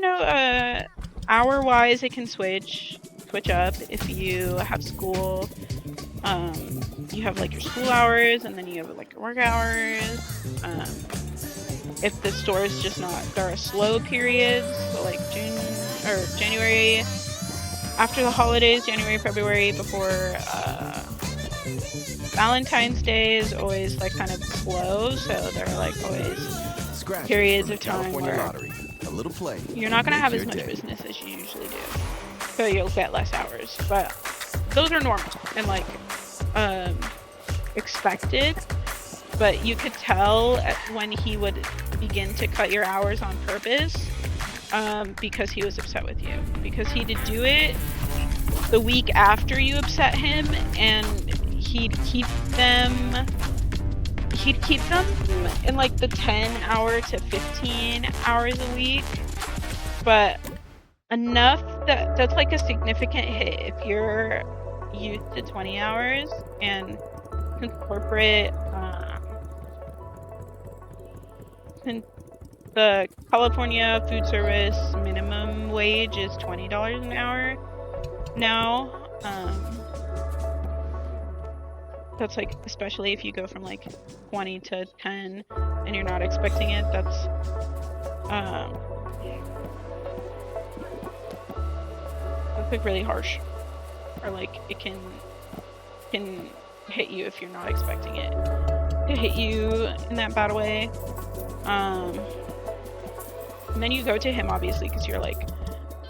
hour-wise, it can switch up if you have school. You have like your school hours, and then you have like your work hours. If the store is just not, there are slow periods, so like January, after the holidays, January, February, before Valentine's Day is always like kind of slow, so there are like always periods of time where Lottery. A little play. you're not going to Make have as your much day. business as you usually do. So you'll get less hours. But those are normal and like expected. But you could tell when he would begin to cut your hours on purpose because he was upset with you. Because he did do it the week after you upset him, and he'd keep them in like the 10 hour to 15 hours a week, but enough that's like a significant hit if you're used to 20 hours. And since the California food service minimum wage is $20 an hour now. That's like, especially if you go from like 20 to 10 and you're not expecting it, that's like really harsh, or like it can hit you if you're not expecting it to hit you in that bad way. And then you go to him obviously because you're like,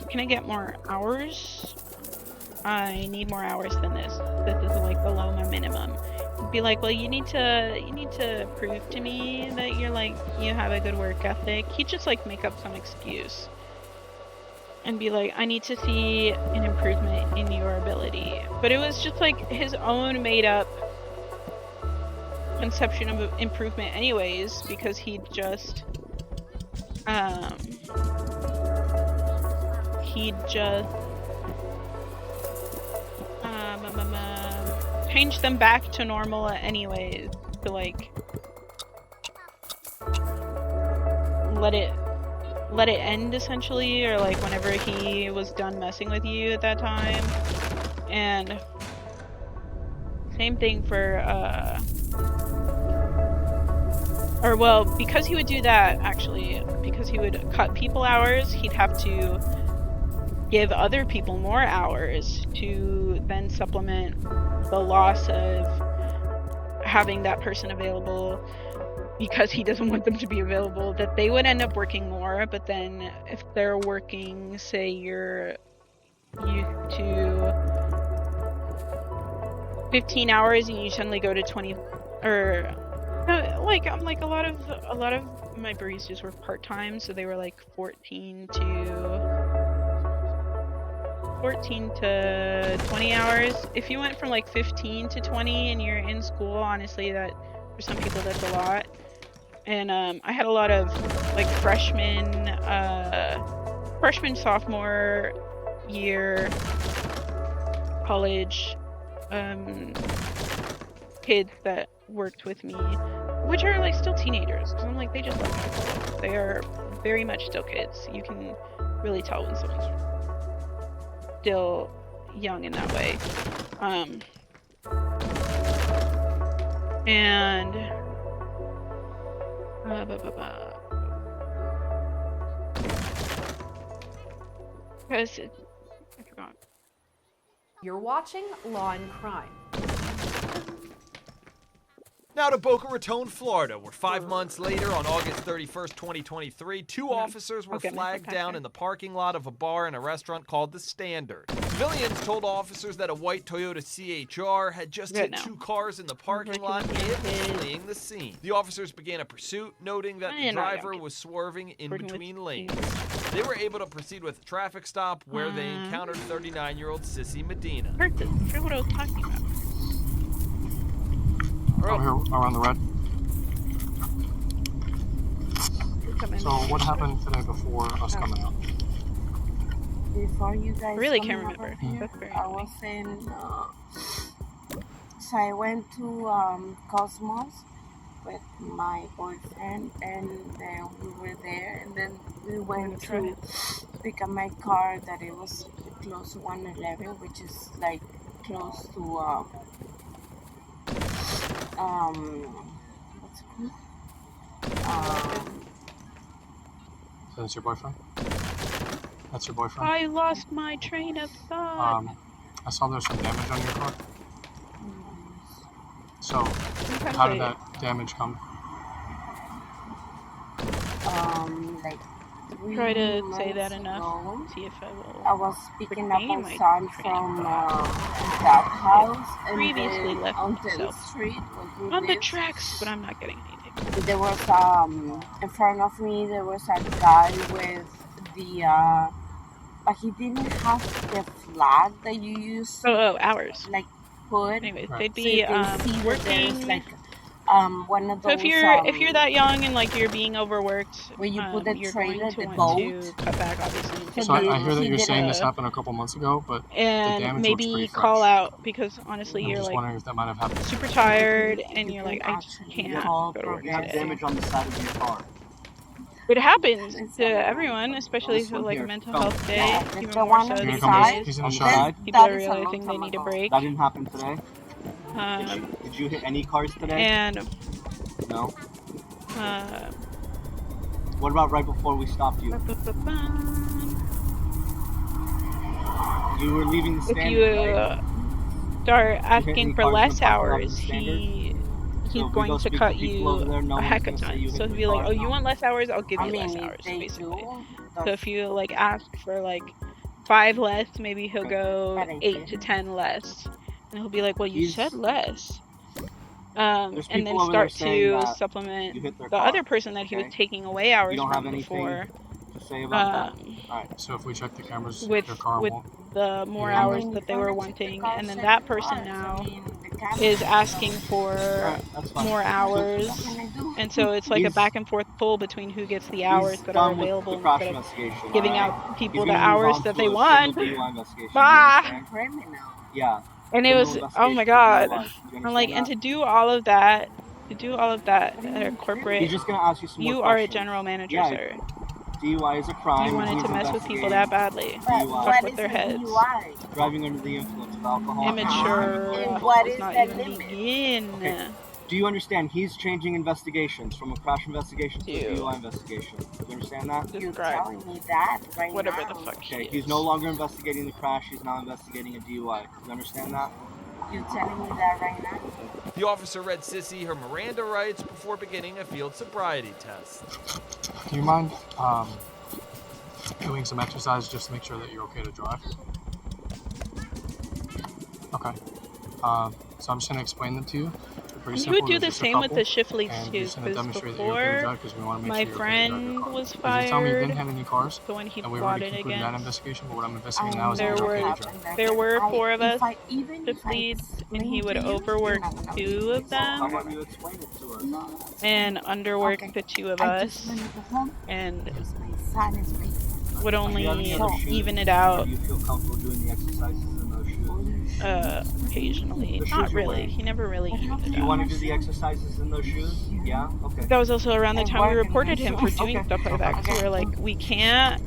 can I get more hours? I need more hours than this. This is like below my minimum. Be like, well, you need to prove to me that you're like, you have a good work ethic. He'd just like make up some excuse and be like, I need to see an improvement in your ability. But it was just like his own made up conception of improvement anyways, because he'd just change them back to normal anyways, to like let it end essentially, or like whenever he was done messing with you at that time. And same thing for or well, because he would do that actually, because he would cut people hours, he'd have to give other people more hours to then supplement the loss of having that person available, because he doesn't want them to be available, that they would end up working more. But then if they're working, say you're used to 15 hours and you suddenly go to 20, or like a lot of my baristas were part-time, so they were like 14 to 20 hours. If you went from like 15 to 20 and you're in school, honestly, that for some people that's a lot. And I had a lot of like freshman, sophomore year college kids that worked with me, which are like still teenagers, because I'm like, they just love school. They are very much still kids. You can really tell when someone's still young in that way. And because I forgot. You're watching Law and Crime. Now to Boca Raton, Florida, where 5 months later, on August 31st, 2023, two officers were flagged down in the parking lot of a bar and a restaurant called The Standard. Civilians told officers that a white Toyota CHR had just hit two cars in the parking lot and fleeing the scene. The officers began a pursuit, noting that the driver was swerving in between lanes. They were able to proceed with a traffic stop where they encountered 39-year-old Sissy Medina. I forgot what I was talking about. I'm here around the red. So what happened today before us coming out? Before you guys I really come can't over remember. here, That's very I was in so I went to Cosmos with my boyfriend, and then we were there, and then we went to pick up my car that it was close to 111, which is like close to what's it called? So that's your boyfriend? That's your boyfriend? I lost my train of thought. I saw there's some damage on your car. So, how did that damage come? Like Try to say months that enough. ago, See if I will. I was picking up regain my my son train from of thought. that house, and Previously then left onto the himself street where we on the live. tracks, but I'm not getting anything. There was in front of me there was a guy with the but he didn't have the flag that you use. Hours. Like put. Anyways, Right. they'd So be you can see that there's working. like one of So those. if you're that young and like you're being overworked, where you put the you're trailer, going to the want boat. to cut back obviously. So I hear that you're saying this happened a couple months ago, but the And damage looks maybe pretty call fresh. out, because honestly I'm you're just like wondering if that might have happened. super tired and you're like, I just can't go to work You have today. damage on the side of your car. It happens to everyone, especially for like a mental health day, even more so these days. He's in a shot. People are realizing they need a break. That didn't happen today. Did you hit any cars today? And no. What about right before we stopped you? You were leaving the if standard, you right? start asking for less hours, he's going to cut you a heck of ton. So he'll be like, oh, you want less hours? I'll give you less hours, basically. So if you like ask for like 5 less, maybe he'll go 8 to 10 less. And he'll be like, well, you said less. And then start to supplement the other person that he was taking away hours from before. So if we check the cameras, with the more hours that they were wanting, and then that person now is asking for more hours, and so it's like a back and forth pull between who gets the hours that are available instead of giving out people the hours that they want. Bah! Yeah. And it was, oh my god, I'm like, and to do all of that at a corporate, he's just gonna ask you some more you questions. are a general manager, sir. DUI is a crime. You wanted to mess with people that badly. DUI. Fuck with their heads. Driving under the influence of alcohol. Immature. Does not even begin. Okay. Do you understand? He's changing investigations from a crash investigation to a DUI investigation. Do you understand that? You're telling me that right Whatever now. The fuck Okay, he he's is. no longer investigating the crash. He's now investigating a DUI. Do you understand that? You're telling me that right now? The officer read Sissy her Miranda rights before beginning a field sobriety test. Do you mind doing some exercise just to make sure that you're okay to drive? Okay. So I'm just going to explain them to you. You would do the same with the shift leads too, because before my friend was fired, tell me you didn't have any cars, so when he and we bought already it concluded again, that investigation, but what I'm investigating now is that you're okay to drive. there were 4 of us shift leads, and he would overwork 2 of them, and underwork the 2 of us, and would only even it out occasionally. Not really. He never really evened it out. You want to do the exercises in those shoes? Yeah? Okay. That was also around the time we reported him for doing stuff like that. So we were like, we can't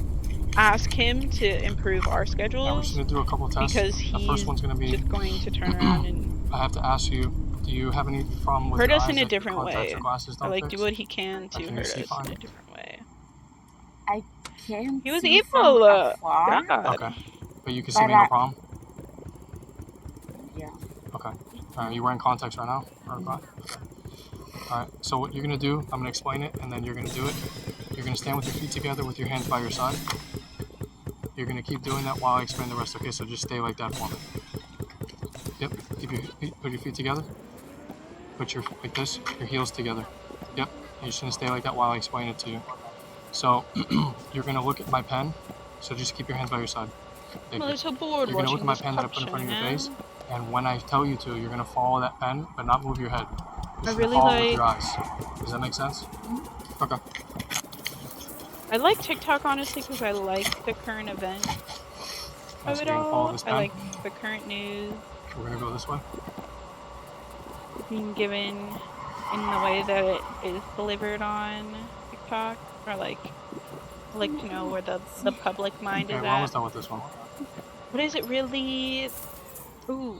ask him to improve our schedules. Yeah, we're just going to do a couple of tests. Because the first one's going to be just going to turn around and I have to ask you, do you have any problem with hurt your us eyes in a that different cause way. your glasses don't Or like fix? do what he can to Can hurt us you see fine? in a different way. I can't. He was see evil. from afar. God. Okay. But you can see me no problem? Yeah. Okay. Alright, you wearing contacts right now? Okay. Alright, so what you're going to do, I'm going to explain it, and then you're going to do it. You're going to stand with your feet together with your hands by your side. You're going to keep doing that while I explain the rest. Okay, so just stay like that for me. Yep, keep your feet, put your feet together. Put your, like this, your heels together. Yep, you're just going to stay like that while I explain it to you. So, you're going to look at my pen, so just keep your hands by your side. Well, there's a board You're going to look at my pen that I pop put in front of your show face, now. and when I tell you to, you're going to follow that pen, but not move your head. You're I just really follow with like- your eyes. Does that make sense? Okay. I like TikTok honestly because I like the current event Right, of so it you're gonna follow all. this I pen? like the current news We're going to go this way. being given in the way that it is delivered on TikTok, or like to know where the public mind Okay, is we're almost at. done with this one. What is it really? Ooh.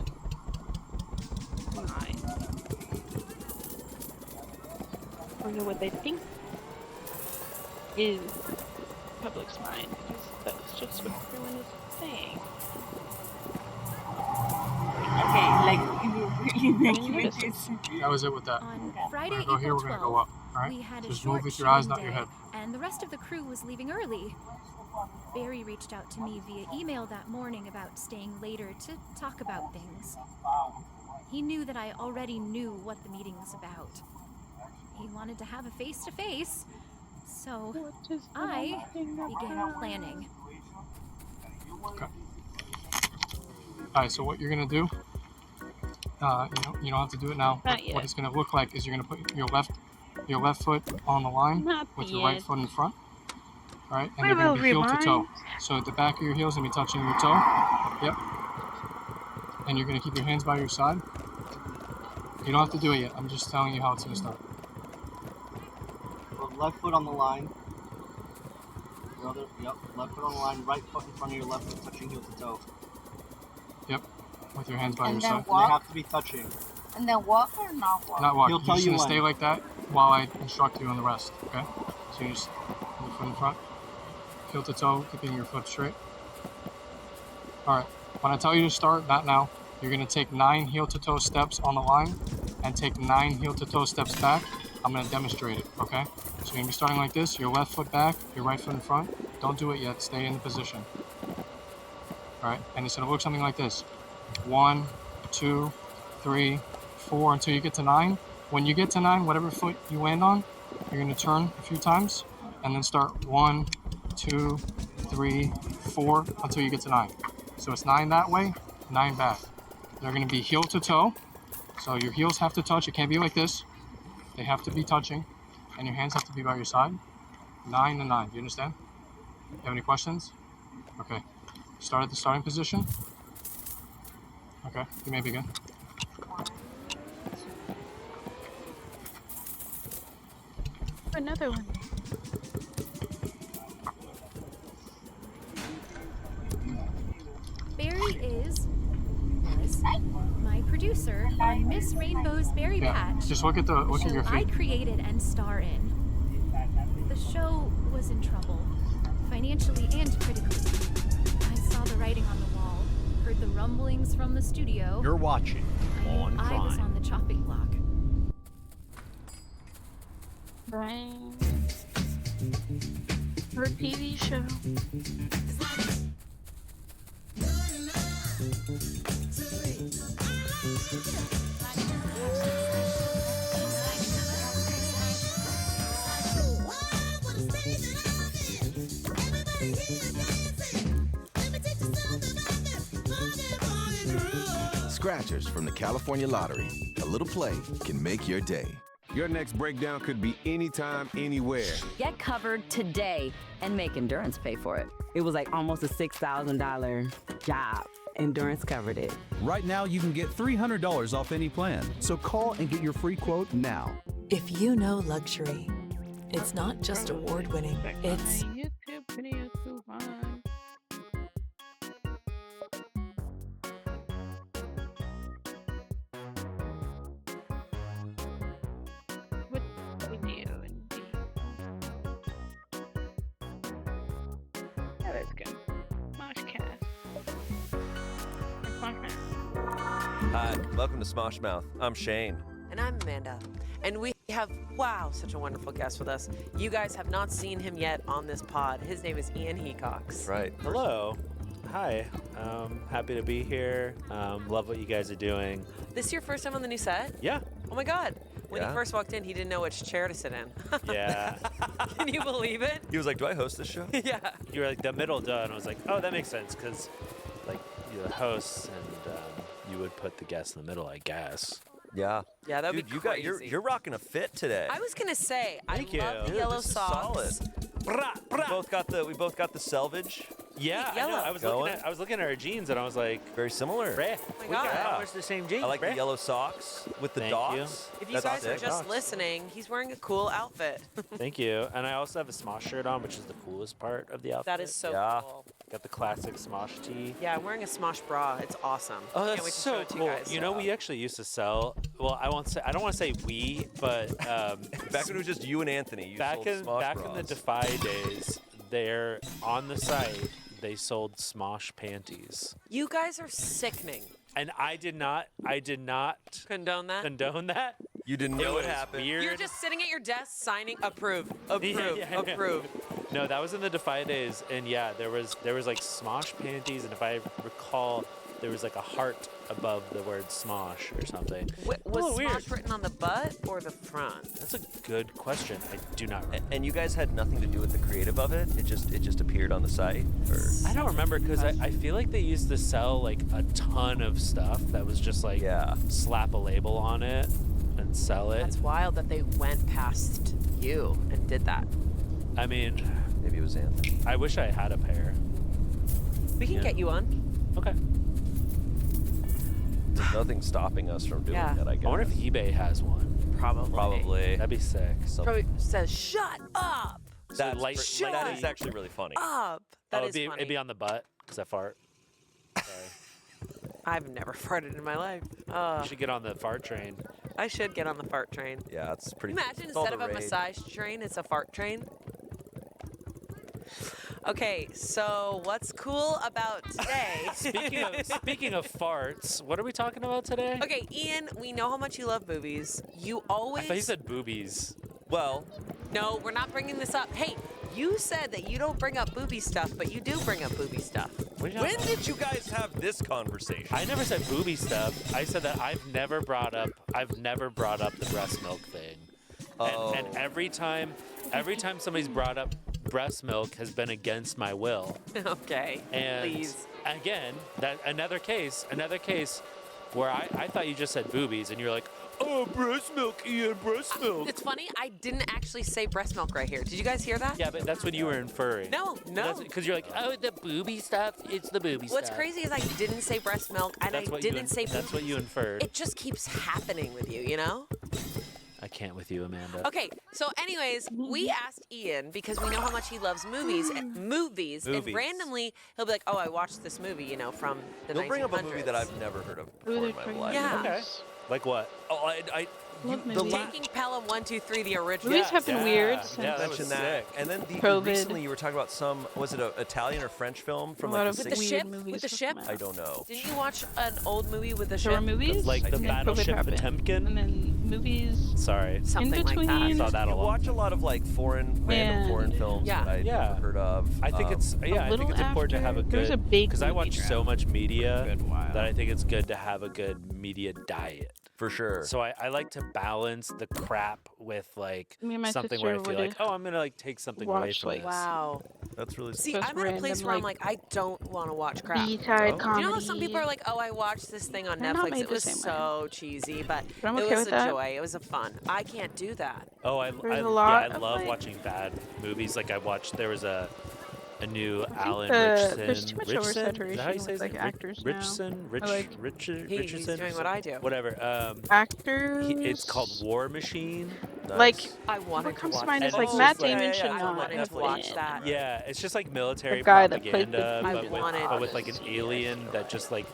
My. Or know what they think is public's mind, because that's just what everyone is saying. Okay, like you really make me this. That was it with that. On We're Friday, going to go here, April we're going to go 12th, up. Alright? we had a Just short move with your eyes, shooting not your day, head. and the rest of the crew was leaving early. Barry reached out to me via email that morning about staying later to talk about things. He knew that I already knew what the meeting was about. He wanted to have a face-to-face, so I began planning. Okay. Alright, so what you're going to do, you don't have to do it now. Not yet. What it's going to look like is you're going to put your left foot on the line Not with your right yet. foot in front. Alright, and We they're going will to be heel to toe. rewind. So the back of your heels going to be touching your toe. Yep. And you're going to keep your hands by your side. You don't have to do it yet. I'm just telling you how it's going to start. Left foot on the line. brother. Yep. Left foot on the line, right foot in front of your left foot, touching heel to toe. Yep. With your hands by And your then side. walk? They have to be touching. And then walk or not walk? Not walk. He'll You're tell just you gonna when. stay like that while I instruct you on the rest. Okay. So you just put your foot in front, heel to toe, keeping your foot straight. All right. When I tell you to start, not now. You're gonna take 9 heel to toe steps on the line, and take 9 heel to toe steps back. I'm gonna demonstrate it. Okay. So you're gonna be starting like this. Your left foot back, your right foot in front. Don't do it yet. Stay in the position. All right. And it's gonna look something like this. 1, 2, 3, 4 until you get to 9. When you get to 9, whatever foot you land on, you're going to turn a few times and then start 1, 2, 3, 4 until you get to 9. So it's 9 that way, 9 back. They're going to be heel to toe. So your heels have to touch. It can't be like this. They have to be touching, and your hands have to be by your side. 9 and 9. Do you understand? You have any questions? Okay. Start at the starting position. Okay, you may begin. Another one. Barry was my producer on Miss Rainbow's Berry Patch. Just look at your I feet. created and star in. The show was in trouble, financially and critically. I saw the writing on the wall, heard the rumblings from the studio. You're watching On I was Crime. on the chopping block. Right. Her TV show. Scratchers from the California Lottery. A little play can make your day. Your next breakdown could be anytime, anywhere. Get covered today and make Endurance pay for it. It was like almost a $6,000 job. Endurance covered it. Right now, you can get $300 off any plan. So call and get your free quote now. If you know luxury, it's not just award-winning, it's... YouTube video too fun. What video indeed? Yeah, that's good. Moshcast. Moshcast. Hi, welcome to Smosh Mouth. I'm Shane. And I'm Amanda. And we have, wow, such a wonderful guest with us. You guys have not seen him yet on this pod. His name is Ian Hecox. Right. Hello. Hi. Happy to be here. Love what you guys are doing. This is your first time on the new set? Yeah. Oh my God. When Yeah. he first walked in, he didn't know which chair to sit in. Yeah. Can you believe it? He was like, do I host this show? Yeah. You were like the middle duh, and I was like, oh, that makes sense, because like you're the host, and you would put the guest in the middle, I guess. Yeah. Yeah, that'd Dude, be you crazy. you're rocking a fit today. I was gonna say, Thank I you. love the Dude, yellow this is socks. solid. We both got the selvage. Yeah, I know. Yellow. I was looking at our jeans, and I was like, Very similar. Bruh, my we God. got almost the same jeans. I like bruh. the yellow socks with the Thank dots. If you That's guys are sick. just listening, he's wearing a cool outfit. Thank you. And I also have a Smosh shirt on, which is the coolest part of the outfit. That is so Yeah. cool. Got the classic Smosh tee. Yeah, I'm wearing a Smosh bra. It's awesome. Oh, Can't that's wait to so show it to cool. you guys. You know, we actually used to sell. Well, I don't want to say we, but Back when it was just you and Anthony, you sold Smosh back in bras. the Defy days, they're on the site. They sold Smosh panties, You guys are sickening. and I did not Condone that? condone that. You didn't know was what happened. Weird. You're just sitting at your desk signing approve, Yeah, approve, yeah, I know. approve. No, that was in the Defy days, and yeah, there was like Smosh panties, and if I recall, there was like a heart above the word Smosh or something. Was Oh, Smosh weird. written on the butt or the front? That's a good question. I do not remember. And you guys had nothing to do with the creative of it. It just appeared on the site. Or I don't remember because I feel like they used to sell like a ton of stuff that was just like slap a label on it and sell it. That's wild that they went past you and did that. I mean, maybe it was Anthony. I wish I had a pair. We can get you on. Okay. There's nothing stopping us from doing Yeah. that, I guess. I wonder if eBay has one. Probably. Probably. That'd be sick. Probably says, shut up. So light, That is actually really funny. Up. That is funny. funny. It'd be on the butt because I fart. Sorry. I've never farted in my life. You should get on the fart train. I should get on the fart train. Yeah, it's pretty. Imagine it's all instead of the a rage. massage train, it's a fart train. Okay, so what's cool about today? Speaking of farts, what are we talking about today? Okay, Ian, we know how much you love movies. You always. I thought you said boobies. Well, no, we're not bringing this up. Hey, you said that you don't bring up booby stuff, but you do bring up booby stuff. when did you guys have this conversation? I never said booby stuff. I said that I've never brought up the breast milk thing. And every time somebody's brought up breast milk has been against my will. Okay. And please. Again, another case where I thought you just said boobies and you're like, oh, breast milk, Ian, breast milk. It's funny, I didn't actually say breast milk right here. Did you guys hear that? Yeah, but that's what you were inferring. No. Because you're like, oh, the booby stuff, it's the booby What's stuff. crazy is I didn't say breast milk and I didn't say boobies. That's what you inferred. It just keeps happening with you, you know? I can't with you, Amanda. Okay, so anyways, we asked Ian because we know how much he loves movies, and randomly he'll be like, "Oh, I watched this movie, you know, from the 1900s." He'll bring up a movie that I've never heard of before in my life. Yeah. Okay. Like what? Oh, Taking Pelham 1, 2, 3 the original. Movies have been weird since mentioned that. And then COVID. Recently you were talking about was it an Italian or French film from like the 60s? With the ship? I don't know. Didn't you watch an old movie with the ship? There were movies, like the Battleship Potemkin, and then movies. Sorry, something in between. like that. I saw that a You lot. watch a lot of like random foreign films that I'd never heard of. I think it's I think it's important to have a there's a good big because I watch movie so much media that I think it's good to have a good media diet. For sure. So I like to balance the crap with like Me and my something where I sister feel like, would oh, I'm gonna like take something away watch, from like, this. Wow. That's really See, Just I'm in a place random, where I'm like, I don't want to watch crap. B-side You know how some comedy. people are like, oh, I watched this thing on They're not Netflix. made It the was same so cheesy, but I'm it okay was with a that. joy. It was a fun. I can't do that. Oh, I There's a lot I of, love like- watching bad movies. Like I watched there was a new Alan there's Richardson. too much Richardson? Is that how you oversaturation say with, his like, name? actors now. Richardson? I like- He's Richardson? doing what I do. Whatever. Actors. It's called War Machine. Like, I wanted what to comes watch to mind is that. like Oh, Matt it's like- Damon should I not wanted have to watch been. that. Yeah, it's just like military The guy that played propaganda, the but movie. with like an alien that just like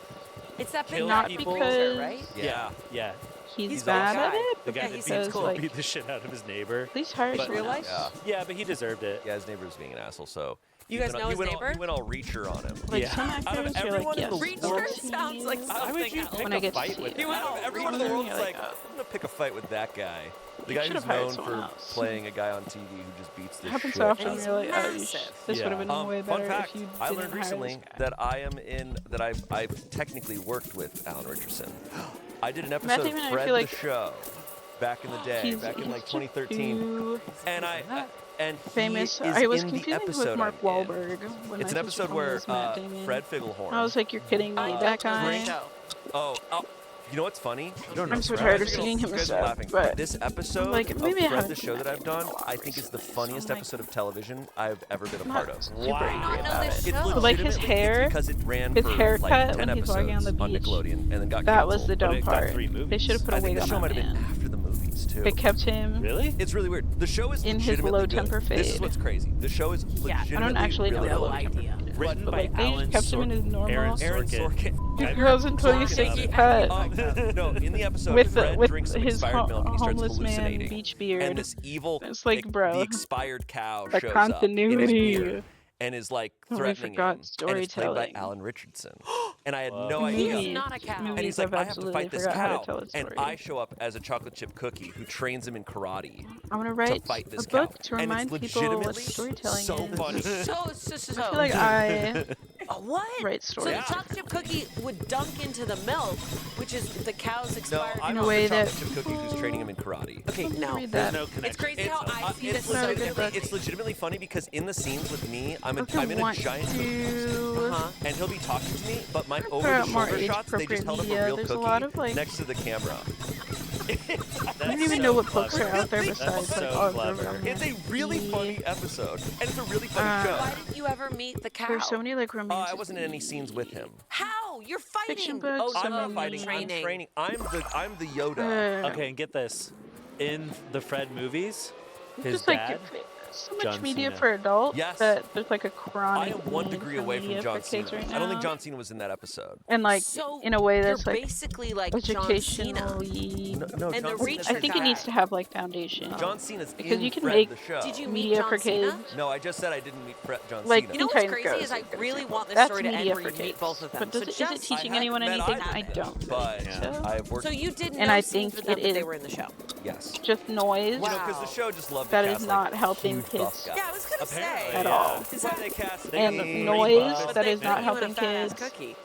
It's that big kills Not people. because right? Yeah. he's bad at it. The guy Yeah, that he beats, seems cool. beat the shit out of his neighbor. Please hire But- someone Real life? else. Yeah. Yeah, but he deserved it. Yeah, his neighbor's being an asshole, so You guys know his neighbor? You went all Reacher on him. Like Yeah. some Out of actors, you're everyone like, in yes. the Reacher world, sounds like Why would something you else. pick When I a get to fight see with it. him? went Out all of everyone in the Reacher, world, you're it's like, like, I'm gonna pick a fight with that guy. The You guy should who's have hired known someone for else. playing a guy on TV who just beats the It happens shit. so often. And he's You're like, oh, massive. this would have been way better Fun fact, if you I didn't learned hire recently this guy. that I've technically worked with Alan Richardson. I did an Matt episode Damon, of I Fred feel like the Show back in the day, He's back in like too 2013. And famous. he is I was in the confusing him episode with Mark I'm in. Wahlberg. When It's my an sister episode told me it where was Matt Damon. Fred Figglehorn. I was like, you're kidding me, that guy. Oh, you know what's funny? I'm so tired of seeing him You and guys are stuff, laughing. but This episode like, of maybe I Fred haven't the seen Show that that I've done, in a while I think is the funniest like- episode of television I've ever been a Not part of. super angry about it. It's But, like, his legitimately- hair, it's because it ran his for haircut like 10 when he's walking on episodes the on beach, Nickelodeon and then got that was canceled. the But dumb it got part. 3 movies. They should have put a I think wig the on show that might have been man. after the movies too. They kept him Really? It's really weird. The show is in his legitimately low good. temper This is fade. what's crazy. The show is Yeah, legitimately I don't actually know really what low low temper. temper is. Written But, by like, they Alan kept him in his normal. Aaron Sorkin. Sorkin. He goes until he's Talking 60 about cut. No, in the episode, With Fred with drinks some his expired milk and he starts homeless man hallucinating. beach beard. And this evil, It's like, bro, the expired cow the shows up in his continuity. beard and is like Oh, I threatening forgot him. And it's played by storytelling. Alan Richardson. And I had no Movies. idea. He's not a cow. And he's Movies, like, I've I have to absolutely fight this forgot how to cow. tell a And story. I show up as a chocolate chip cookie who trains him in karate I want to to write fight this a cow. book to And remind it's people what legitimately storytelling so is. funny. So. I feel like I What? write So stories. the chocolate chip cookie would dunk into the milk, which is the cow's No, expired I'm In a not way the chocolate that chip cookie who's training him in karate. Okay, no. read There's that. no connection. It's crazy how I see this It's not a good legitimately, book. it's legitimately funny because in the scenes with me, I'm in a want giant to and he'll be talking to me, but my throw out more over-the-shoulder shots, they age-appropriate just held up a media. real There's a cookie lot of, like- next to the camera. I don't even know what books are out there besides like all clever. It's a really funny episode, and it's a really funny show. Why didn't you ever meet the cow? There's so many like I romantic wasn't in any scenes with him. How? You're fighting. fiction books. Oh, I'm so not many fighting. training. I'm training. I'm the Yoda. Uh, Okay, and get this. In the Fred movies, his just like dad, so much John media Cena. for adults Yes. that there's like a I chronic am 1 need degree for away from media John for kids Cena. right I don't think now. John Cena was in that episode. And like So in a way you're that's like basically like John Cena. educationally. No, And John the reach I Cena's think it guy. needs to have like foundation. John Cena's because in you can Fred make the show. Did you meet media John for Cena? kids. No, I just said I didn't meet John Like Cena. You know what's Teen crazy Titans is I Go, really so want this that's story to media end where for you meet kids. both of them. But does so it, is just it teaching I anyone haven't met anything? either I of them, don't. But think so. I have worked. So you didn't And know I scenes think with them, it but they is were in the show. Yes. just noise You know, because the show just loved to that cast, is not like, helping huge buff kids guys. Yeah, I was gonna say. at all. That's why they cast And me. noise But that they is put not you in helping a fat-ass kids cookie.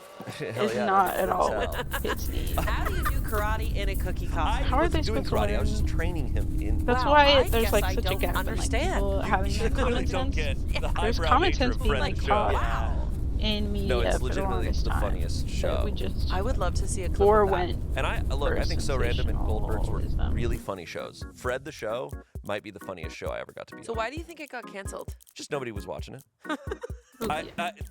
Hell is yeah, not that at all works what out. kids need. How do you do karate in a cookie costume? How are I they was doing supposed to karate. I was just learn? training him in. That's Wow, why I there's guess like I such a don't gap in like understand. people having You that clearly common don't sense. get the There's highbrow common nature sense of being Fred like the show. taught Wow. in media No, it's for the legitimately longest the time. funniest But show. we just I would love to see a clip of that. forewent. And look, I think So Random and Goldbergs were sensationalism. really funny shows. Fred the Show might be the funniest show I ever got to be So on. why do you think it got canceled? Just nobody was watching it.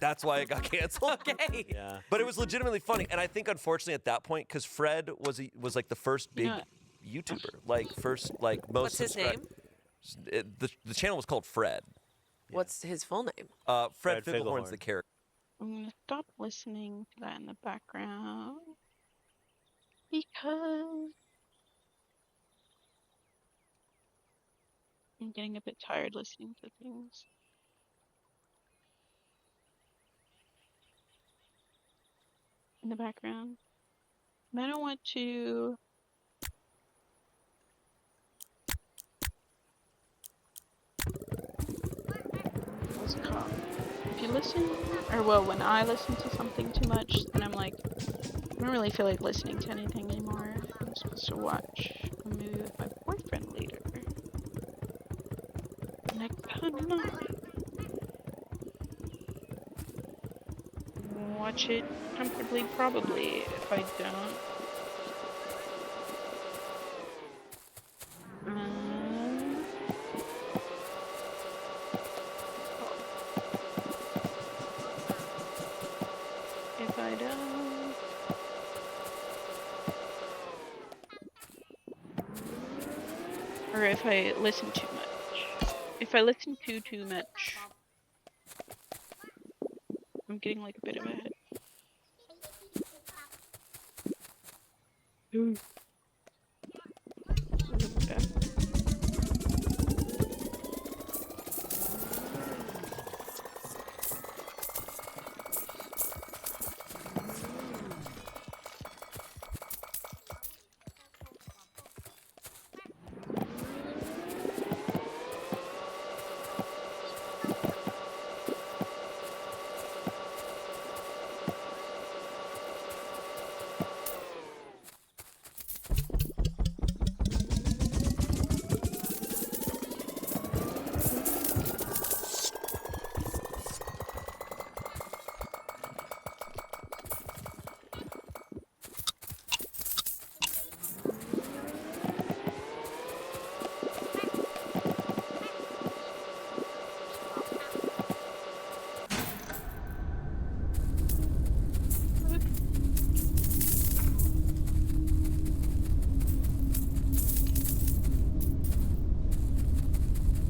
That's why it got canceled. Okay. Yeah. But it was legitimately funny, and I think unfortunately at that point, because Fred was like the first big YouTuber, like first like most. What's his name? The channel was called Fred. What's his full name? Fred Figglehorn's the character. I'm gonna stop listening to that in the background because I'm getting a bit tired listening to things. In the background. And I don't want to what's it called? If you listen, or well, when I listen to something too much, then I'm like, I don't really feel like listening to anything anymore. I'm supposed to watch a movie with my boyfriend later. And I could not watch it comfortably, probably, if I don't. If I don't. Or if I listen too much. If I listen to too much. I'm getting like a bit of a head. Ooh. Okay.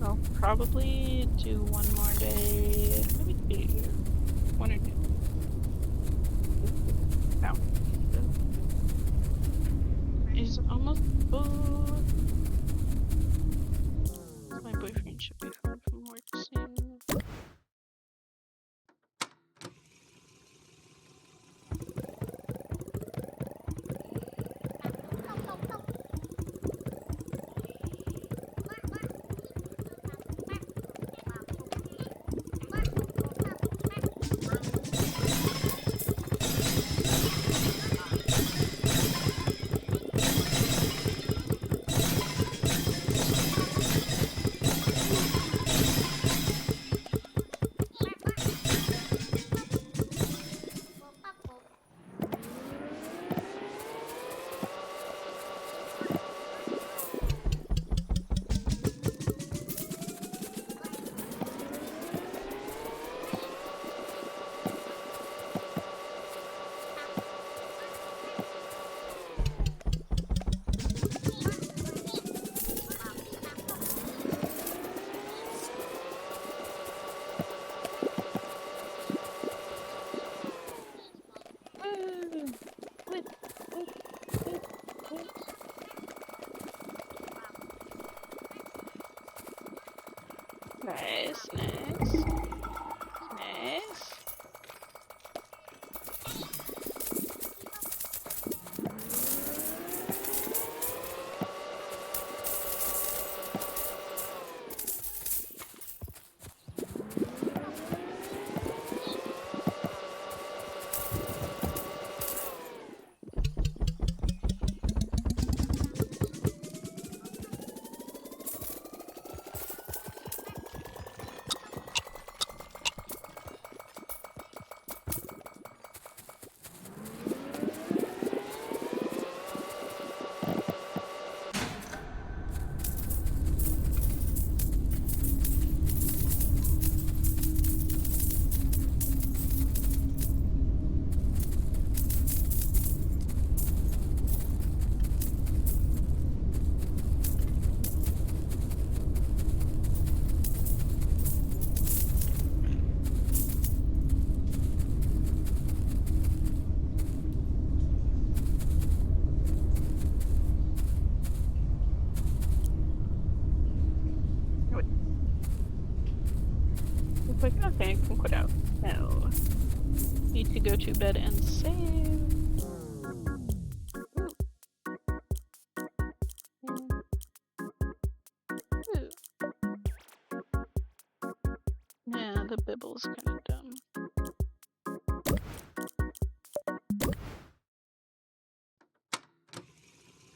I'll probably do one more day. Maybe two. One or two. No. It's almost full. My boyfriend should be home from work soon. Nice, nice. Nice. Quick, okay, can quit out. No. Need to go to bed and save. Ooh. Yeah, the bibble's kind of dumb.